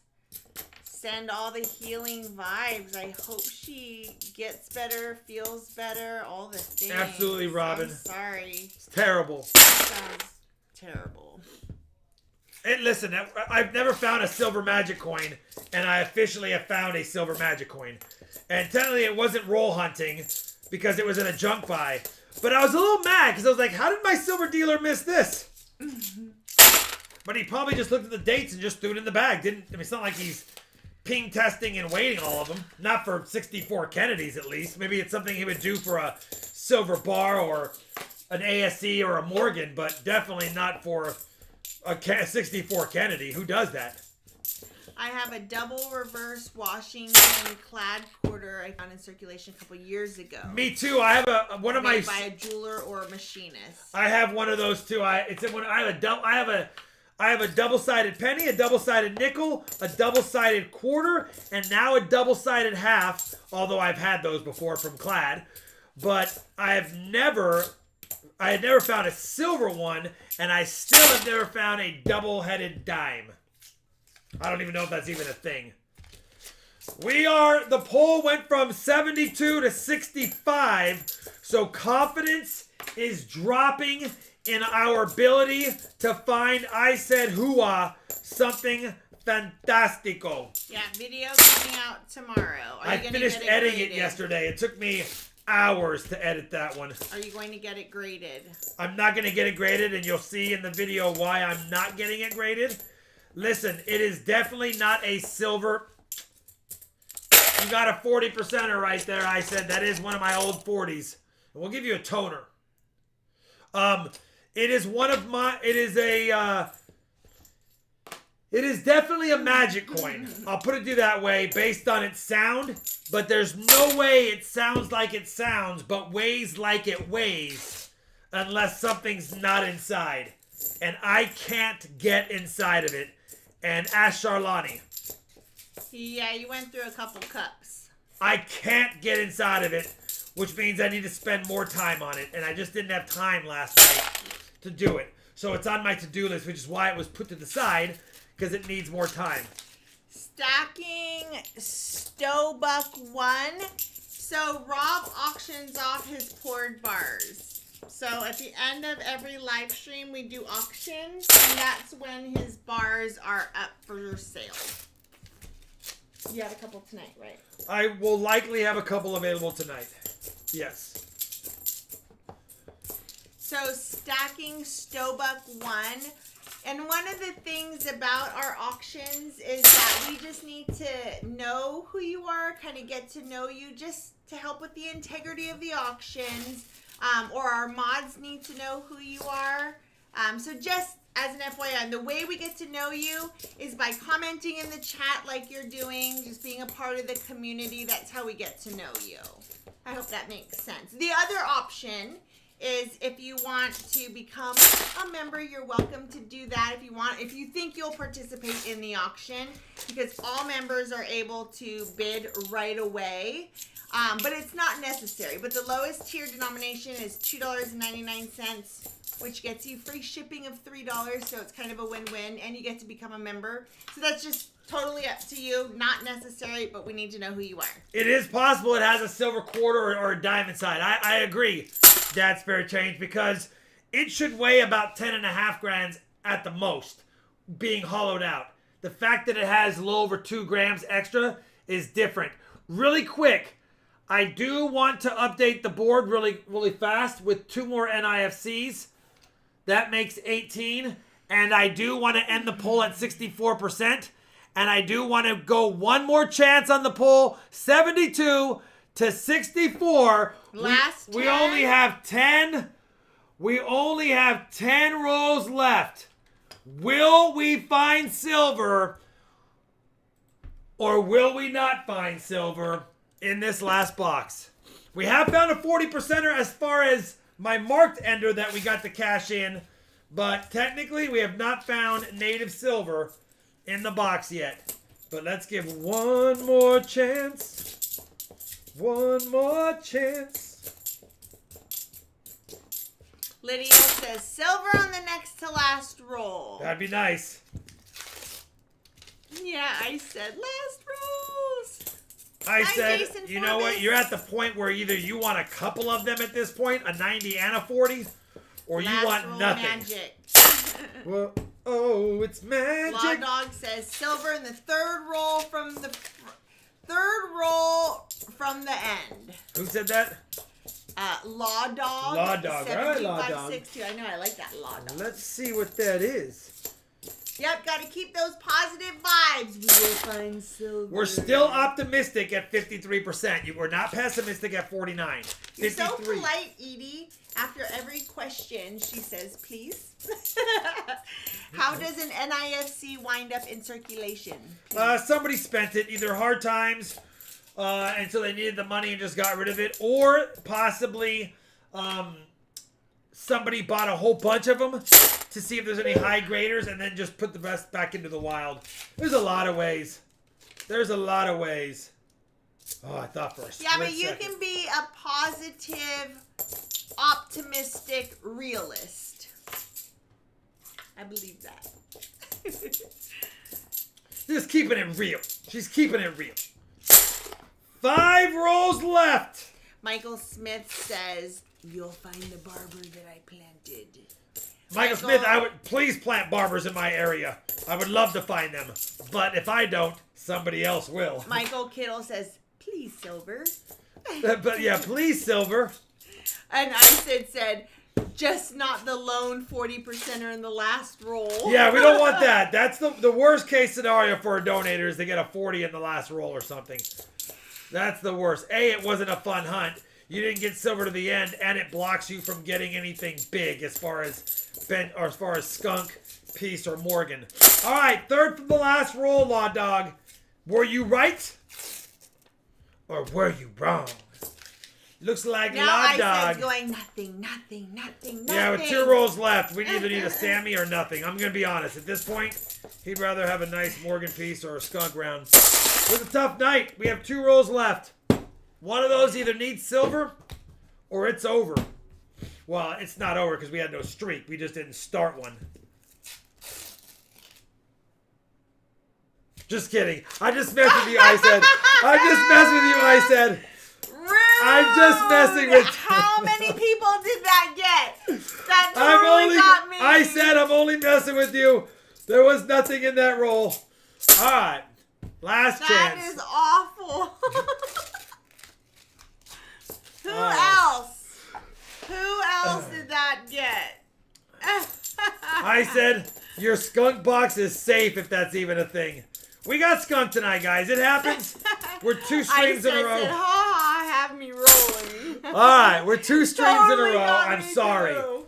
send all the healing vibes. I hope she gets better, feels better, all the things. Absolutely, Robin. I'm sorry. It's terrible. Sounds terrible. And listen, I've never found a silver magic coin, and I officially have found a silver magic coin. And technically it wasn't roll hunting because it was in a junk buy. But I was a little mad because I was like, how did my silver dealer miss this? But he probably just looked at the dates and just threw it in the bag. It's not like he's ping testing and waiting all of them. Not for 64 Kennedys at least. Maybe it's something he would do for a silver bar or an ASC or a Morgan, but definitely not for a 64 Kennedy. Who does that? I have a double reverse Washington clad quarter I found in circulation a couple years ago. Me too. I have one of my by a jeweler or a machinist. I have one of those too. I have a double-sided penny, a double-sided nickel, a double-sided quarter, and now a double-sided half. Although I've had those before from Clad, but I had never found a silver one, and I still have never found a double-headed dime. I don't even know if that's even a thing. The poll went from 72 to 65, so confidence is dropping in our ability to find, I said hooah, something fantastico. Yeah, video coming out tomorrow. I finished editing it yesterday. It took me hours to edit that one. Are you going to get it graded? I'm not going to get it graded, and you'll see in the video why I'm not getting it graded. Listen, it is definitely not a silver. You got a 40%er right there. I said that is one of my old 40s. And we'll give you a toner. It is one of my. It is definitely a magic coin. I'll put it to you that way, based on its sound. But there's no way it sounds like it sounds, but weighs like it weighs, unless something's not inside. And I can't get inside of it. And ask Charlani. Yeah, you went through a couple cups. I can't get inside of it, which means I need to spend more time on it. And I just didn't have time last night to do it. So it's on my to-do list, which is why it was put to the side, because it needs more time. Stacking Stobuck 1. So Rob auctions off his poured bars. So at the end of every live stream, we do auctions, and that's when his bars are up for sale. You had a couple tonight, right? I will likely have a couple available tonight. Yes. So stacking Stobuck 1. And one of the things about our auctions is that we just need to know who you are, kind of get to know you, just to help with the integrity of the auctions. Or our mods need to know who you are. So just as an FYI, the way we get to know you is by commenting in the chat like you're doing, just being a part of the community. That's how we get to know you. I hope that makes sense. The other option is if you want to become a member, you're welcome to do that if you think you'll participate in the auction, because all members are able to bid right away. But it's not necessary. But the lowest tier denomination is $2.99, which gets you free shipping of $3. So it's kind of a win-win, and you get to become a member. So that's just totally up to you. Not necessary, but we need to know who you are. It is possible it has a silver quarter or a dime inside. I agree. That's fair change, because it should weigh about 10.5 grams at the most, being hollowed out. the fact that it has a little over 2 grams extra is different. Really quick, I do want to update the board really fast with 2 more NIFCs. That makes 18. And I do want to end the poll at 64%. And I do want to go one more chance on the poll. 72 to 64. We only have 10. We only have 10 rolls left. Will we find silver? Or will we not find silver in this last box? We have found a 40%er as far as my marked ender that we got to cash in. But technically, we have not found native silver in the box yet. But let's give one more chance. One more chance. Lydia says silver on the next to last roll. That'd be nice. Yeah, I said last rolls. I Hi, said, Jason you know what? Forbes. You're at the point where either you want a couple of them at this point, a 90 and a 40, or you Last want roll nothing. Magic. Well, oh, it's magic. Law Dog says silver in the third roll from the end. Who said that? Law Dog. Law Dog, right, Law Dog. 7562. I know, I like that Law Dog. Let's see what that is. Yep, got to keep those positive vibes. We will find silver. We're still optimistic at 53%. We're not pessimistic at 49. 53. You're so polite, Edie. After every question, she says, please. How does an NIFC wind up in circulation? Somebody spent it, either hard times, and so they needed the money and just got rid of it, or possibly somebody bought a whole bunch of them to see if there's any high graders and then just put the rest back into the wild. There's a lot of ways. There's a lot of ways. Oh, I thought for a split But you second. can be a positive, optimistic realist. I believe that. Just keeping it real. She's keeping it real. 5 rolls left. Michael Smith says, you'll find the barber that I planted. Michael Smith, I would please plant barbers in my area. I would love to find them. But if I don't, somebody else will. Michael Kittle says, please, Silver. But yeah, please, Silver. And Isid said, just not the lone 40%er in the last roll. Yeah, we don't want that. That's the worst case scenario for a donator is to get a 40 in the last roll or something. That's the worst. A, it wasn't a fun hunt. You didn't get silver to the end, and it blocks you from getting anything big as far as Skunk, Peace, or Morgan. All right, third from the last roll, Law Dog. Were you right? Or were you wrong? Looks like now Law Dog. Isid's going nothing. Yeah, with 2 rolls left, we either need a Sammy or nothing. I'm going to be honest. At this point, he'd rather have a nice Morgan Peace or a Skunk round. It was a tough night. We have 2 rolls left. One of those either needs silver or it's over. Well, it's not over because we had no streak. We just didn't start one. Just kidding. I just messed with you, I said. I just messed with you, I said. Rude. I'm just messing with you. How many people did that get? That totally got me. I said I'm only messing with you. There was nothing in that roll. All right. Last chance. That is awful. Who else? Who else did that get? I said your skunk box is safe if that's even a thing. We got skunk tonight, guys. It happens. We're 2 streams in a row. Said, ha, have me rolling. All right, we're 2 streams in a row. got I'm me sorry. too.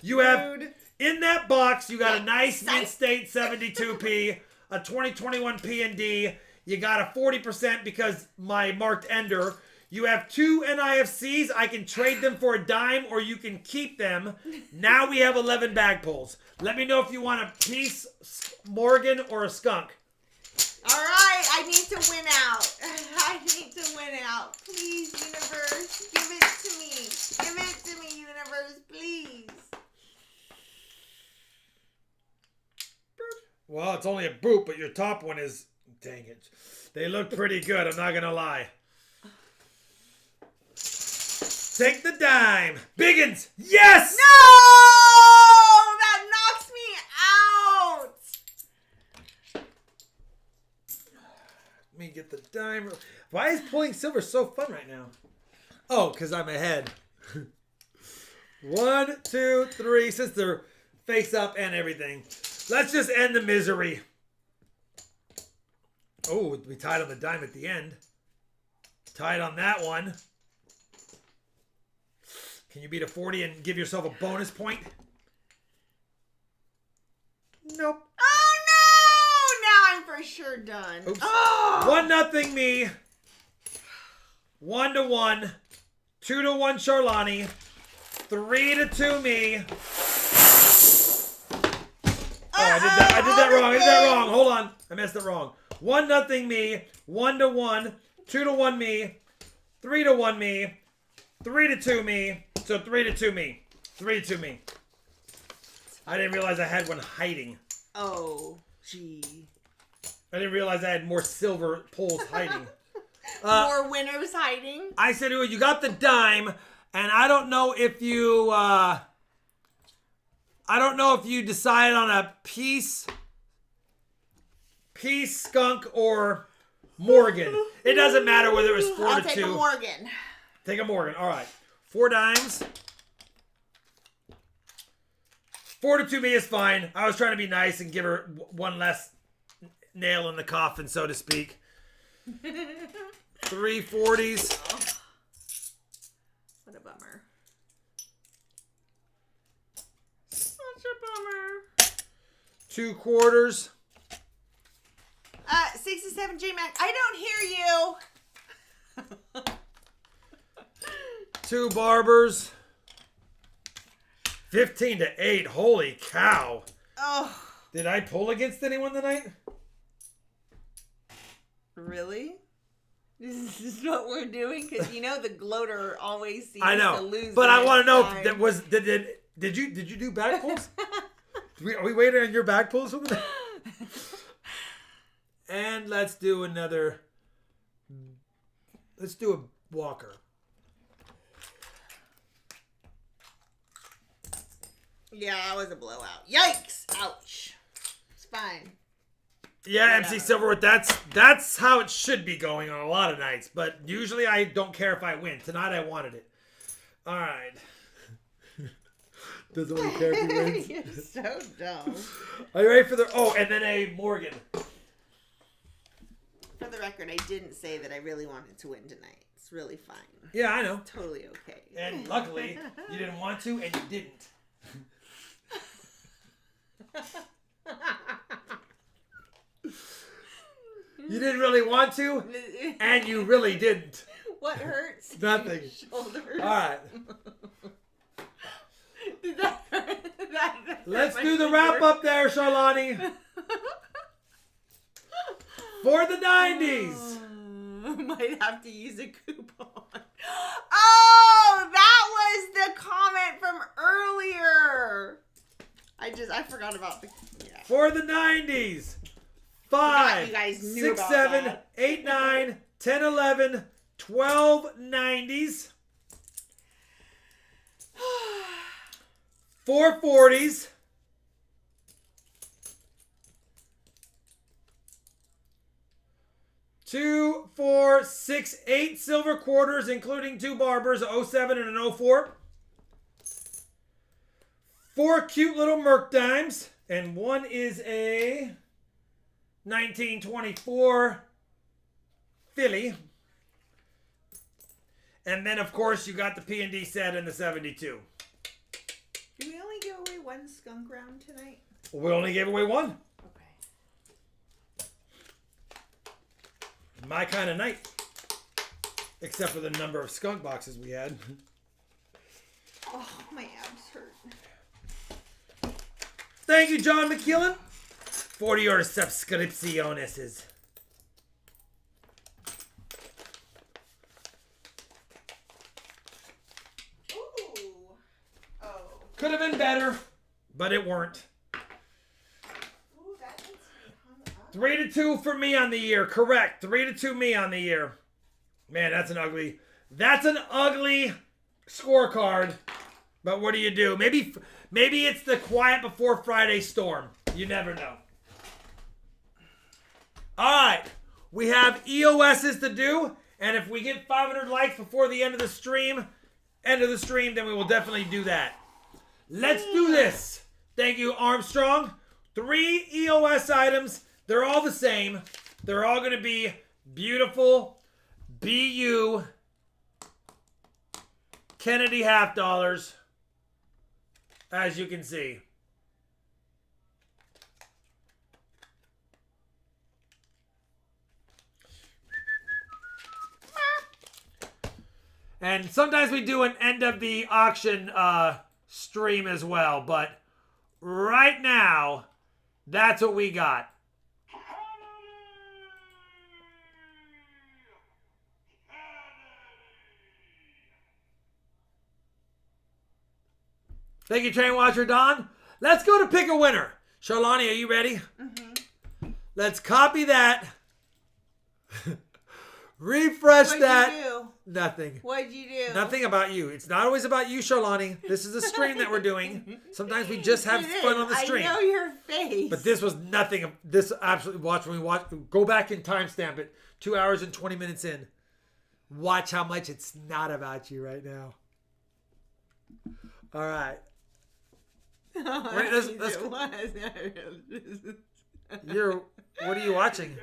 You have Rude. in that box. You got a nice Psych. mid-state 72p, a 2021 P&D. You got a 40% because my marked ender. You have 2 NIFCs. I can trade them for a dime or you can keep them. Now we have 11 bag pulls. Let me know if you want a Peace, Morgan, or a Skunk. All right, I need to win out. I need to win out. Please, universe, give it to me. Give it to me, universe, please. Well, it's only a boop, but your top one is... Dang it. They look pretty good, I'm not going to lie. Take the dime. Biggins. Yes! No! That knocks me out. Let me get the dime. Why is pulling silver so fun right now? Oh, because I'm ahead. 1, 2, 3. Since they're face up and everything. Let's just end the misery. Oh, we tied on the dime at the end. Tied on that one. Can you beat a 40 and give yourself a bonus point? Nope. Oh no! Now I'm for sure done. Oops. Oh! 1-0 me. 1-1. 2-1 Charlani. 3-2 me. Oh, I did that wrong. Hold on. I messed it wrong. 1-0 me. 1-1. 2-1 me. 3-1 me. 3-2 me. So 3-2 me. 3-2 me. I didn't realize I had one hiding. Oh, gee. I didn't realize I had more silver pulls hiding. More winners hiding. I said, "Oh, you got the dime, and I don't know if you, decided on a peace, skunk, or Morgan. It doesn't matter whether it was 4-2. I'll take a Morgan. Take a Morgan. All right, 4 dimes. 4-2 me is fine. I was trying to be nice and give her one less nail in the coffin, so to speak. 3 40s. Oh. What a bummer. Such a bummer. 2 quarters. 67 J Mac. I don't hear you. 2 barbers. 15-8. Holy cow. Oh. Did I pull against anyone tonight? Really? This is what we're doing? Because you know the gloater always seems I know, to lose. but I want to know time. if that was did you do back pulls? Are we waiting on your back pulls over there? And let's do another. Let's do a walker. Yeah, that was a blowout. Yikes! Ouch. It's fine. Yeah, MC Silverwood, that's how it should be going on a lot of nights. But usually I don't care if I win. Tonight I wanted it. All right. Doesn't really care if he wins. You're so dumb. Are you ready for the... Oh, and then a Morgan. For the record, I didn't say that I really wanted to win tonight. It's really fine. Yeah, I know. Totally okay. And luckily, you didn't want to and you didn't. You didn't really want to, and you really didn't. What hurts? Nothing. Shoulders. All right. Did that hurt? Let's do the wrap up there, Charlani. For the 90s. Might have to use a coupon. Oh, that was the comment from earlier. I forgot about the... Yeah. For the 90s. 5, you guys knew 6, about 7, that. 8, 9, 10, 11, 12 90s. 4 40s. 2, 4, 6, 8 silver quarters, including 2 barbers, a 07 and an 04. 4 cute little Merc dimes, and one is a 1924 Philly. And then, of course, you got the P&D set and the 72. Did we only give away one skunk round tonight? We only gave away one. Okay. My kind of night. Except for the number of skunk boxes we had. Oh, my abs hurt. Thank you, John McKeown, for your subscripciones. Ooh. Oh. Could have been better, but it weren't. Ooh, that needs to be hung up. 3-2 for me on the year. Correct. 3-2 me on the year. Man, that's an ugly scorecard. But what do you do? Maybe it's the quiet before Friday storm. You never know. All right. We have EOSs to do. And if we get 500 likes before the end of the stream, then we will definitely do that. Let's do this. Thank you, Armstrong. 3 EOS items. They're all the same. They're all going to be beautiful BU Kennedy half dollars, as you can see. And sometimes we do an end of the auction stream as well, but right now, that's what we got. Thank you, Train Watcher Don. Let's go to pick a winner. Charlani, are you ready? Mm-hmm. Let's copy that. Refresh that. What'd you do? Nothing. What'd you do? Nothing about you. It's not always about you, Charlani. This is a stream that we're doing. Sometimes we just have fun on the stream. I know your face. But this was nothing. This absolutely, watch when we watch. Go back and timestamp it. 2 hours and 20 minutes in. Watch how much it's not about you right now. All right. Wait, let's go. What are you watching?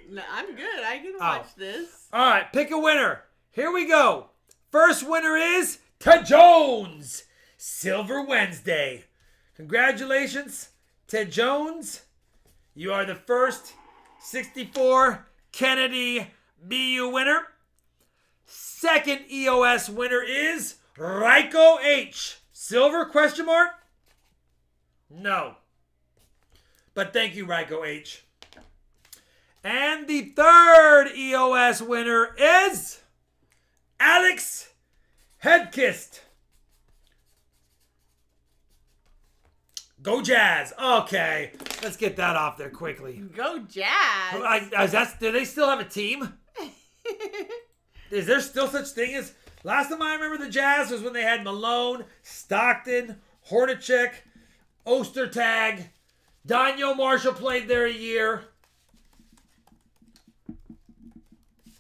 No, I'm good. I can watch this. All right, pick a winner. Here we go. First winner is Ted Jones. Silver Wednesday. Congratulations, Ted Jones. You are the first 64 Kennedy BU winner. Second EOS winner is Ryko H. Silver question mark? No. But thank you, Ryko H. And the third EOS winner is Alex Headkist. Go Jazz. Okay. Let's get that off there quickly. Go Jazz. Do they still have a team? Is there still such thing as... Last time I remember the Jazz was when they had Malone, Stockton, Hornacek, Ostertag. Daniel Marshall played there a year.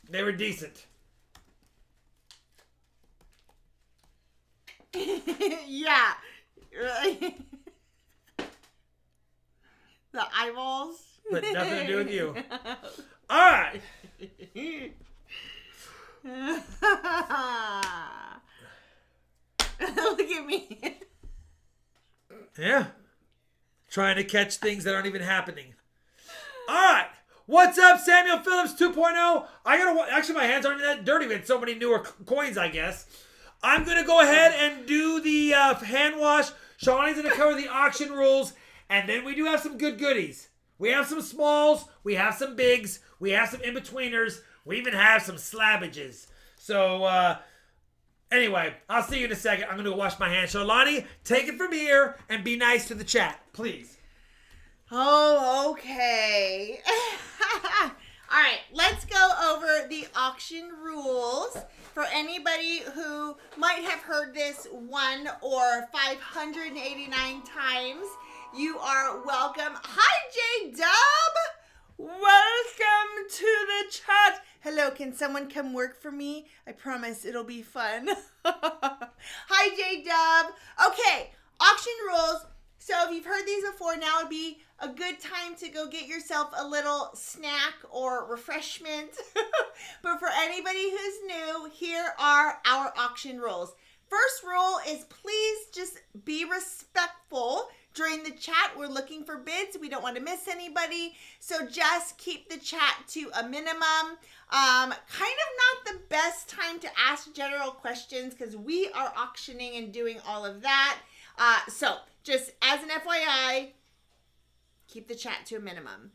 They were decent. Yeah. The eyeballs. But nothing to do with you. All right. Look at me. Yeah. Trying to catch things that aren't even happening. All right. What's up, Samuel Phillips 2.0? Actually, my hands aren't that dirty. We had so many newer coins, I guess. I'm going to go ahead and do the hand wash. Shawnee's going to cover the auction rules. And then we do have some good goodies. We have some smalls. We have some bigs. We have some in-betweeners. We even have some slabbages. So, anyway, I'll see you in a second. I'm going to go wash my hands. Sholani, take it from here and be nice to the chat, please. Oh, okay. All right, let's go over the auction rules. For anybody who might have heard this 1 or 589 times, you are welcome. Hi, J-Dub! Welcome to the chat. Hello, can someone come work for me? I promise it'll be fun. Hi, J-Dub. Okay, auction rules. So if you've heard these before, now would be a good time to go get yourself a little snack or refreshment. But for anybody who's new, here are our auction rules. First rule is please just be respectful during the chat. We're looking for bids. We don't want to miss anybody. So just keep the chat to a minimum. Kind of not the best time to ask general questions because we are auctioning and doing all of that. So just as an FYI, keep the chat to a minimum.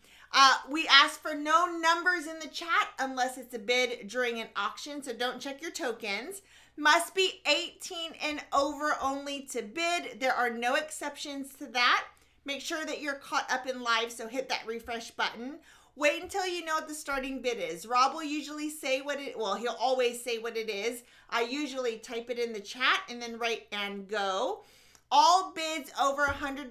We ask for no numbers in the chat unless it's a bid during an auction, so don't check your tokens. Must be 18 and over only to bid. There are no exceptions to that. Make sure that you're caught up in live, so hit that refresh button. Wait until you know what the starting bid is. Rob will usually say he'll always say what it is. I usually type it in the chat and then write and go. All bids over $100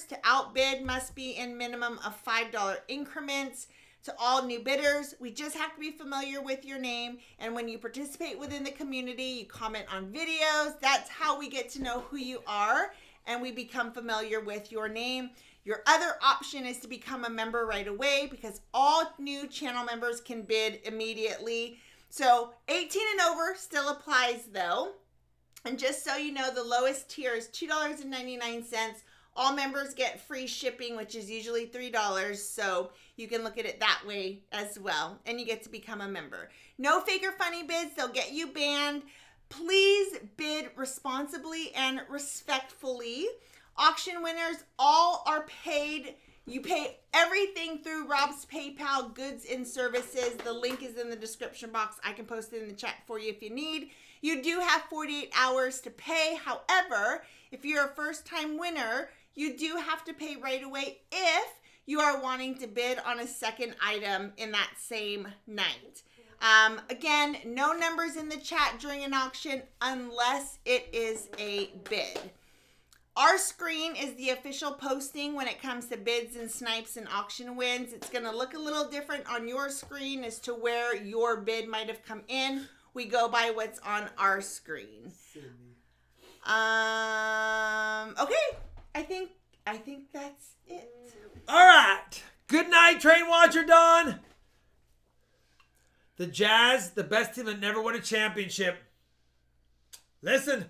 to outbid must be in minimum of $5 increments. To all new bidders, we just have to be familiar with your name. And when you participate within the community, you comment on videos. That's how we get to know who you are and we become familiar with your name. Your other option is to become a member right away because all new channel members can bid immediately. So 18 and over still applies though. And just so you know, the lowest tier is $2.99. All members get free shipping, which is usually $3. So you can look at it that way as well. And you get to become a member. No fake or funny bids. They'll get you banned. Please bid responsibly and respectfully. Auction winners all are paid. You pay everything through Rob's PayPal, goods and services. The link is in the description box. I can post it in the chat for you if you need. You do have 48 hours to pay. However, if you're a first-time winner, you do have to pay right away if you are wanting to bid on a second item in that same night. Again, no numbers in the chat during an auction unless it is a bid. Our screen is the official posting when it comes to bids and snipes and auction wins. It's going to look a little different on your screen as to where your bid might have come in. We go by what's on our screen. Okay. I think that's it. All right. Good night, Train Watcher Don. The Jazz, the best team that never won a championship. Listen,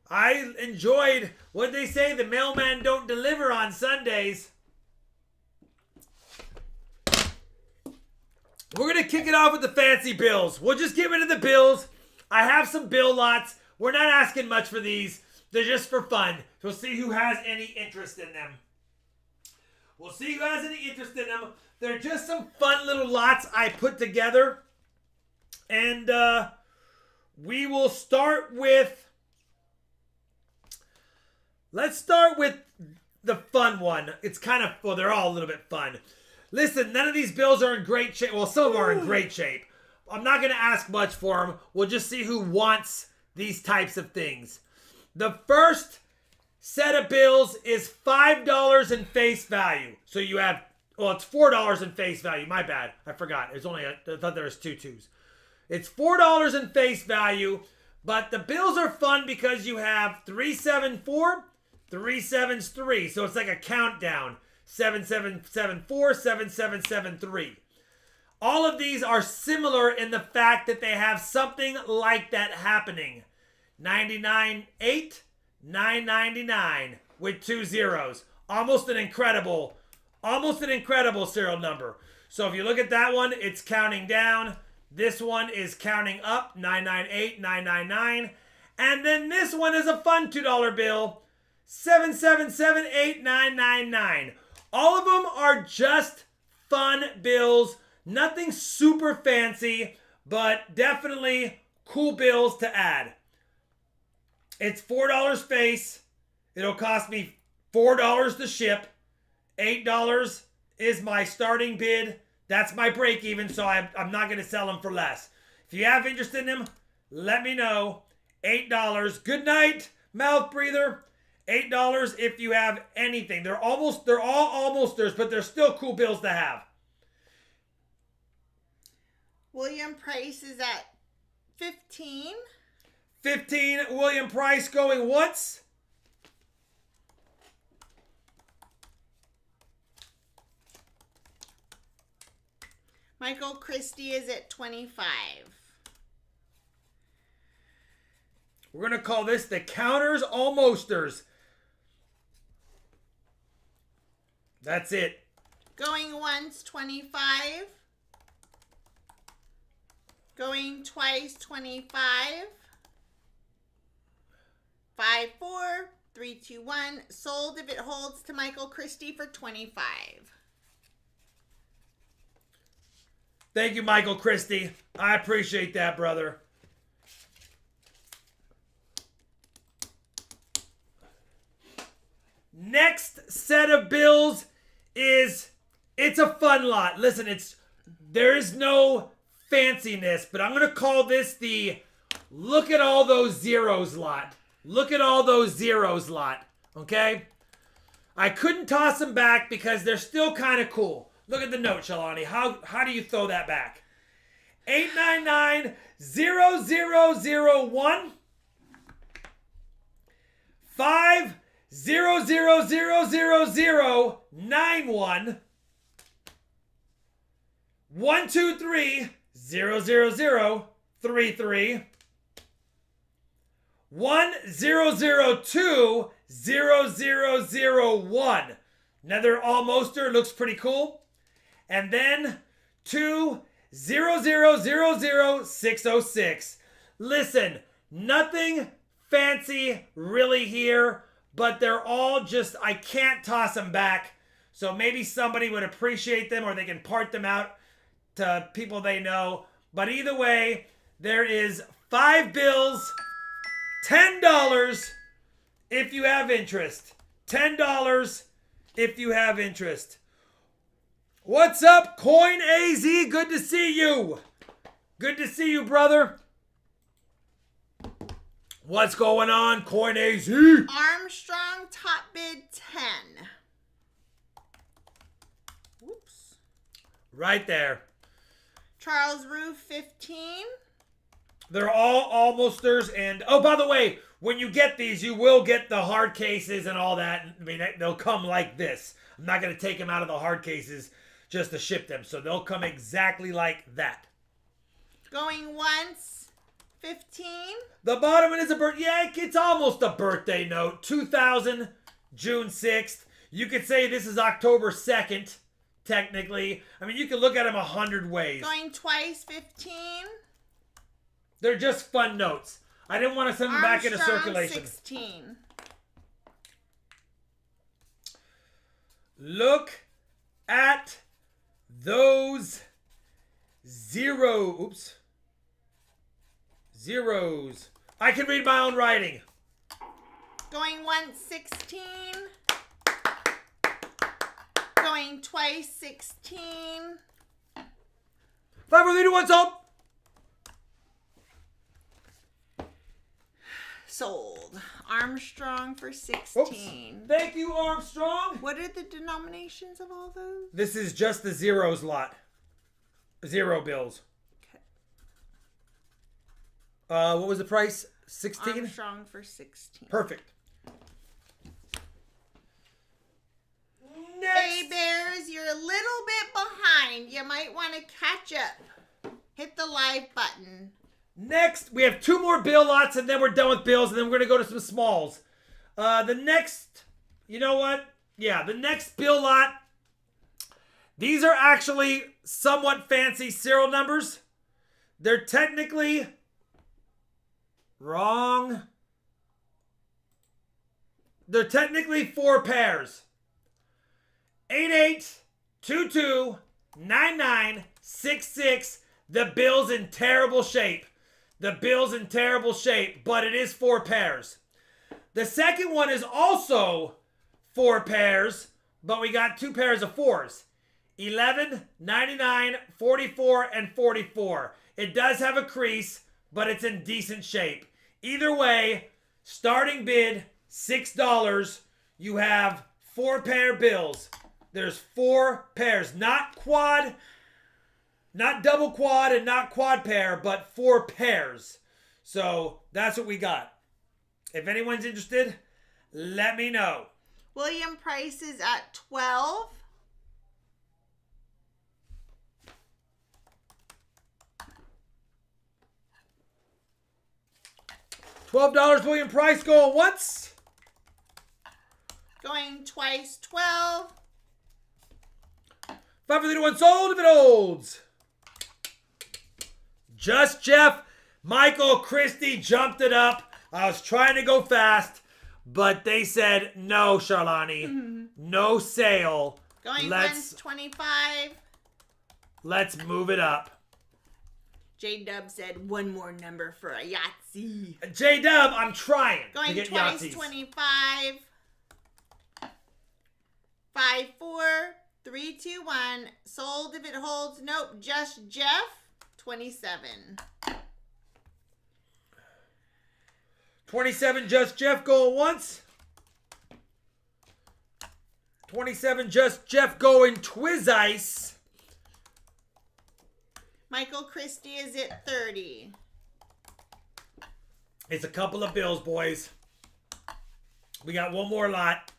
I enjoyed what they say, the mailman don't deliver on Sundays. We're going to kick it off with the fancy bills. We'll just get rid of the bills. I have some bill lots. We're not asking much for these. They're just for fun. We'll see who has any interest in them. They're just some fun little lots I put together. And we will start with... Let's start with the fun one. It's kind of... Well, they're all a little bit fun. Listen, none of these bills are in great shape. Well, some of them are in great shape. I'm not going to ask much for them. We'll just see who wants these types of things. The first set of bills is $5 in face value. So you have, well, it's $4 in face value. My bad. I forgot. I thought there was two twos. It's $4 in face value, but the bills are fun because you have 374, 373. So it's like a countdown. 7774, 7773. All of these are similar in the fact that they have something like that happening. 99.8, 999 with 2 zeros. Almost an incredible serial number. So if you look at that one, it's counting down. This one is counting up, 998, 999. And then this one is a fun $2 bill, 7778999. All of them are just fun bills. Nothing super fancy, but definitely cool bills to add. It's $4 face. It'll cost me $4 to ship. $8 is my starting bid. That's my break even, so I'm not going to sell them for less. If you have interest in them, let me know. $8. Good night, mouth breather. $8 if you have anything. They're all almosters, but they're still cool bills to have. William Price is at 15. 15, William Price going once. Michael Christie is at 25. We're going to call this the Counters Almosters. That's it. Going once, 25. Going twice, 25. 5, 4, 3, 2, 1. Sold if it holds to Michael Christie for 25. Thank you, Michael Christie. I appreciate that, brother. Next set of bills is, it's a fun lot. Listen, there is no fanciness, but I'm going to call this the look at all those zeros lot. Look at all those zeros lot, okay? I couldn't toss them back because they're still kind of cool. Look at the note, Shalani. How do you throw that back? 899-0001 5000091 123-00033 1002-0001. Another almoster, looks pretty cool. And then 2-0000606. Listen, nothing fancy really here, but they're all just, I can't toss them back. So maybe somebody would appreciate them, or they can part them out to people they know. But either way, there is 5 bills, $10 if you have interest. $10 if you have interest. What's up, Coin AZ? Good to see you. Good to see you, brother. What's going on, Coin AZ? Armstrong top bid 10. Whoops. Right there. Charles Roof 15. They're all almosters. And, oh, by the way, when you get these, you will get the hard cases and all that. I mean, they'll come like this. I'm not going to take them out of the hard cases just to ship them. So they'll come exactly like that. Going once, 15. The bottom one is a birthday. Yeah, it's almost a birthday note. 2000, June 6th. You could say this is October 2nd, technically. I mean, you can look at them 100 ways. Going twice, 15. They're just fun notes. I didn't want to send them back into Armstrong, circulation. 16. Look at those zeros. I can read my own writing. Going once, 16. Going twice, 16. 5, 4, 3, 2, 1, sold. Sold. Armstrong for 16. Oops. Thank you, Armstrong. What are the denominations of all those? This is just the zeros lot. 0 bills. Okay. What was the price? 16? Armstrong for 16. Perfect. Hey Bears, you're a little bit behind. You might want to catch up. Hit the live button. Next, we have 2 more bill lots, and then we're done with bills, and then we're going to go to some smalls. The next, you know what? Yeah, the next bill lot, these are actually somewhat fancy serial numbers. They're technically wrong. They're technically 4 pairs. 88229966. The bill's in terrible shape. The bill's in terrible shape, but it is 4 pairs. The second one is also 4 pairs, but we got 2 pairs of 4s. 11, 99, 44, and 44. It does have a crease, but it's in decent shape. Either way, starting bid, $6. You have 4 pair bills. There's 4 pairs, not quad, not double quad and not quad pair, but 4 pairs. So that's what we got. If anyone's interested, let me know. William Price is at 12. $12 William Price going once. Going twice, 12. 5 for 3 to 1 sold if it holds. Just Jeff, Michael Christie jumped it up. I was trying to go fast, but they said no, Charlani. No sale. Going once, 25. Let's move it up. J-Dub said one more number for a Yahtzee. J-Dub, I'm trying to Going get twice, Yahtzees. 25. 5, 4, 3, 2, 1. Sold if it holds. Nope, just Jeff. 27. 27 Just Jeff going once. 27, Just Jeff going Twiz Ice. Michael Christie is at 30. It's a couple of bills, boys. We got one more lot.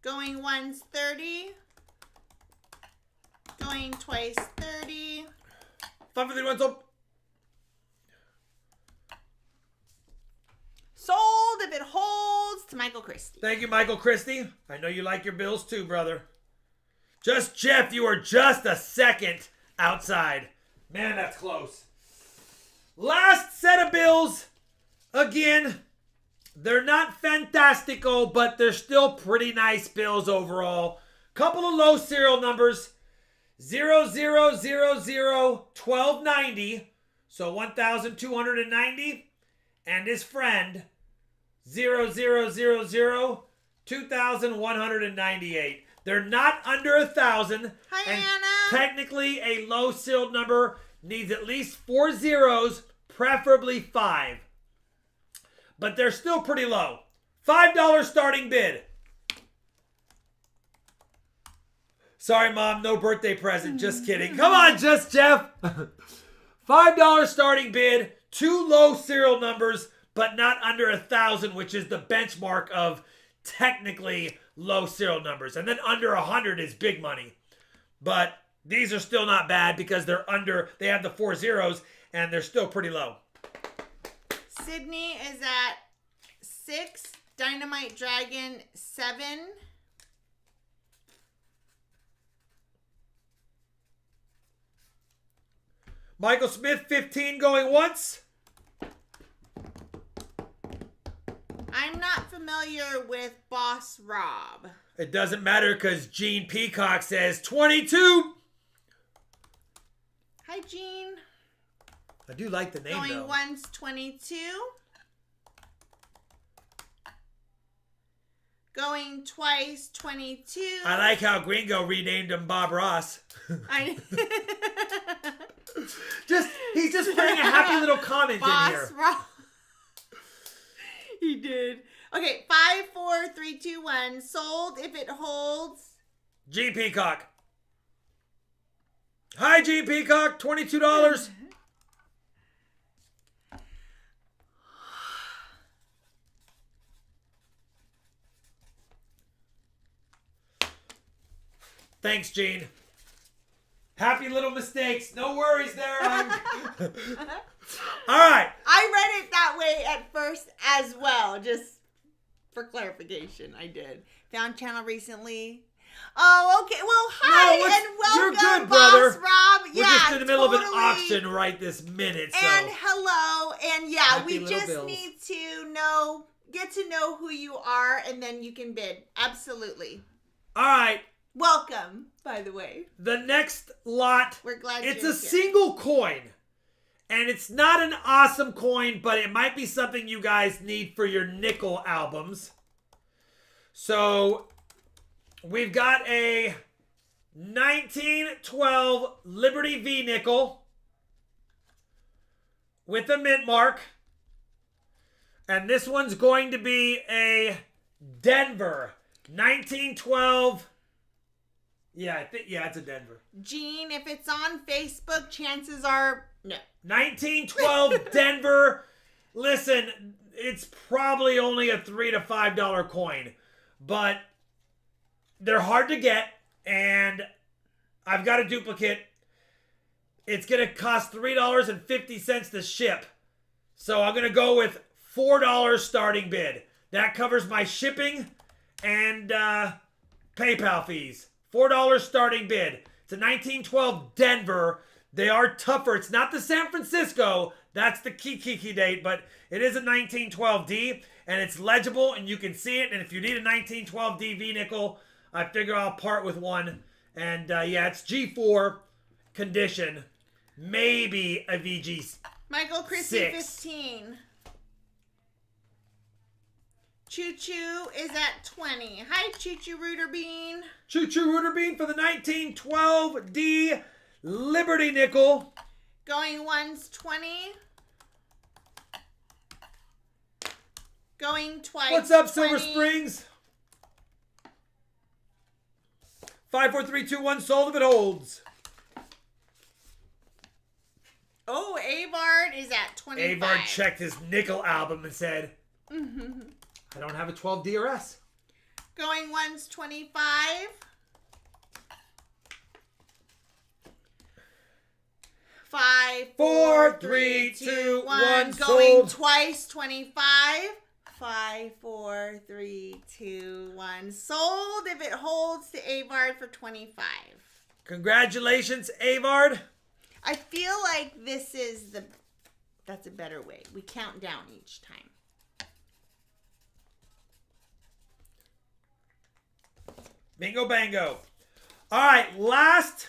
Going once, 30. Going twice, 30. 5 for 31 sold. Sold if it holds to Michael Christie. Thank you, Michael Christie. I know you like your bills too, brother. Just Jeff, you are just a second outside. Man, that's close. Last set of bills. Again, they're not fantastical, but they're still pretty nice bills overall. Couple of low serial numbers. 00001290. So 1,290. And his friend 00002198. They're not under 1,000. Hi, and Anna. Technically, a low sealed number needs at least 4 zeros, preferably 5. But they're still pretty low. $5 starting bid. Sorry, Mom, no birthday present. Just kidding. Come on, Just Jeff. $5 starting bid. 2 low serial numbers, but not under 1,000, which is the benchmark of technically low serial numbers. And then under 100 is big money. But these are still not bad because they're under, they have the 4 zeros, and they're still pretty low. Sydney is at 6. Dynamite Dragon, 7. Michael Smith, 15 going once. I'm not familiar with Boss Rob. It doesn't matter because Gene Peacock says 22. Hi, Gene. I do like the name, Going though. once, 22. Going twice, 22. I like how Gringo renamed him Bob Ross. He's just putting a happy little comment Boss in here. Rob. He did. Okay, 5, 4, 3, 2, 1. Sold if it holds. Gene Peacock. Hi, Gene Peacock. $22. Thanks, Gene. Happy little mistakes. No worries there. All right. I read it that way at first as well, just for clarification. I did. Found channel recently. Oh, okay. Well, hi and welcome, you're good, Boss brother. Rob. We're just in the middle of an auction right this minute. So. And hello. And yeah, Happy we little just bills. need to get to know who you are, and then you can bid. Absolutely. All right. Welcome, by the way. The next lot. We're glad it's you're a here. single coin. And it's not an awesome coin, but it might be something you guys need for your nickel albums. So we've got a 1912 Liberty V nickel with a mint mark. And this one's going to be a Denver 1912. Yeah, it's a Denver. Gene, if it's on Facebook, chances are no. 1912 Denver. Listen, it's probably only a $3 to $5 coin, but they're hard to get, and I've got a duplicate. It's going to cost $3.50 to ship. So I'm going to go with $4 starting bid. That covers my shipping and PayPal fees. $4 starting bid. It's a 1912 Denver. They are tougher. It's not the San Francisco. That's the key date, but it is a 1912D, and it's legible, and you can see it. And if you need a 1912D V nickel, I figure I'll part with one. And yeah, it's G4 condition. Maybe a VG. Michael Christie, 6. 15. Choo Choo is at 20. Hi, Choo Choo Rooter Bean. Choo Choo Rooter Bean for the 1912D Liberty nickel. Going once, 20. Going twice, What's up, 20. Silver Springs? 5, 4, 3, 2, 1. Sold if it holds. Oh, Avard is at 25. Avard checked his nickel album and said, I don't have a 12 DRS. Going once, 25. 5, 4, 3, 2, 1. Going sold. twice, 25. 5, 4, 3, 2, 1. Sold if it holds to Avard for 25. Congratulations, Avard. I feel like that's a better way. We count down each time. Bingo bango. All right, last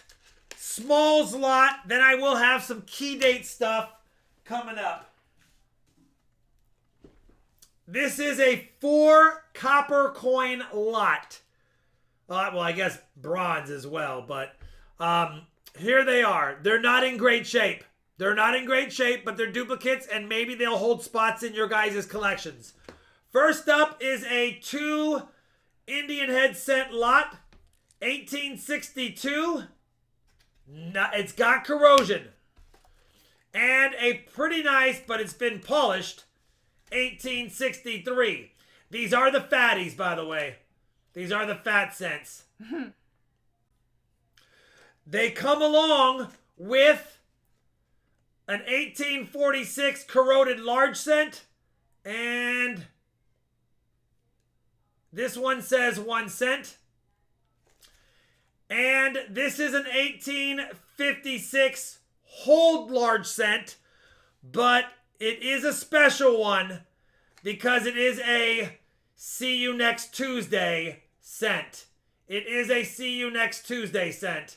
Smalls lot. Then I will have some key date stuff coming up. This is a 4 copper coin lot. Well, I guess bronze as well, but here they are. They're not in great shape. They're not in great shape, but they're duplicates, and maybe they'll hold spots in your guys' collections. First up is a 2 Indian head cent lot, 1862. It's got corrosion. And a pretty nice, but it's been polished, 1863. These are the fatties, by the way. These are the fat cents. They come along with an 1846 corroded large cent, and this one says 1 cent. And this is an 1856 hold large cent, but it is a special one because it is a see you next Tuesday cent. It is a see you next Tuesday cent.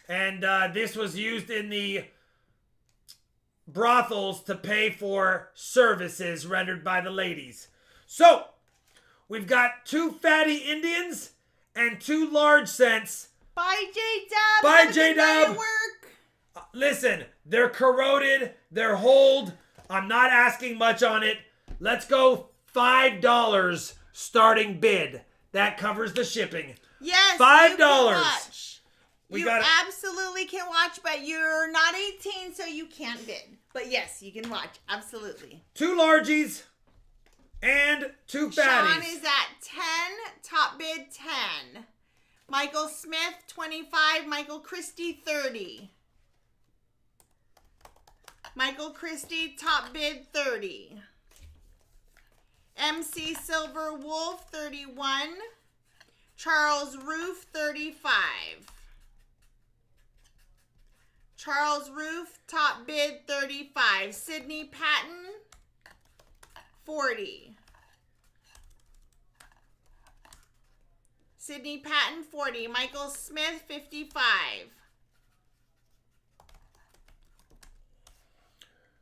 And this was used in the brothels to pay for services rendered by the ladies. So, we've got 2 fatty Indians and 2 large cents. Bye, J-Dub. Bye, J-Dub. Work. Listen, they're corroded, they're hold. I'm not asking much on it. Let's go $5 starting bid. That covers the shipping. Yes, $5. you can watch. You got absolutely can watch, but you're not 18, so you can't bid. But yes, you can watch. Absolutely. 2 largies and 2 fatties. Sean is at 10. Top bid 10. Michael Smith 25. Michael Christie 30. Michael Christie top bid 30. MC Silver Wolf 31. Charles Roof 35. Charles Roof top bid 35. Sydney Patton 40. Sydney Patton 40. Michael Smith 55.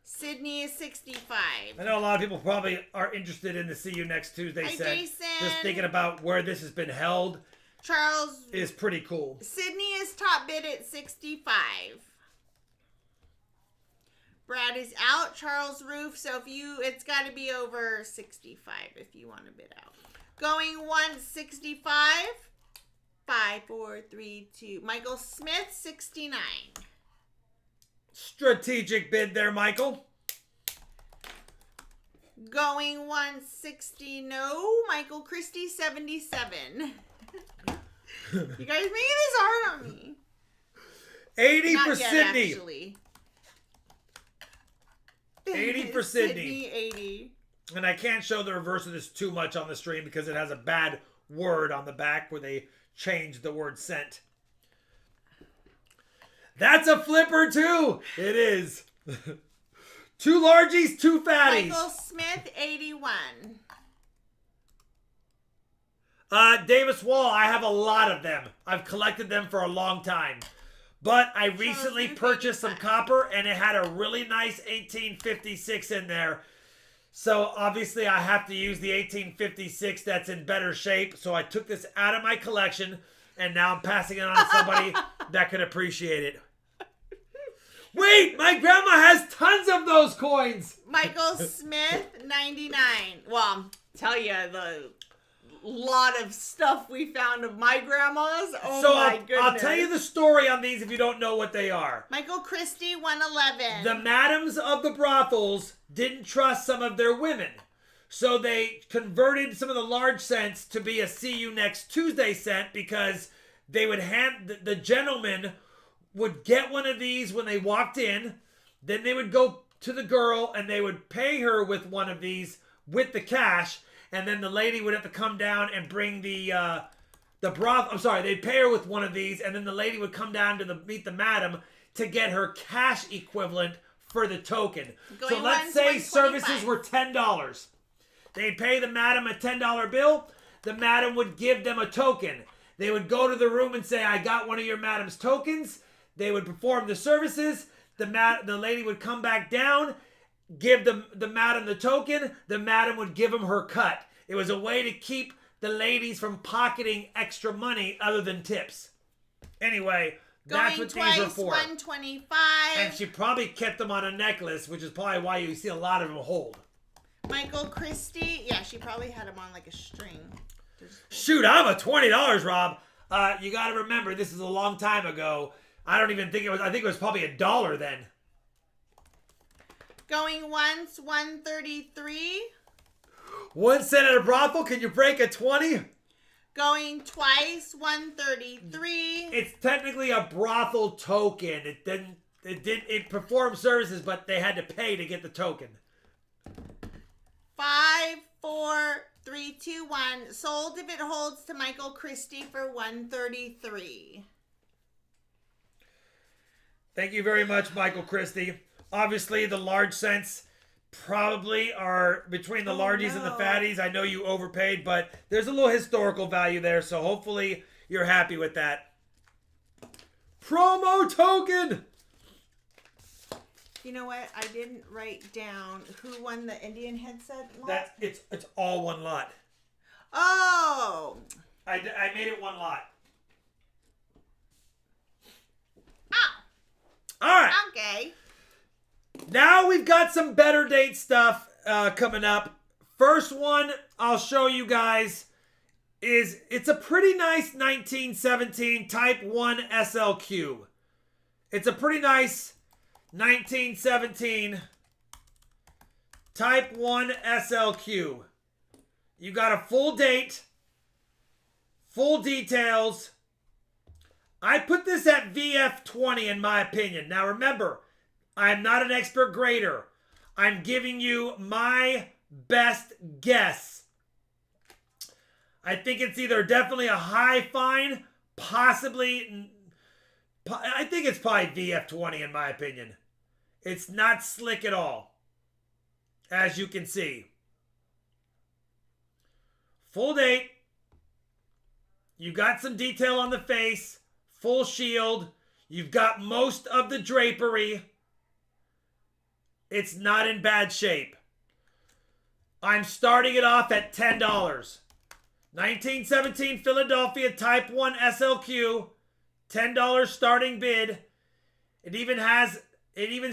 Sydney is 65. I know a lot of people probably are interested in the See You Next Tuesday Hi, set. Jason. Just thinking about where this has been held Charles is pretty cool. Sydney is top bid at 65. Brad is out. Charles Roof. So it's got to be over 65 if you want to bid out. Going once 65. 5, 4, 3, 2. Michael Smith 69. Strategic bid there, Michael. Going 160. No. Michael Christie 77. You guys making this hard on me. 80 Not for yet, Sydney. Actually. 80 for Sydney. Sydney 80. And I can't show the reverse of this too much on the stream because it has a bad word on the back where they changed the word sent. That's a flipper too. It is. 2 largies, 2 fatties. Michael Smith 81. Davis Wall, I have a lot of them. I've collected them for a long time. But I recently purchased some copper and it had a really nice 1856 in there. So obviously I have to use the 1856 that's in better shape. So I took this out of my collection and now I'm passing it on to somebody that could appreciate it. Wait, my grandma has tons of those coins. Michael Smith 99. Well, tell you the lot of stuff we found of my grandma's. Oh So my goodness. I'll tell you the story on these if you don't know what they are. Michael Christie, 111. The madams of the brothels didn't trust some of their women. So they converted some of the large scents to be a see you next Tuesday scent because they would hand, the gentleman would get one of these when they walked in. Then they would go to the girl and they would pay her with one of these with the cash. And then the lady would have to come down and bring the broth. I'm sorry, they'd pay her with one of these, and then the lady would come down to meet the madam to get her cash equivalent for the token. So let's say services were $10. They'd pay the madam a $10 bill. The madam would give them a token. They would go to the room and say, I got one of your madam's tokens. They would perform the services. The lady would come back down, give the madam the token. The madam would give them her cut. It was a way to keep the ladies from pocketing extra money other than tips. Anyway, that's what these are for. 125. And she probably kept them on a necklace, which is probably why you see a lot of them hold. Michael Christie. Yeah, she probably had them on like a string. Shoot, I'm a $20, Rob. You got to remember, this is a long time ago. I don't even think it was, I think it was probably $1 then. Going once, 133. 1 cent at a brothel, can you break a 20? Going twice, 133. It's technically a brothel token. It performed services, but they had to pay to get the token. 5, 4, 3, 2, 1. Sold if it holds to Michael Christie for 133. Thank you very much, Michael Christie. Obviously, the large scents probably are between the largies and the fatties. I know you overpaid, but there's a little historical value there, so hopefully you're happy with that. Promo token! You know what? I didn't write down who won the Indian headset lot. That it's all one lot. Oh! I made it one lot. Oh! All right. Okay. Now we've got some better date stuff coming up. First one I'll show you guys it's a pretty nice 1917 Type 1 SLQ. It's a pretty nice 1917 Type 1 SLQ. You got a full date, full details. I put this at VF20 in my opinion. Now remember, I'm not an expert grader. I'm giving you my best guess. I think it's either definitely a high fine, possibly, I think it's probably VF20 in my opinion. It's not slick at all, as you can see. Full date. You got some detail on the face, full shield. You've got most of the drapery. It's not in bad shape. I'm starting it off at $10. 1917 Philadelphia Type 1 SLQ. $10 starting bid. It even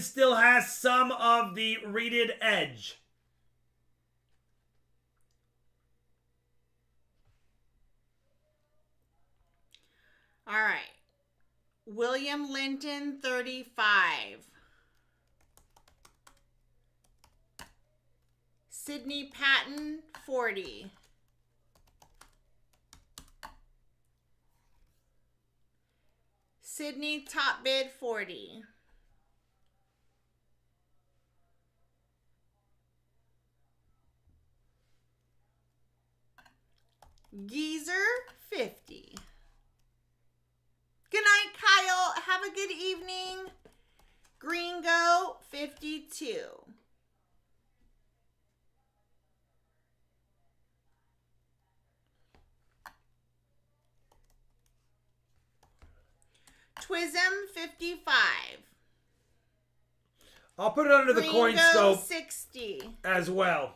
still has some of the reeded edge. All right. William Linton, 35. Sydney Patton, 40. Sydney top bid, 40. Geezer, 50. Good night, Kyle. Have a good evening. Gringo, 52. Twism, 55. I'll put it under the coin scope 60. as well.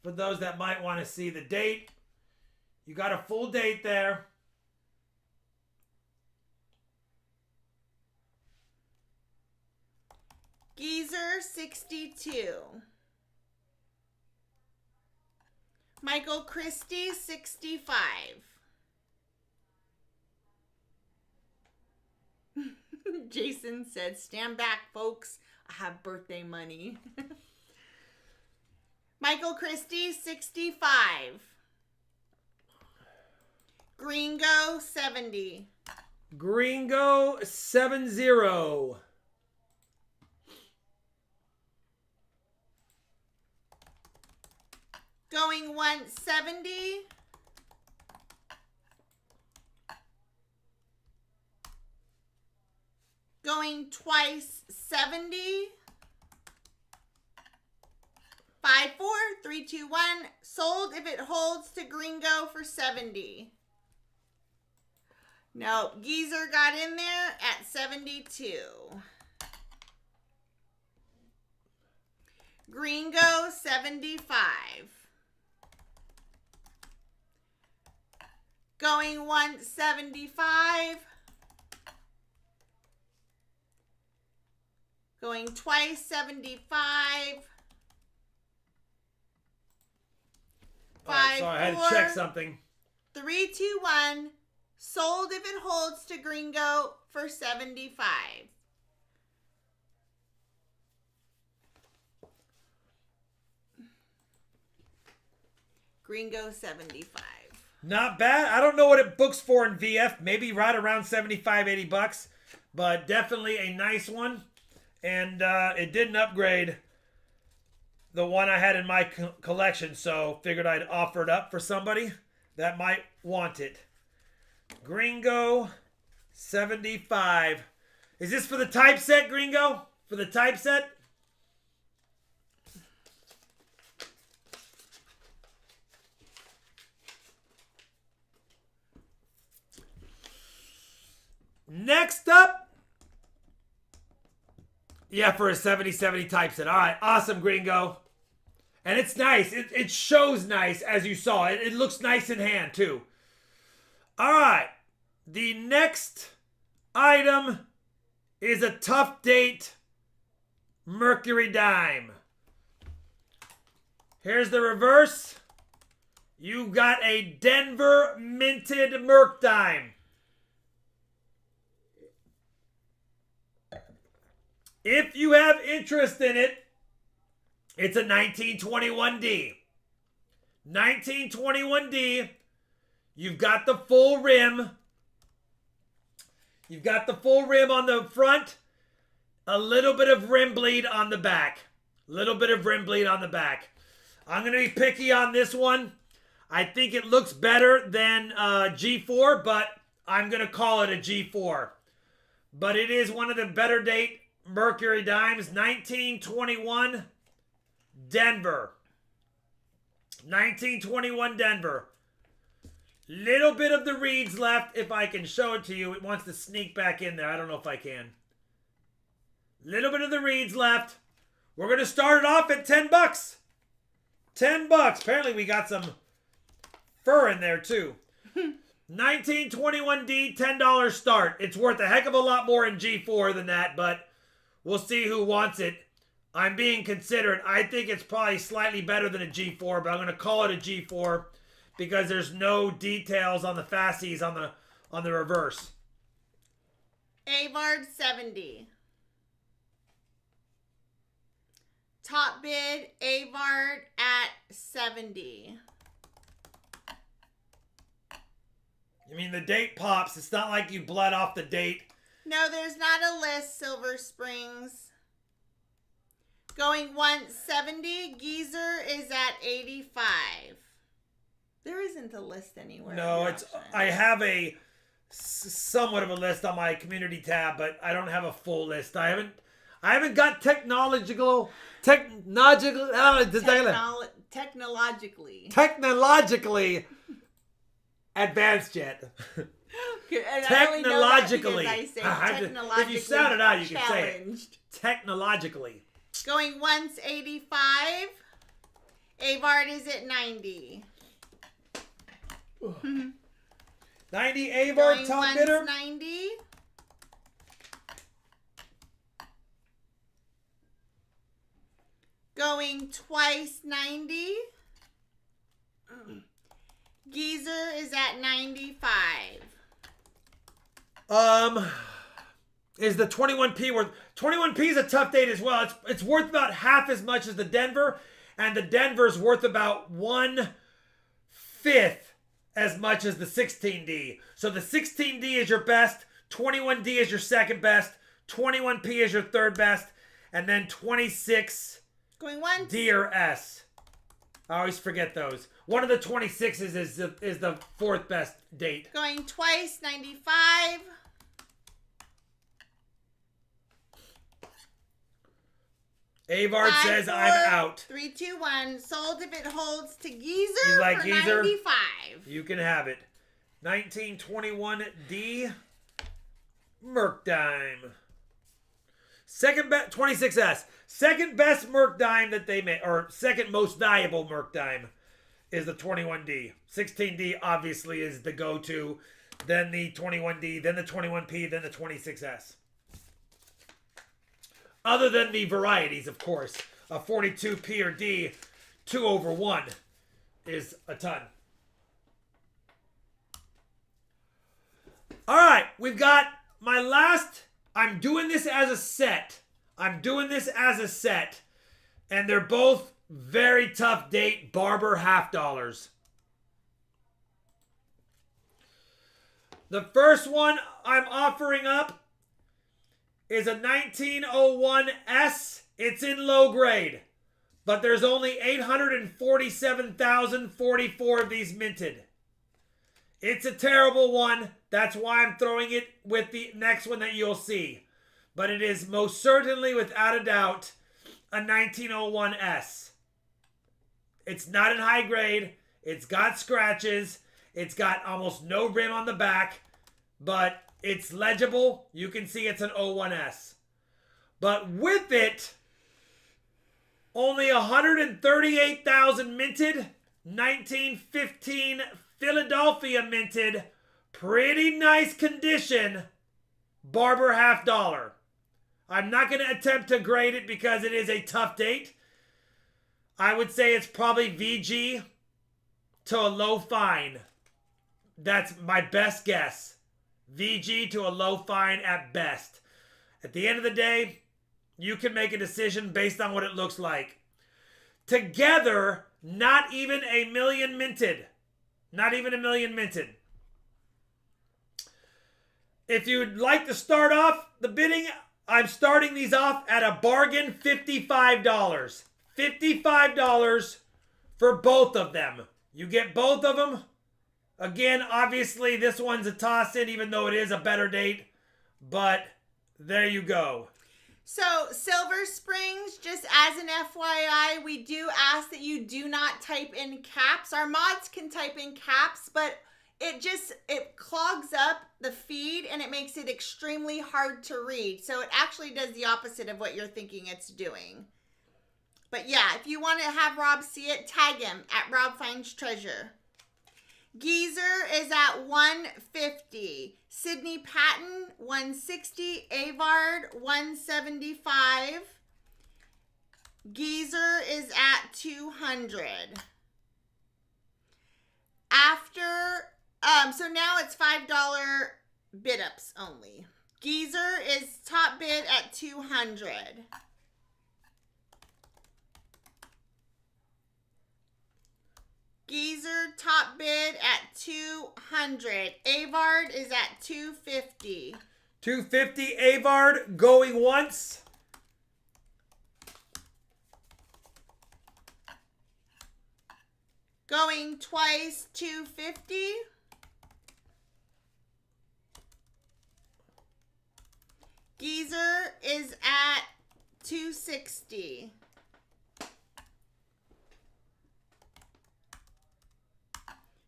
For those that might want to see the date, you got a full date there. Geezer, 62. Michael Christie, 65. Jason said, stand back, folks. I have birthday money. Michael Christie, 65. Gringo, 70. Gringo 70. Going once, 70. Going twice, 70. 5, 4, 3, 2, 1. Sold if it holds to Gringo for 70. No, Geezer got in there at 72. Gringo, 75. Going once, 75. Going twice, 75. All right, 5, so I had 4, to check something. 3, 2, 1. Sold if it holds to Gringo for 75. Gringo 75. Not bad. I don't know what it books for in VF. Maybe right around 75, 80 bucks. But definitely a nice one. And it didn't upgrade the one I had in my collection. So figured I'd offer it up for somebody that might want it. Gringo 75. Is this for the typeset, Gringo? For the typeset? Next up. Yeah, for a 70-70 typeset. All right, awesome, Gringo. And it's nice. It shows nice, as you saw. It looks nice in hand, too. All right. The next item is a Tough Date Mercury Dime. Here's the reverse. You got a Denver Minted Merc Dime. If you have interest in it, it's a 1921D. 1921D. You've got the full rim. You've got the full rim on the front. A little bit of rim bleed on the back. Little bit of rim bleed on the back. I'm going to be picky on this one. I think it looks better than G4, but I'm going to call it a G4. But it is one of the better date Mercury dimes. 1921 Denver. 1921 Denver. Little bit of the reeds left. If I can show it to you, it wants to sneak back in there. I don't know if I can. Little bit of the reeds left. We're going to start it off at 10 bucks. 10 bucks. Apparently we got some fur in there too. 1921D, $10 start. It's worth a heck of a lot more in G4 than that, but we'll see who wants it. I'm being considerate. I think it's probably slightly better than a G4, but I'm going to call it a G4 because there's no details on the fascies on the reverse. Avard 70. Top bid Avard at 70. You mean the date pops? It's not like you bled off the date. No, there's not a list, Silver Springs. Going once 70. Geezer is at 85. There isn't a list anywhere. No, it's. I have a somewhat of a list on my community tab, but I don't have a full list. I haven't got technologically advanced yet. Technologically. If you sound it out, you can say it. Technologically. Going once 85. Avard is at 90. 90 Avard top bidder. 90. Going twice 90. Geezer is at 95. Is the 21p worth? 21p is a tough date as well. It's worth about half as much as the Denver, and the Denver's worth about 1/5 as much as the 16D. So the 16D is your best, 21D is your second best, 21p is your third best, and then 26 Going once. D or S. I always forget those. One of the 26s is the fourth best date. Going twice, 95. Avard 5, says 4, I'm out. 3, 2, 1. Sold if it holds to Geezer You like for Geezer? 95. You can have it. 1921D Merc Dime. Second best 26S. Second best Merc Dime that they made, or second most valuable Merc Dime, is the 21D. 16D obviously is the go-to. Then the 21D, then the 21P, then the 26S. Other than the varieties, of course. A 42P or D, 2/1 is a ton. All right, we've got my last. I'm doing this as a set. And they're both very tough date Barber half dollars. The first one I'm offering up is a 1901S. It's in low grade, but there's only 847,044 of these minted. It's a terrible one. That's why I'm throwing it with the next one that you'll see. But it is most certainly, without a doubt, a 1901S. It's not in high grade. It's got scratches. It's got almost no rim on the back, but it's legible. You can see it's an 01S. But with it, only 138,000 minted, 1915 Philadelphia minted, pretty nice condition, Barber half dollar. I'm not going to attempt to grade it because it is a tough date. I would say it's probably VG to a low fine. That's my best guess. VG to a low fine at best. At the end of the day, you can make a decision based on what it looks like. Together, not even a million minted. Not even a million minted. If you'd like to start off the bidding, I'm starting these off at a bargain $55. $55 for both of them. You get both of them. Again, obviously, this one's a toss-in, even though it is a better date. But there you go. So, Silver Springs, just as an FYI, we do ask that you do not type in caps. Our mods can type in caps, but it clogs up the feed and it makes it extremely hard to read. So it actually does the opposite of what you're thinking it's doing. But yeah, if you want to have Rob see it, tag him at RobFindsTreasure. Geezer is at 150. Sydney Patton, 160. Avard, 175. Geezer is at 200. So now it's $5 bid ups only. Geezer is top bid at 200. Geezer top bid at 200. Avard is at 250. 250 Avard going once. Going twice, 250. Geezer is at 260.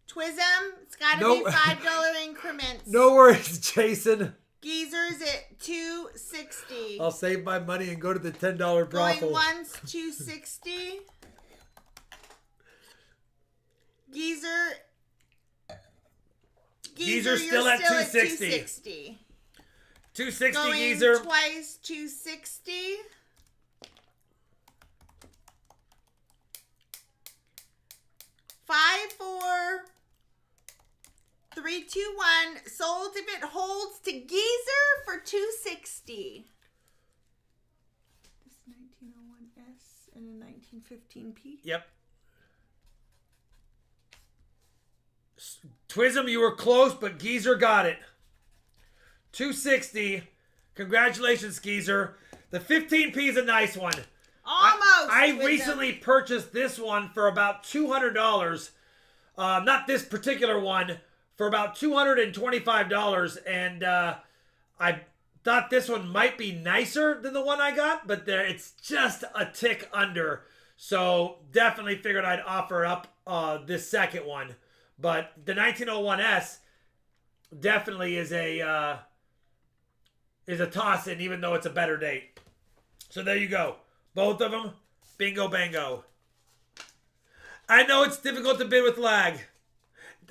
Twism, it's got to be $5 increments. No worries, Jason. Geezer's at 260. I'll save my money and go to the $10 brothel. Going once, 260. Geezer, still at 260. 260. 260 Going Geezer. Twice, 260. 5, 4, 3, 2, 1. Sold if it holds to Geezer for $260. This 1901S and a 1915P. Yep. Twism, you were close, but Geezer got it. $260. Congratulations, Geezer. The 15P is a nice one. Almost. I recently purchased this one for about $200. Not this particular one, for about $225. And I thought this one might be nicer than the one I got, but it's just a tick under. So definitely figured I'd offer up this second one. But the 1901S definitely is a toss-in, even though it's a better date. So there you go. Both of them, bingo bango. I know it's difficult to bid with lag.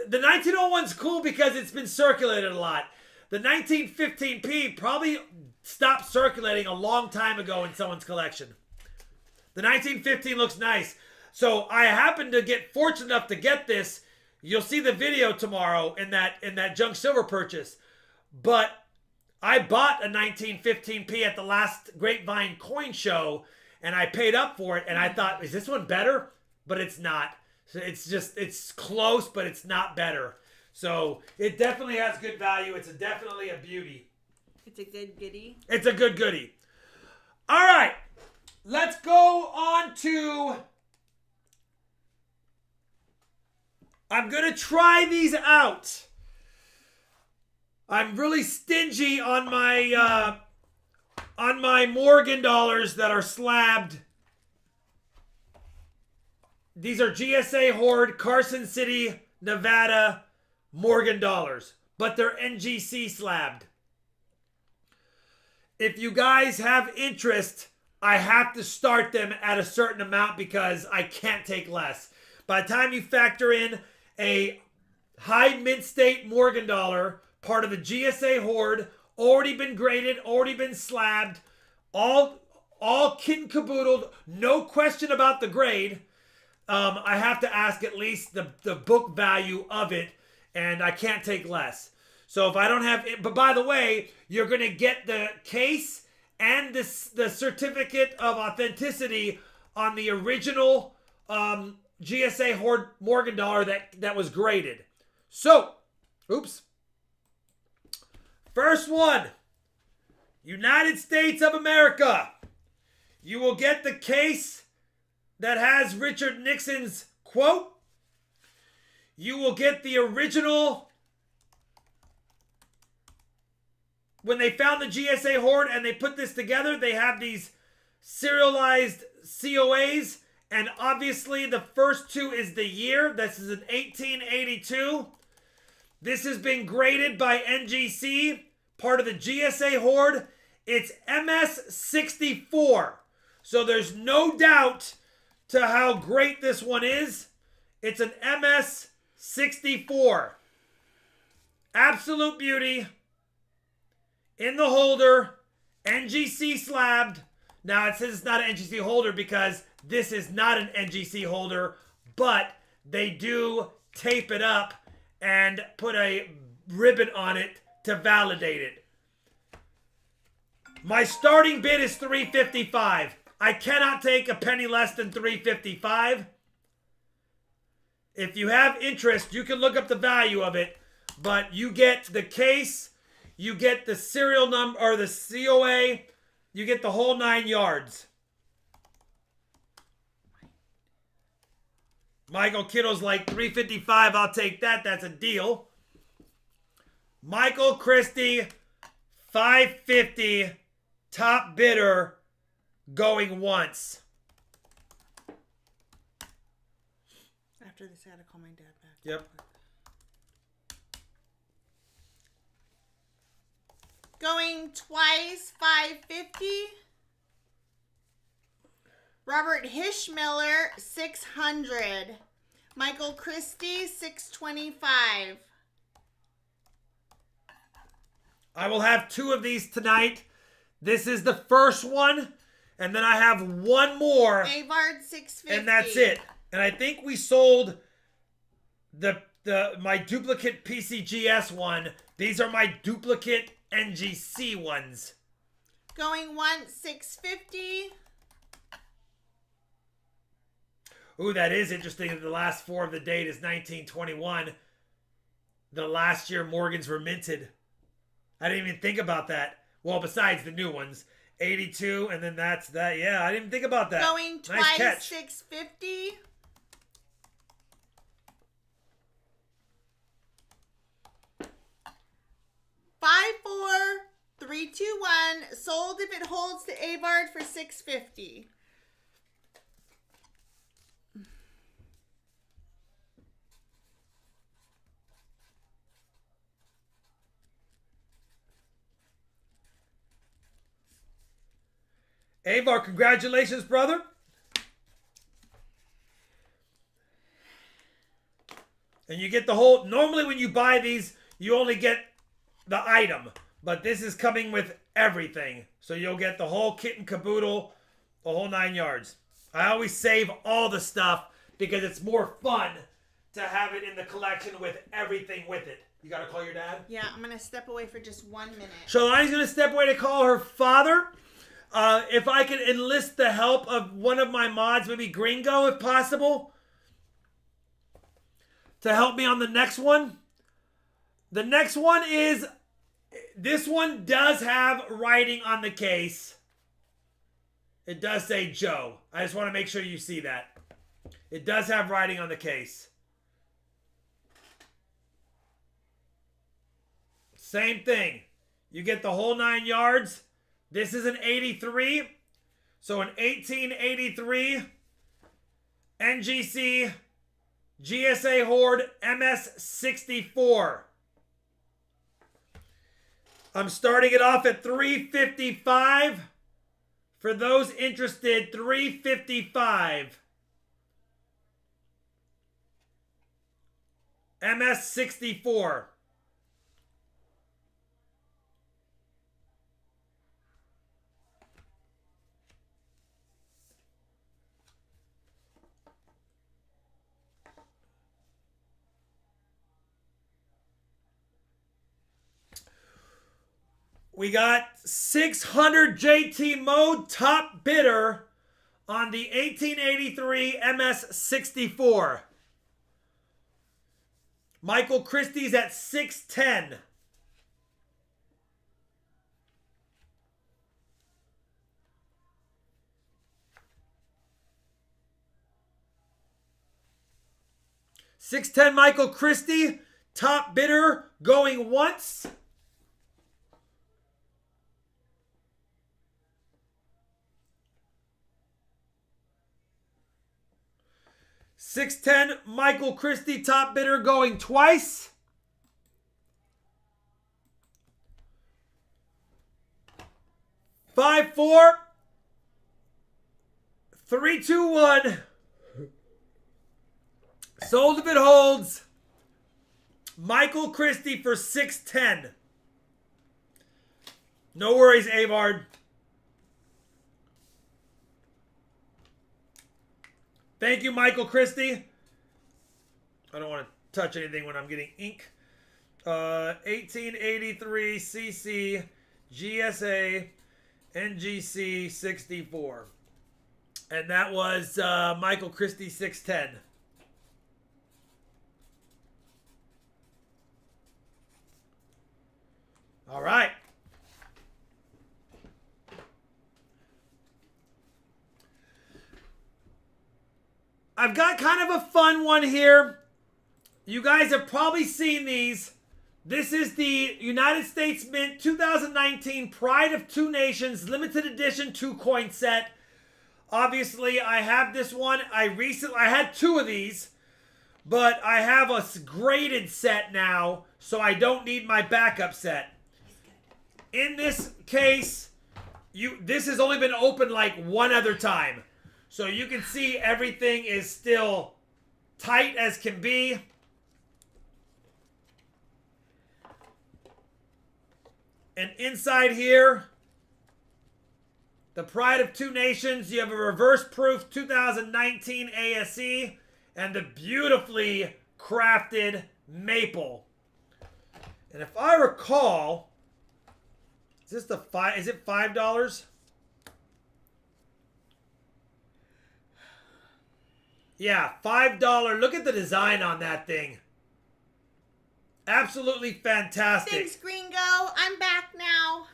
The 1901's cool because it's been circulated a lot. The 1915P probably stopped circulating a long time ago in someone's collection. The 1915 looks nice. So I happened to get fortunate enough to get this. You'll see the video tomorrow in that junk silver purchase. But I bought a 1915P at the last Grapevine coin show, and I paid up for it, and I thought, is this one better? But it's not. So it's close, but it's not better. So it definitely has good value. It's definitely a beauty. It's a good goodie. It's a good goodie. All right. Let's go on to... I'm going to try these out. I'm really stingy on my Morgan dollars that are slabbed. These are GSA Horde, Carson City, Nevada, Morgan dollars. But they're NGC slabbed. If you guys have interest, I have to start them at a certain amount because I can't take less. By the time you factor in a high mint state Morgan dollar, part of the GSA Horde, already been graded, already been slabbed, all kit and caboodled, no question about the grade. I have to ask at least the book value of it, and I can't take less. So if I don't have it, but by the way, you're going to get the case and the certificate of authenticity on the original GSA Horde Morgan dollar that was graded. So, oops. First one, United States of America. You will get the case that has Richard Nixon's quote. You will get the original. When they found the GSA Horde and they put this together, they have these serialized COAs. And obviously the first two is the year. This is an 1882. This has been graded by NGC, part of the GSA Horde. It's MS64. So there's no doubt to how great this one is. It's an MS64. Absolute beauty. In the holder. NGC slabbed. Now it says it's not an NGC holder because this is not an NGC holder, but they do tape it up and put a ribbon on it to validate it. My starting bid is $355. I cannot take a penny less than $355. If you have interest, you can look up the value of it, but you get the case, you get the serial number or the COA, you get the whole 9 yards. Michael Kittle's like $355. I'll take that. That's a deal. Michael Christie, $550. Top bidder going once. After this, I gotta call my dad back. Yep. Going twice, $550. Robert Hishmiller, $600. Michael Christie, $625. I will have 2 of these tonight. This is the first one, and then I have one more, Avard, $650. and that's it. And I think we sold my duplicate PCGS one. These are my duplicate NGC ones. Going once, 650. Ooh, that is interesting that the last 4 of the date is 1921. The last year Morgans were minted. I didn't even think about that. Well, besides the new ones. 82, and then that's that. Yeah, I didn't even think about that. Going nice twice, catch. 650. Five, 4, 3, 2, 1. Sold if it holds to Avard for 650. Avar, congratulations, brother. And you get the whole... Normally when you buy these, you only get the item. But this is coming with everything. So you'll get the whole kit and caboodle, the whole 9 yards. I always save all the stuff because it's more fun to have it in the collection with everything with it. You got to call your dad? Yeah, I'm going to step away for just 1 minute. Shalani's going to step away to call her father. If I could enlist the help of one of my mods, maybe Gringo if possible, to help me on the next one. The next one is, this one does have writing on the case. It does say Joe. I just want to make sure you see that. It does have writing on the case. Same thing. You get the whole 9 yards. This is an 83. So an 1883 NGC GSA Horde MS64. I'm starting it off at $355. For those interested, $355. MS64. We got 600 JT mode top bidder on the 1883 MS64. Michael Christie's at 610. $610 Michael Christie, top bidder, going once. $610 Michael Christie, top bidder, going twice. $5, 4, 3, 2, 1. Sold if it holds. Michael Christie for $610. No worries, Avard. Thank you, Michael Christie. I don't want to touch anything when I'm getting ink. 1883 CC GSA NGC 64. And that was Michael Christie 610. All right. I've got kind of a fun one here. You guys have probably seen these. This is the United States Mint 2019 Pride of Two Nations limited edition 2-coin set. Obviously, I have this one. I had 2 of these, but I have a graded set now, so I don't need my backup set. In this case, this has only been opened like one other time. So you can see everything is still tight as can be. And inside here, the Pride of Two Nations, you have a reverse proof 2019 ASE and the beautifully crafted maple. And if I recall, is it $5? Yeah, $5. Look at the design on that thing. Absolutely fantastic. Thanks, Gringo. I'm back now.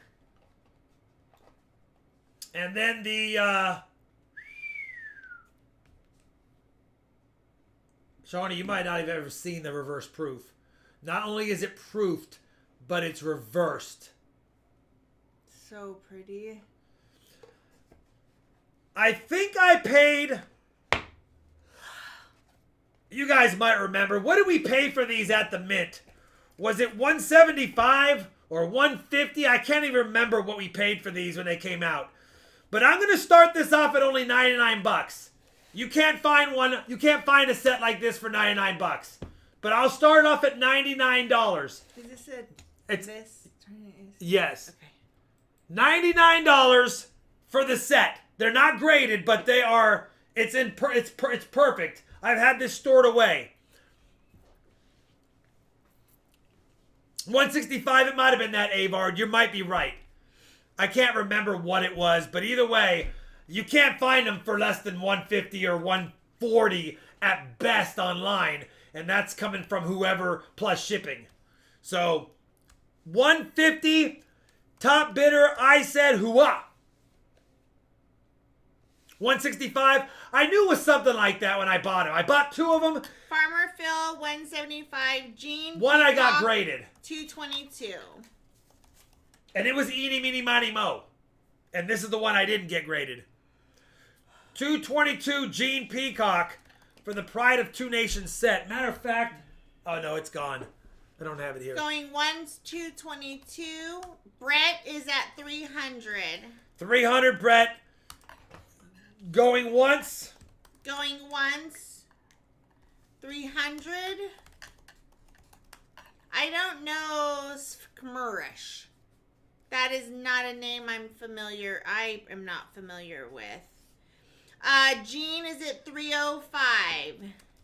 And then the Shawnee, you might not have ever seen the reverse proof. Not only is it proofed, but it's reversed. So pretty. I think I paid... You guys might remember. What did we pay for these at the Mint? Was it $175 or $150? I can't even remember what we paid for these when they came out. But I'm going to start this off at only 99 bucks. You can't find one. You can't find a set like this for 99 bucks. But I'll start off at $99. Is this this? Yes. Okay. $99 for the set. They're not graded, but they are. It's perfect. I've had this stored away. $165. It might have been that, Avard. You might be right. I can't remember what it was, but either way, you can't find them for less than $150 or $140 at best online, and that's coming from whoever plus shipping. So, $150, top bidder, I said hooah. $165. I knew it was something like that when I bought it. I bought two of them. Farmer Phil, $175. Gene. One I got graded. $222. And it was eeny, meeny, miny, mo. And this is the one I didn't get graded. $222 Gene Peacock for the Pride of Two Nations set. Matter of fact, oh no, it's gone. I don't have it here. Going once, $222. Brett is at $300. $300, Brett. Going once. Going once, $300. I don't know Skmurish. That is not a name I am not familiar with. Gene is at $305.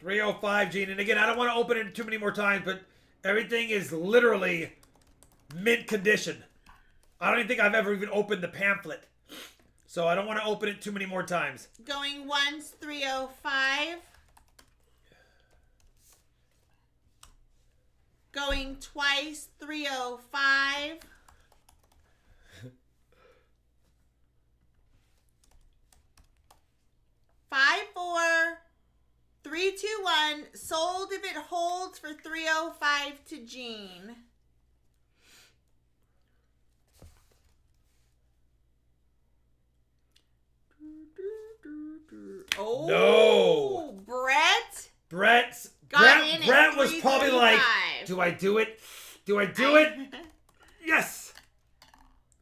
$305, Gene. And again, I don't want to open it too many more times, but everything is literally mint condition. I don't even think I've ever even opened the pamphlet. So I don't want to open it too many more times. Going once, $305. Going twice, $305. Five, 4, 3, 2, 1. Sold if it holds for $305 to Gene. Oh, no. Brett was probably like, do I do it? Do I do it? Yes.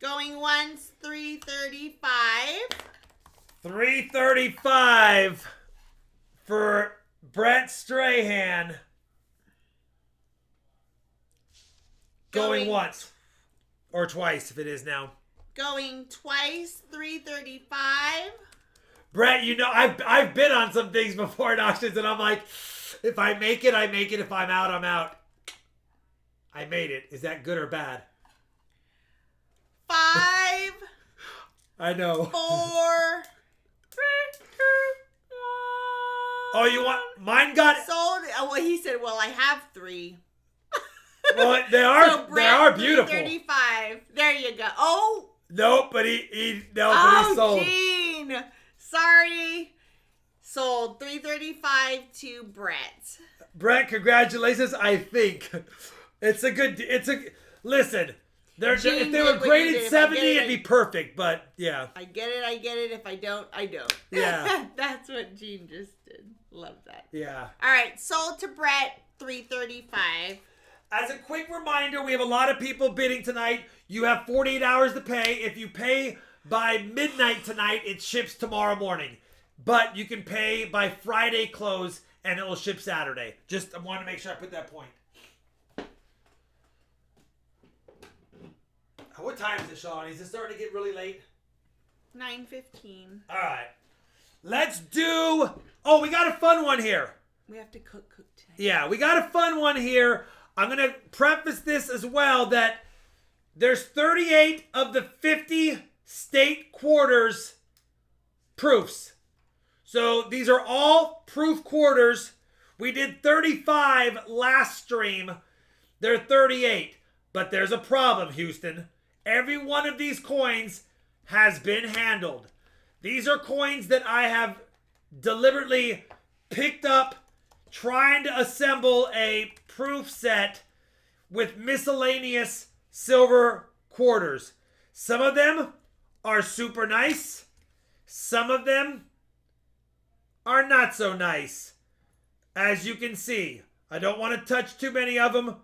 Going once, $335. $335 for Brett Strahan. Going once. Or twice if it is now. Going twice, $335. Brett, you know, I've been on some things before in auctions, and I'm like, if I make it, I make it. If I'm out, I'm out. I made it. Is that good or bad? 5. I know. 4. 3, 2, 1. Oh, you want mine? Got it. Sold. Oh, well, he said, "Well, I have 3." Well, they are. So Brett, they are beautiful. $335. There you go. Oh. Nope, but he sold. Gene. Sorry. Sold $335 to Brett. Brett, congratulations. I think it's a good. Listen. If they were graded 70, it'd be perfect. But yeah, I get it. If I don't, I don't. Yeah, that's what Gene just did. Love that. Yeah. All right, sold to Brett, $335. As a quick reminder, we have a lot of people bidding tonight. You have 48 hours to pay. If you pay by midnight tonight, it ships tomorrow morning. But you can pay by Friday close, and it will ship Saturday. I want to make sure I put that point. What time is it, Sean? Is it starting to get really late? 9:15. All right. Let's do... Oh, we got a fun one here. We have to cook today. Yeah, we got a fun one here. I'm going to preface this as well that there's 38 of the 50 state quarters proofs. So these are all proof quarters. We did 35 last stream. They're 38. But there's a problem, Houston. Every one of these coins has been handled. These are coins that I have deliberately picked up trying to assemble a proof set with miscellaneous silver quarters. Some of them are super nice. Some of them are not so nice. As you can see, I don't want to touch too many of them,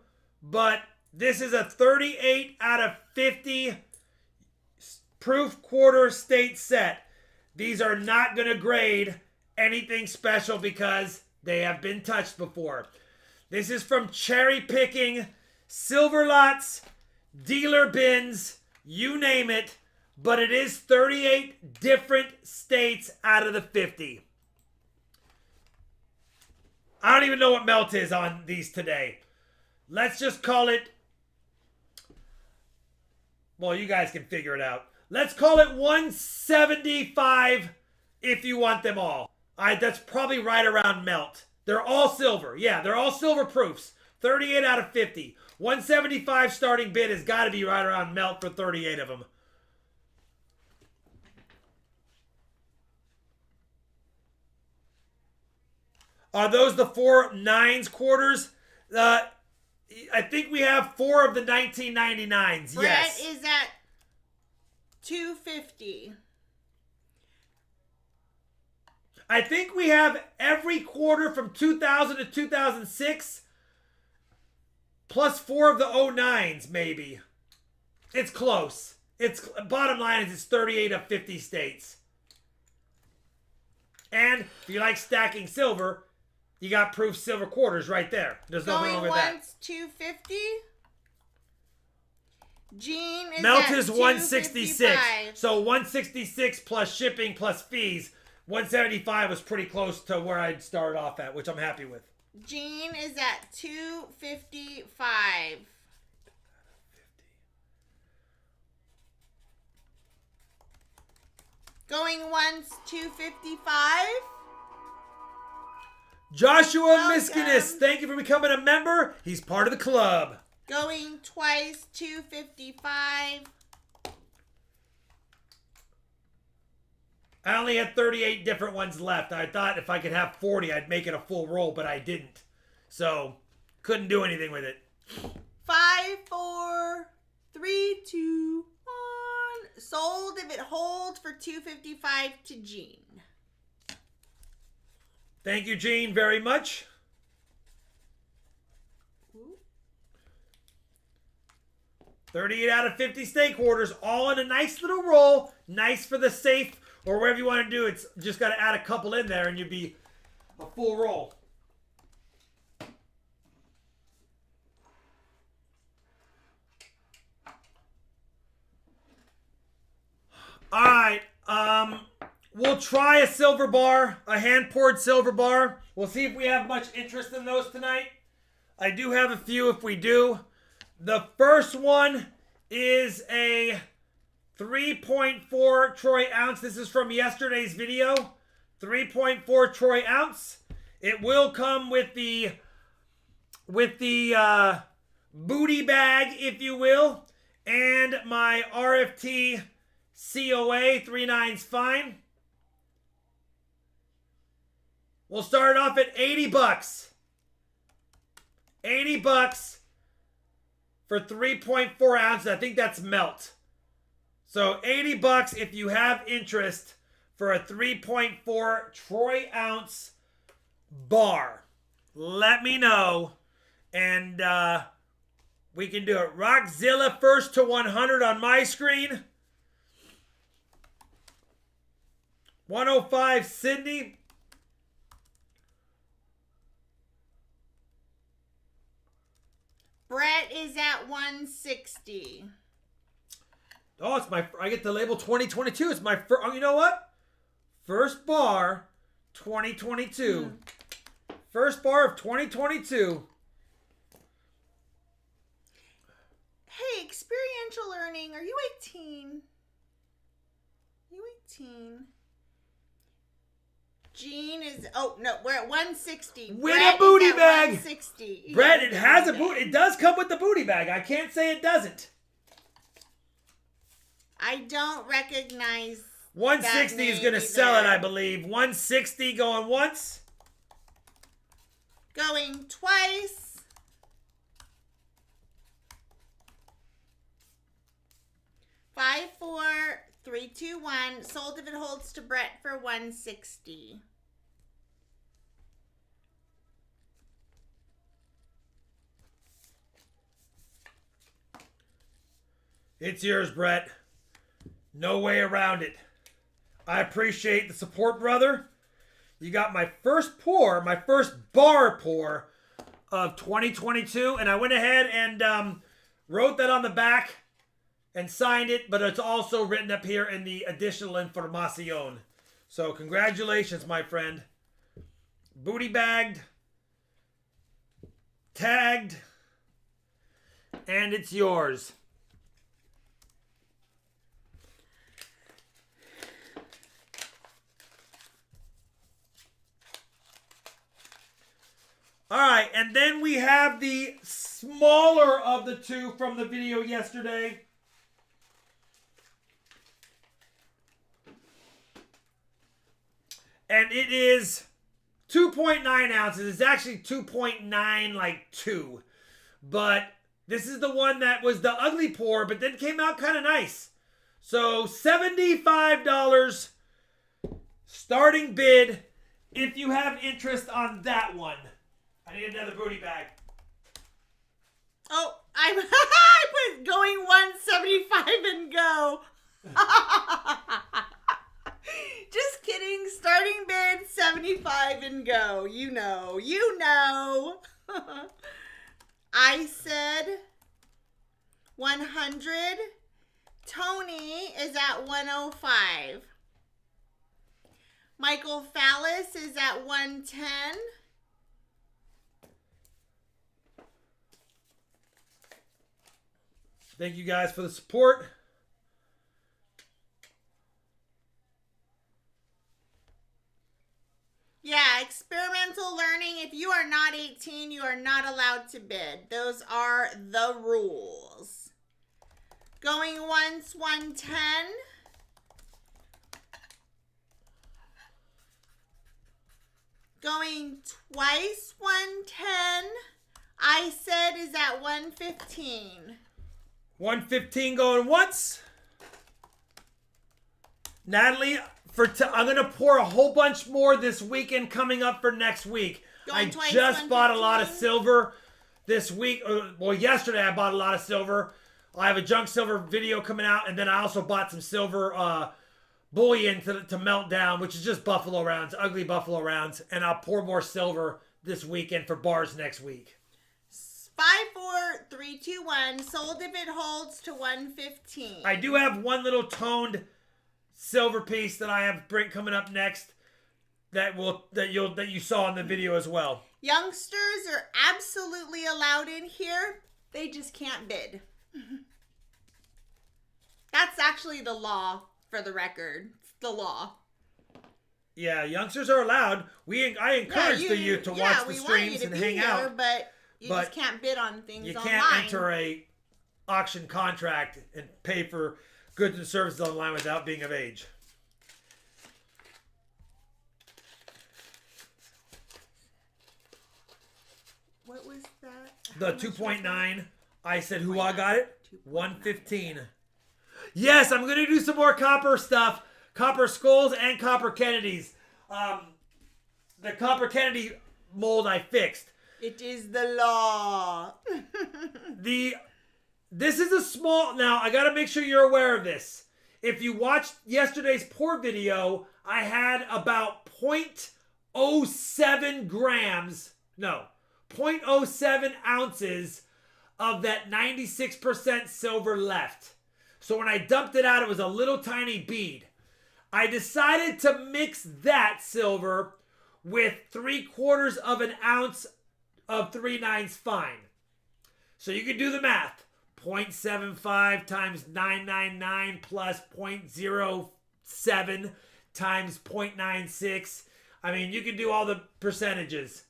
but this is a 38 out of 50 proof quarter state set. These are not going to grade anything special because they have been touched before. This is from cherry picking, silver lots, dealer bins, you name it, but it is 38 different states out of the 50. I don't even know what melt is on these today. Let's just call it, well, you guys can figure it out. Let's call it 175 if you want them all. That's probably right around melt. They're all silver. Yeah, they're all silver proofs. 38 out of 50. 175 starting bid has got to be right around melt for 38 of them. Are those the 4 nines quarters? I think we have 4 of the 1999s. Brett yes. is at 250. I think we have every quarter from 2000 to 2006 plus 4 of the 09s maybe. It's close. It's bottom line is it's 38 of 50 states. And if you like stacking silver, you got proof silver quarters right there. There's nothing wrong with that. Going once, 250. Gene is Melt at is 166. 255. So 166 plus shipping plus fees. 175 was pretty close to where I'd started off at, which I'm happy with. Gene is at 255. Going once, 255. Joshua Welcome. Miskinus, thank you for becoming a member. He's part of the club. Going twice, 255. I only had 38 different ones left. I thought if I could have 40, I'd make it a full roll, but I didn't. So, couldn't do anything with it. 5, 4, 3, 2, 1. Sold if it holds for 255 to Gene. Thank you, Gene, very much. 38 out of 50 stake orders, all in a nice little roll. Nice for the safe or wherever you want to do. It's just got to add a couple in there and you'd be a full roll. All right. We'll try a silver bar, a hand-poured silver bar. We'll see if we have much interest in those tonight. I do have a few if we do. The first one is a 3.4 troy ounce. This is from yesterday's video. 3.4 troy ounce. It will come with the booty bag, if you will, and my RFT COA 39's fine. We'll start off at 80 bucks. 80 bucks for 3.4 ounces. I think that's melt. So 80 bucks if you have interest for a 3.4 troy ounce bar. Let me know. And we can do it. Rockzilla first to 100 on my screen. 105 Sydney. Brett is at 160. Oh, it's I get the label 2022. It's my first, oh, you know what? First bar, 2022. First bar of 2022. Hey, experiential learning. Are you 18? You 18? Jean is. Oh no, we're at 160. With a booty bag. 160. Brett, it has a boot. It does come with the booty bag. I can't say it doesn't. I don't recognize. 160 is going to sell it, I believe. 160 going once. Going twice. Five, 4, 3, 2, 1. Sold if it holds to Brett for 160. It's yours, Brett. No way around it. I appreciate the support, brother. You got my first pour, my first bar pour of 2022, and I went ahead and wrote that on the back and signed it, but it's also written up here in the additional información. So congratulations, my friend. Booty bagged, tagged, and it's yours. All right, and then we have the smaller of the two from the video yesterday. And it is 2.9 ounces. It's actually 2.9, like 2. But this is the one that was the ugly pour, but then came out kind of nice. So $75 starting bid if you have interest on that one. I need another booty bag. Oh, I put going 175 and go. Just kidding. Starting bid 75 and go. You know. I said 100. Tony is at 105. Michael Fallis is at 110. Thank you guys for the support. Yeah, experimental learning. If you are not 18, you are not allowed to bid. Those are the rules. Going once, 110. Going twice, 110. I said is at 115. 115 going once. Natalie, I'm going to pour a whole bunch more this weekend coming up for next week. Going I twice, just bought a lot of 115? silver this week. Well, yesterday I bought a lot of silver. I have a junk silver video coming out, and then I also bought some silver bullion to melt down, which is just buffalo rounds, ugly buffalo rounds. And I'll pour more silver this weekend for bars next week. 5, 4, 3, 2, 1. Sold if it holds to 115. I do have one little toned silver piece that I have coming up next that you saw in the video as well. Youngsters are absolutely allowed in here. They just can't bid. That's actually the law, for the record. It's the law. Yeah, youngsters are allowed. I encourage the youth to watch the streams and hang out. But you just can't bid on things online. You can't enter a auction contract and pay for goods and services online without being of age. What was that? The 2.9, I said who I got it? 115. Yes, I'm going to do some more copper stuff. Copper skulls and copper Kennedys. The copper Kennedy mold I fixed. It is the law. This is a small... Now, I got to make sure you're aware of this. If you watched yesterday's pour video, I had about 0.07 grams... No, 0.07 ounces of that 96% silver left. So when I dumped it out, it was a little tiny bead. I decided to mix that silver with 3/4 of an ounce of 3/9 fine. So you can do the math. 0.75 times 999 plus 0.07 times 0.96. I mean, you can do all the percentages.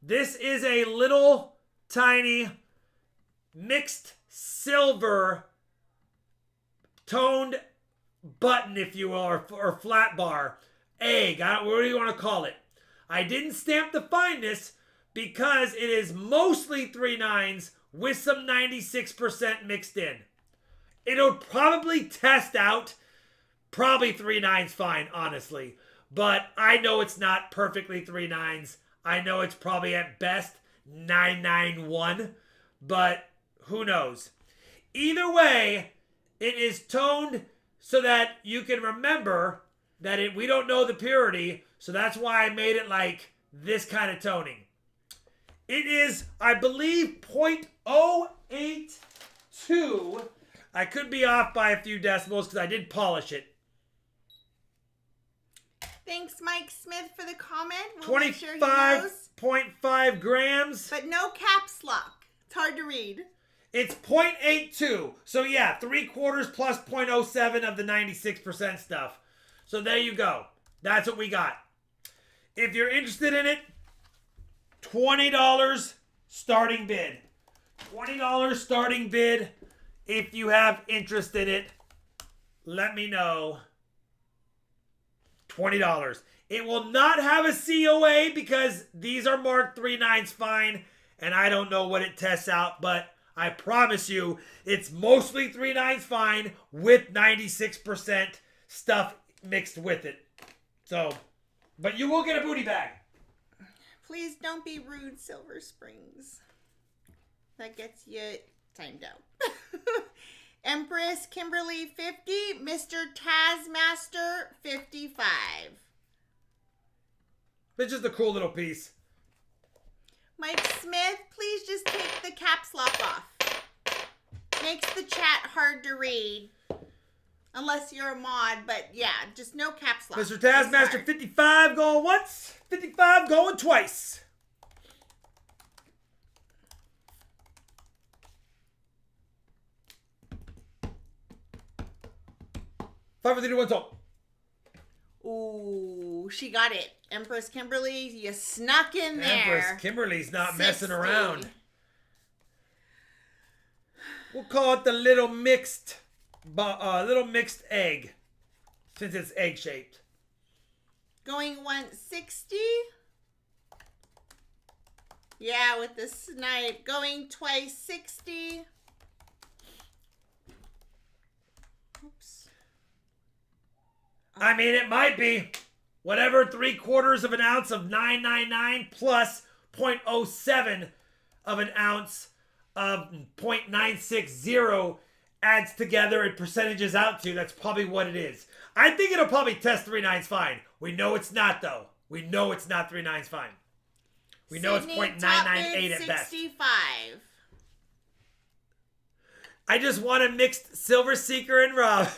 This is a little tiny mixed silver toned button, if you will, or flat bar. Egg, what do you want to call it? I didn't stamp the fineness because it is mostly 3/9 with some 96% mixed in. It'll probably test out probably 3/9 fine, honestly. But I know it's not perfectly 3/9. I know it's probably at best 991. But who knows? Either way, it is toned so that you can remember that we don't know the purity. So that's why I made it like this kind of toning. It is, I believe, 0.082. I could be off by a few decimals because I did polish it. Thanks, Mike Smith, for the comment. We'll make sure he knows. 25.5 grams. But no caps lock. It's hard to read. It's 0.82. So yeah, 3/4 plus 0.07 of the 96% stuff. So there you go. That's what we got. If you're interested in it, $20 starting bid. $20 starting bid. If you have interest in it, let me know. $20. It will not have a COA because these are marked 3/9 fine, and I don't know what it tests out, but I promise you it's mostly 3/9 fine with 96% stuff mixed with it. So, but you will get a booty bag. Please don't be rude, Silver Springs. That gets you timed out. Empress Kimberly 50, Mr. Tazmaster 55. It's just a cool little piece. Mike Smith, please just take the caps lock off. Makes the chat hard to read. Unless you're a mod, but yeah, just no caps lock. Mr. Tazmaster 55 going once, 55 going twice. Five, 4, 3, 2, 1, so. Ooh, she got it. Empress Kimberly, you snuck in there. Empress Kimberly's not 60. messing around. We'll call it the little mixed egg, since it's egg shaped. Going 160. Yeah, with the snipe. Going twice 60. Oops. I mean, it might be whatever 3/4 of an ounce of 999 plus 0.07 of an ounce of 0.960 adds together and percentages out to. That's probably what it is. I think it'll probably test 3/9 fine. We know it's not, though. We know it's not 3/9 fine. We know it's 0.998 at best. 65. I just want a mixed Silver Seeker and Rob.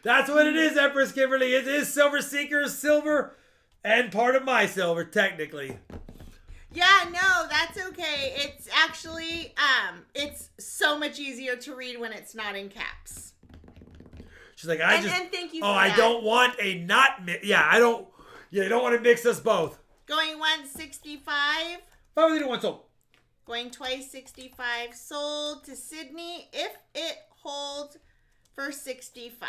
That's what it is, Empress Kimberly. It is Silver Seeker's silver and part of my silver, technically. Yeah, no, that's okay. It's actually, it's so much easier to read when it's not in caps. She's like, and thank you for that. I don't want a not mix. Yeah, you don't want to mix us both. Going 165. 5, 4, 3, 2, 1, so. Going twice 65. Sold to Sydney if it holds for 65.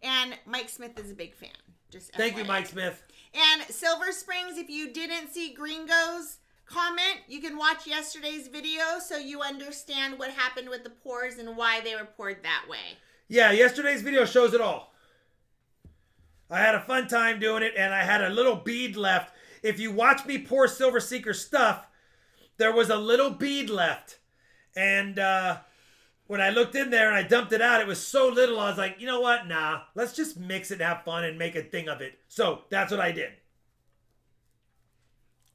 And Mike Smith is a big fan. Just Thank FYI. you, Mike Smith. And Silver Springs, if you didn't see Gringo's comment, you can watch yesterday's video so you understand what happened with the pours and why they were poured that way. Yeah, yesterday's video shows it all. I had a fun time doing it, and I had a little bead left. If you watch me pour Silver Seeker stuff, there was a little bead left. And when I looked in there and I dumped it out, it was so little, I was like, you know what? Nah, let's just mix it and have fun and make a thing of it. So that's what I did.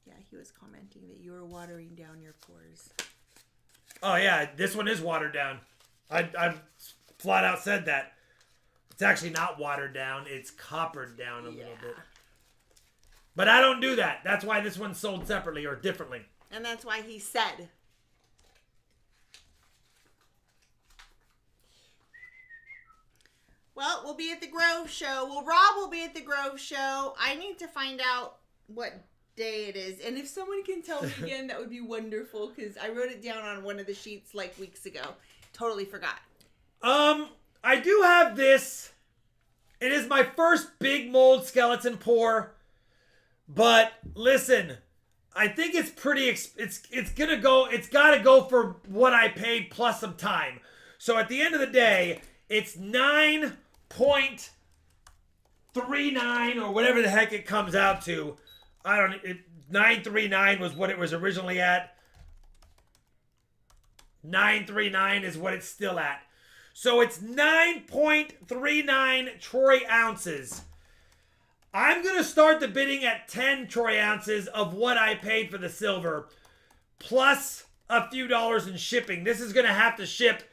Yeah, he was commenting that you were watering down your pores. Oh, yeah, this one is watered down. I flat out said that. It's actually not watered down. It's coppered down a little bit. But I don't do that. That's why this one's sold separately or differently. And that's why he said. Well, we'll be at the Grove show. Well, Rob will be at the Grove show. I need to find out what day it is. And if someone can tell me again, that would be wonderful, because I wrote it down on one of the sheets like weeks ago. Totally forgot. I do have this. It is my first big mold skeleton pour. But listen, I think it's pretty, it's gonna go, it's gotta go for what I paid plus some time. So at the end of the day, it's 9.39 or whatever the heck it comes out to. 939 was what it was originally at. 939 is what it's still at. So it's 9.39 troy ounces. I'm going to start the bidding at 10 troy ounces of what I paid for the silver, plus a few dollars in shipping. This is going to have to ship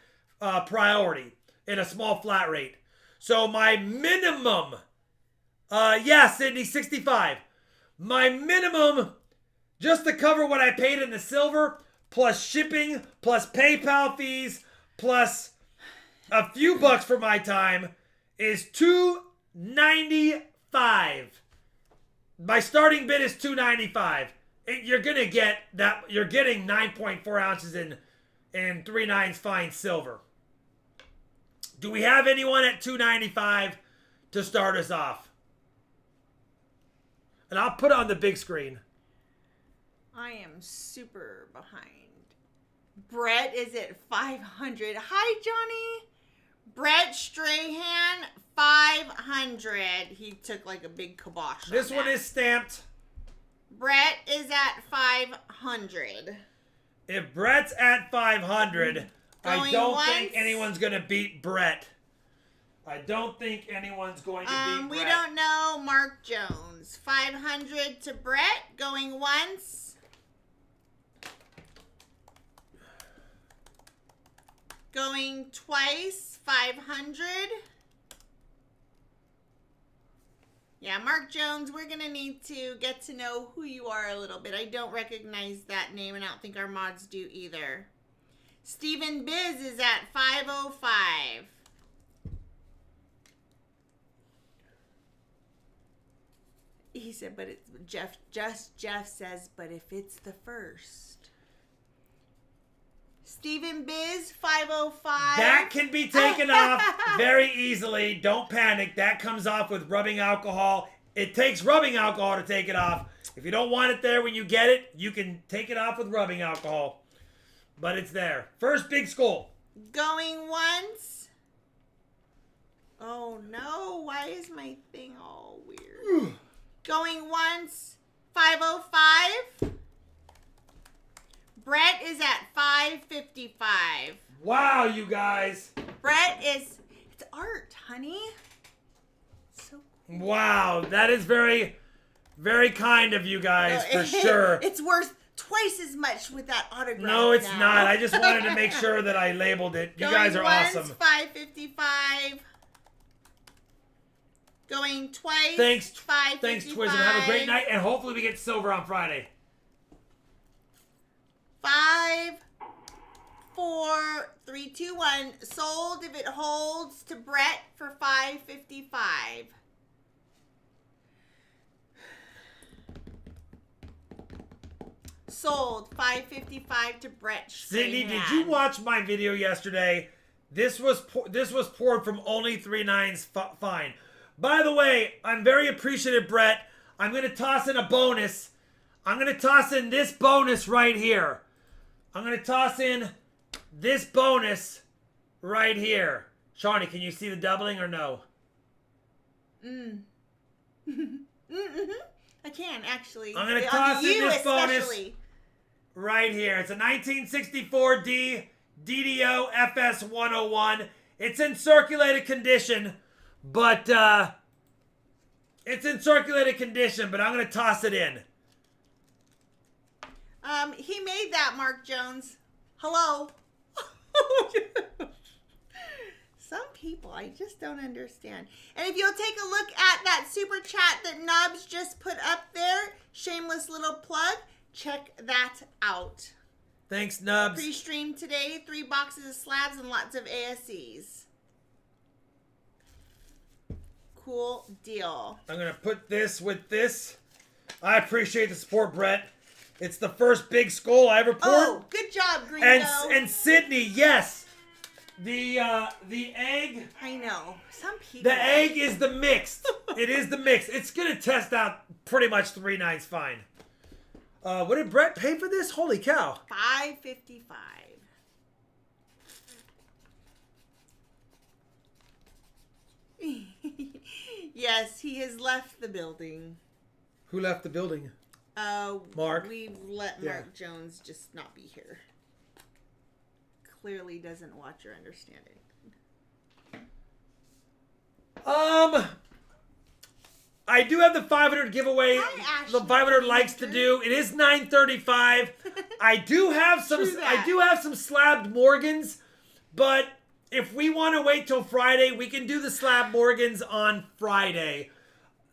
priority in a small flat rate. So my minimum, Sydney, 65. My minimum, just to cover what I paid in the silver, plus shipping, plus PayPal fees, plus a few bucks for my time, is $295. My starting bid is $295. You're gonna get that. You're getting 9.4 ounces in 3/9 fine silver. Do we have anyone at $295 to start us off? And I'll put it on the big screen. I am super behind. Brett is at 500. Hi, Johnny. Brett Strahan, 500. He took like a big kibosh. This one is stamped. Brett is at 500. If Brett's at 500, I don't think once. anyone's going to beat Brett. I don't think anyone's going to beat Brett. We don't know Mark Jones. 500 to Brett. Going once. Going twice. 500. Yeah, Mark Jones, we're going to need to get to know who you are a little bit. I don't recognize that name, and I don't think our mods do either. Stephen Biz is at 505. He said, but it's Jeff says, but if it's the first. Stephen Biz, 505. That can be taken off very easily. Don't panic. That comes off with rubbing alcohol. It takes rubbing alcohol to take it off. If you don't want it there when you get it, you can take it off with rubbing alcohol. But it's there. First big skull. Going once. Oh no, why is my thing all weird? Going once. 505. Brett is at 555. Wow, you guys. Brett is, it's art, honey. So cool. Wow, that is very, very kind of you guys, for sure. It's worth twice as much with that autograph. No, it's now. not. I just wanted to make sure that I labeled it. You guys are once, awesome. 555. Going twice. Thanks, 555. thanks, Twism. Have a great night, and hopefully we get silver on Friday. 5, 4, 3, 2, 1. Sold if it holds to Brett for 555. Sold 555 to Brett. Sydney, did you watch my video yesterday? This was poured from only 3/9 fine. By the way, I'm very appreciative, Brett. I'm going to toss in a bonus. I'm going to toss in this bonus right here. I'm going to toss in this bonus right here. Shawnee, can you see the doubling or no? I can, actually. I'm going to toss in this bonus right here. It's a 1964 DDO FS 101. It's in circulated condition, but I'm going to toss it in. He made that, Mark Jones. Hello. Some people, I just don't understand. And if you'll take a look at that super chat that Nubs just put up there, shameless little plug, check that out. Thanks, Nubs. Pre-stream today, 3 boxes of slabs and lots of ASCs. Cool deal. I'm going to put this with this. I appreciate the support, Brett. It's the first big skull I ever poured. Oh, good job, Gringo. And Sydney, yes. The egg. I know. Some people. The egg is the mixed. It is the mix. It's going to test out pretty much 3 nights fine. What did Brett pay for this? Holy cow. $5.55. Yes, he has left the building. Who left the building? Mark. We've let Yeah. Mark Jones just not be here. Clearly doesn't watch or understand it. I do have the 500 giveaway. Hi, The 500 likes to do. It is 9:35. I do have some. True that. I do have some slabbed Morgans, but if we want to wait till Friday, we can do the slab Morgans on Friday.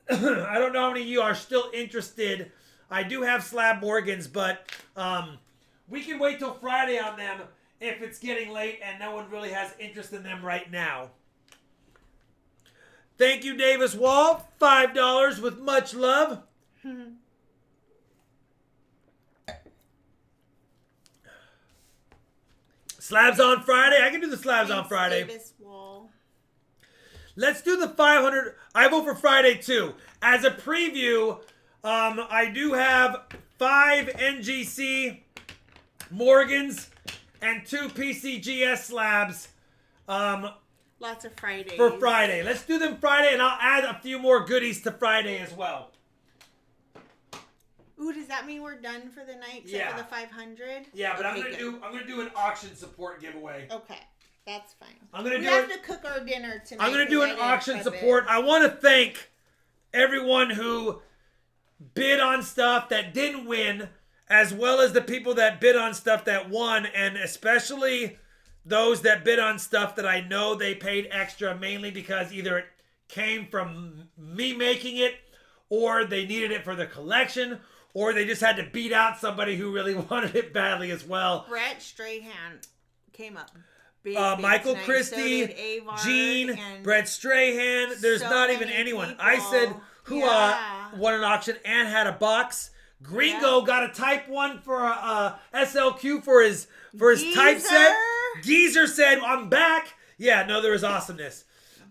I don't know how many of you are still interested. I do have slab Morgans, but we can wait till Friday on them if it's getting late and no one really has interest in them right now. Thank you, Davis Wall. $5 with much love. Slabs on Friday. I can do the slabs on Friday. Davis Wall. Let's do the 500. I vote for Friday too. As a preview, I do have 5 NGC Morgans and 2 PCGS slabs Lots of Fridays. for Friday. Let's do them Friday, and I'll add a few more goodies to Friday as well. Ooh, does that mean we're done for the night except Yeah. for the 500? Yeah, but Okay, I'm gonna do an auction support giveaway. Okay, that's fine. I'm gonna we do have it- to cook our dinner tonight. I'm going to do an 'cause I didn't auction prep support. it. I want to thank everyone who bid on stuff that didn't win, as well as the people that bid on stuff that won, and especially those that bid on stuff that I know they paid extra, mainly because either it came from me making it, or they needed it for the collection, or they just had to beat out somebody who really wanted it badly as well. Brett Strahan came up. Big Michael tonight. Christie, So did Avar Gene, and Brett Strahan. There's so not even many anyone. people. I said who Yeah. won an auction and had a box. Gringo got a Type 1 for SLQ for his typeset. Geezer said, I'm back. Yeah, no, there was awesomeness.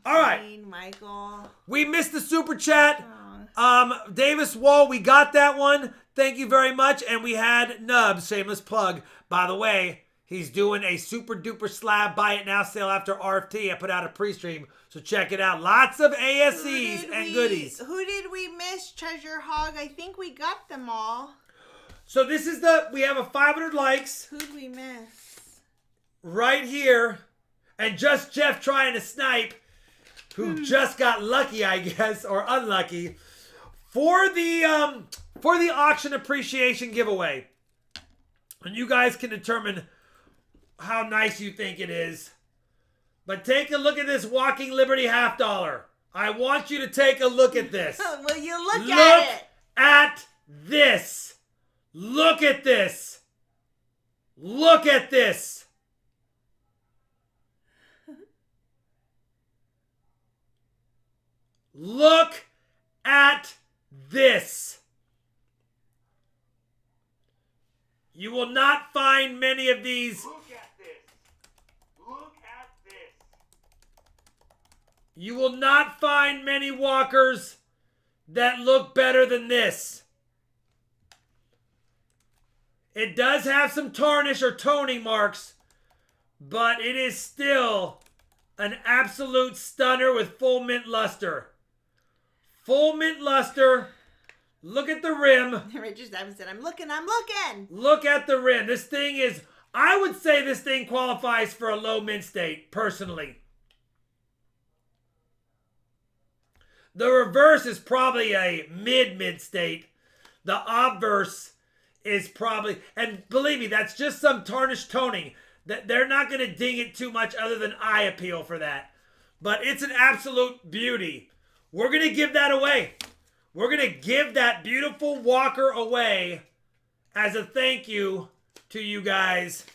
All right. Gene, Michael. We missed the super chat. Davis Wall, we got that one. Thank you very much. And we had Nubs, shameless plug. By the way, he's doing a super duper slab buy it now sale after RFT. I put out a pre-stream, so check it out. Lots of ASCs and goodies. Who did we miss, Treasure Hog? I think we got them all. So this is we have a 500 likes Who'd we miss? right here. And just Jeff trying to snipe, who just got lucky, I guess, or unlucky, for the auction appreciation giveaway. And you guys can determine how nice you think it is. But take a look at this Walking Liberty $50. I want you to take a look at this. Will you look Look at it? at this. Look at this. Look at this. Look at this. You will not find many of these. Look at this. Look at this. You will not find many walkers that look better than this. It does have some tarnish or toning marks, but it is still an absolute stunner with full mint luster. Full mint luster. Look at the rim. Richard Evans said, I'm looking. Look at the rim. This thing is, I would say this thing qualifies for a low mint state, personally. The reverse is probably a mid state. The obverse is probably, and believe me, that's just some tarnished toning. That they're not going to ding it too much other than eye appeal for that. but it's an absolute beauty. We're going to give that away. We're going to give that beautiful walker away as a thank you to you guys.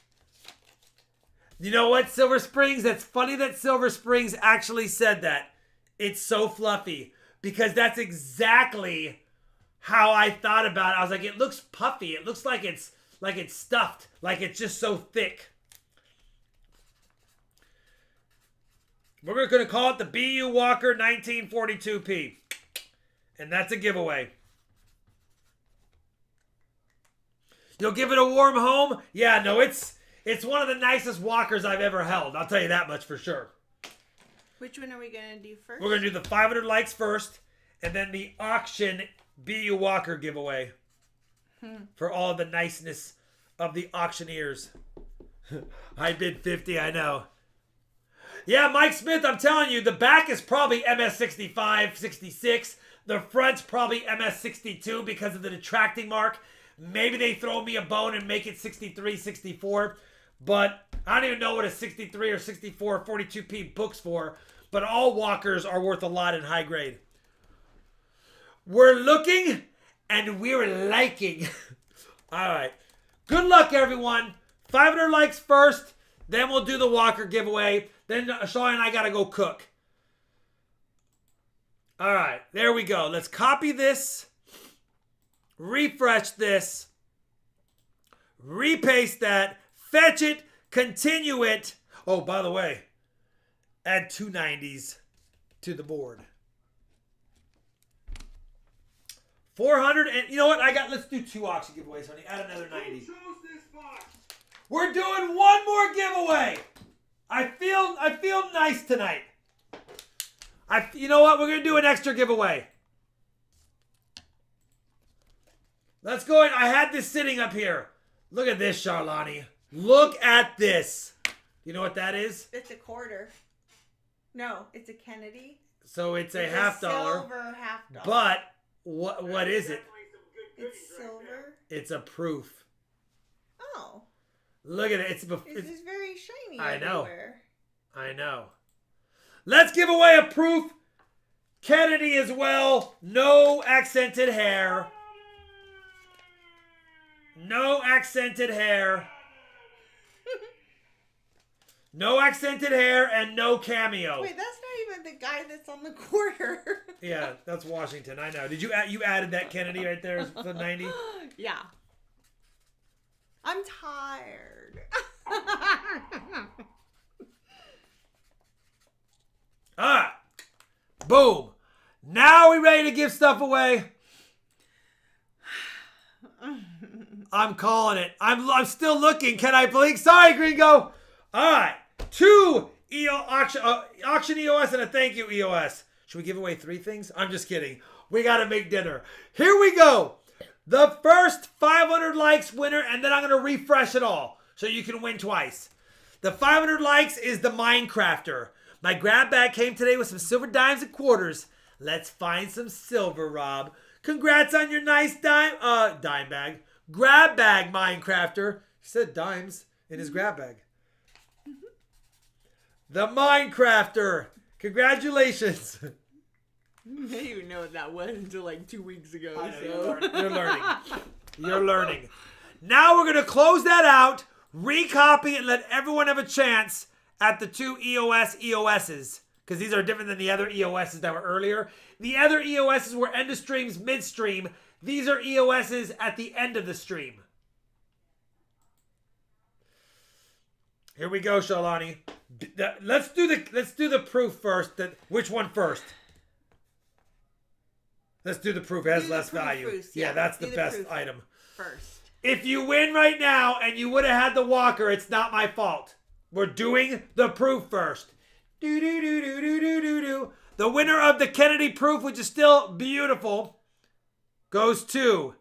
You know what, Silver Springs? That's funny that Silver Springs actually said that. It's so fluffy, because that's exactly how I thought about it. I was like, it looks puffy. It looks like it's stuffed, like it's just so thick. We're going to call it the BU Walker 1942P. And that's a giveaway. You'll give it a warm home? Yeah, no, it's one of the nicest walkers I've ever held. I'll tell you that much for sure. Which one are we going to do first? We're going to do the 500 likes first, and then the auction BU Walker giveaway for all of the niceness of the auctioneers. I bid 50, I know. Yeah, Mike Smith, I'm telling you, the back is probably MS65, 66. The front's probably MS62 because of the detracting mark. Maybe they throw me a bone and make it 63, 64. But I don't even know what a 63 or 64 or 42P book's for. But all walkers are worth a lot in high grade. We're looking and we're liking. All right. Good luck, everyone. 500 likes first. Then we'll do the walker giveaway. Then Sean and I got to go cook. All right. There we go. Let's copy this. Refresh this. Repaste that. Fetch it. Continue it. Oh, by the way, add 2 90s to the board. 400 and you know what? Let's do 2 auction giveaways, honey. Add another 90. Who chose this box? We're doing one more giveaway. I feel nice tonight. You know what? We're gonna do an extra giveaway. Let's go. I had this sitting up here. Look at this, Charlani. Look at this. You know what that is? It's a quarter. No, it's a Kennedy. So it's a It's half a dollar. silver half dollar. But what is it? Definitely some good goodies It's right silver. there. It's a proof. Oh, Look at it. this is very shiny. I know. Everywhere. I know. Let's give away a proof Kennedy as well. No accented hair. No accented hair. No accented hair and no cameo. Wait, that's not even the guy that's on the quarter. Yeah, that's Washington. I know. Did you added that Kennedy right there for the 90? Yeah. I'm tired. All right. Boom. Now we ready to give stuff away? I'm calling it. I'm still looking. Can I blink? Sorry, Gringo. All right. 2 auction EOS and a thank you EOS. Should we give away 3 things? I'm just kidding. We got to make dinner. Here we go. The first 500 likes winner, and then I'm going to refresh it all so you can win twice. The 500 likes is the Minecrafter. My grab bag came today with some silver dimes and quarters. Let's find some silver, Rob. Congrats on your nice dime bag. Grab bag, Minecrafter. He said dimes in his grab bag. The Minecrafter. Congratulations. I didn't even know what that was until like 2 weeks ago. You're learning. You're learning. Now we're going to close that out, recopy, and let everyone have a chance at the 2 EOSs. Because these are different than the other EOSs that were earlier. The other EOSs were end of streams, midstream. These are EOSs at the end of the stream. Here we go, Shalani. Let's do the proof first. Which one first? Let's do the proof. It has less value. First, yeah, that's the best proof item. First. If you win right now and you would have had the walker, it's not my fault. We're doing the proof first. Do do do do do do do do. The winner of the Kennedy proof, which is still beautiful, goes to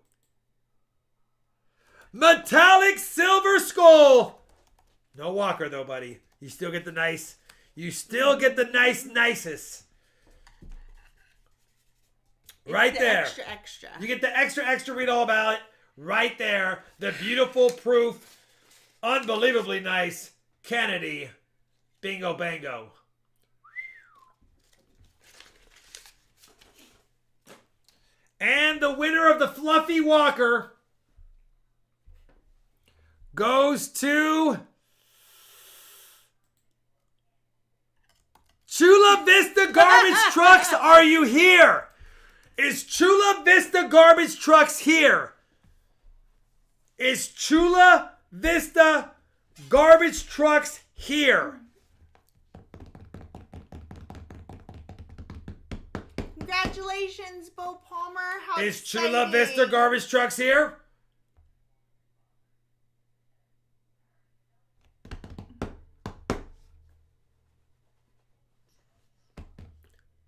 Metallic Silver Skull. No walker though, buddy. You still get the nice. You still get the nicest. Right there. Extra. You get the extra, read all about it. Right there. The beautiful proof. Unbelievably nice. Kennedy. Bingo bango. the winner of the Fluffy Walker goes to Chula Vista Garbage Trucks. Are you here? Is Chula Vista Garbage Trucks here? Is Chula Vista Garbage Trucks here? Congratulations, Bo Palmer. How Is exciting. Chula Vista Garbage Trucks here?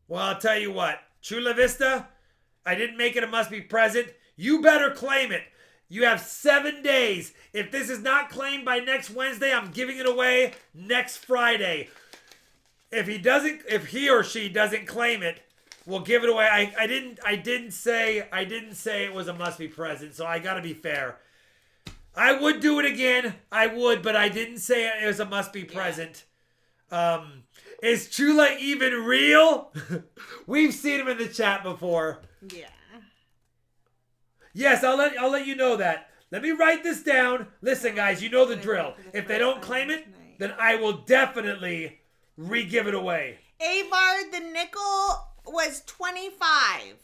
Well, I'll tell you what. Chula Vista, I didn't make it a must be present. You better claim it. You have 7 days. If this is not claimed by next Wednesday, I'm giving it away next Friday. If he or she doesn't claim it, we'll give it away. I didn't say it was a must be present, so I gotta be fair. I would do it again. I would, but I didn't say it was a must be present. Is Chula even real? We've seen him in the chat before. Yeah. Yes, I'll let you know that. Let me write this down. Listen, guys, you know the drill. If they don't claim it, then I will definitely re-give it away. Avar, the nickel was 25.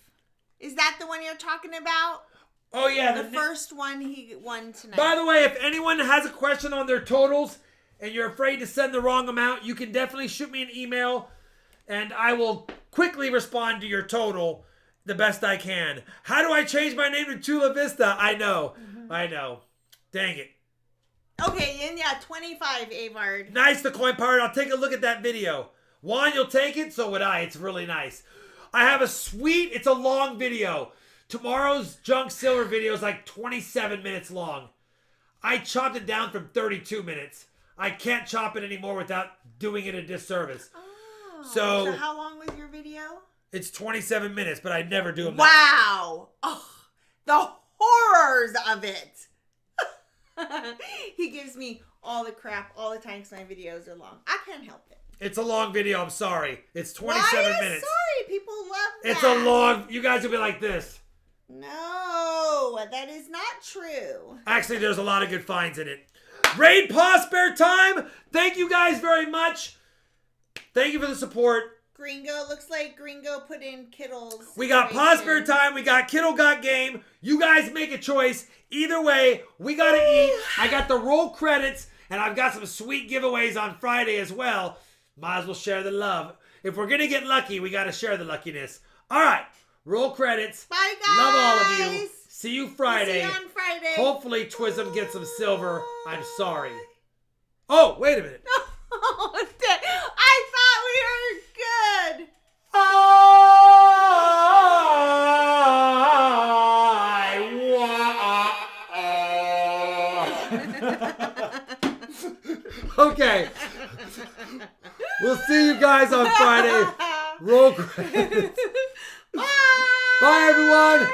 Is that the one you're talking about? Oh, yeah. The first one he won tonight. By the way, if anyone has a question on their totals and you're afraid to send the wrong amount, you can definitely shoot me an email and I will quickly respond to your total the best I can. How do I change my name to Chula Vista? I know. I know. Dang it. Okay, and yeah, 25, Avard. Nice, the coin pirate. I'll take a look at that video. Juan, you'll take it? So would I. It's really nice. I have it's a long video. Tomorrow's junk silver video is like 27 minutes long. I chopped it down from 32 minutes. I can't chop it anymore without doing it a disservice. Oh, So how long was your video? It's 27 minutes, but I never do them. Wow. Oh, the horrors of it. He gives me all the crap all the time because my videos are long. I can't help it. It's a long video. I'm sorry. It's 27 minutes. Sorry, people love that. It's a long. You guys will be like this. No, that is not true. Actually, there's a lot of good finds in it. Raid Paw Spare Time. Thank you guys very much. Thank you for the support. Gringo, looks like Gringo put in Kittle's. We got Paw Spare Time. We got Kittle Got Game. You guys make a choice. Either way, we got to eat. I got the roll credits, and I've got some sweet giveaways on Friday as well. Might as well share the love. If we're going to get lucky, we got to share the luckiness. All right. Roll credits. Bye, guys. Love all of you. See you Friday. We'll see you on Friday. Hopefully Twism gets some silver. I'm sorry. Oh, wait a minute. I thought we were good. Okay. We'll see you guys on Friday. Roll credits. Bye. Bye, everyone.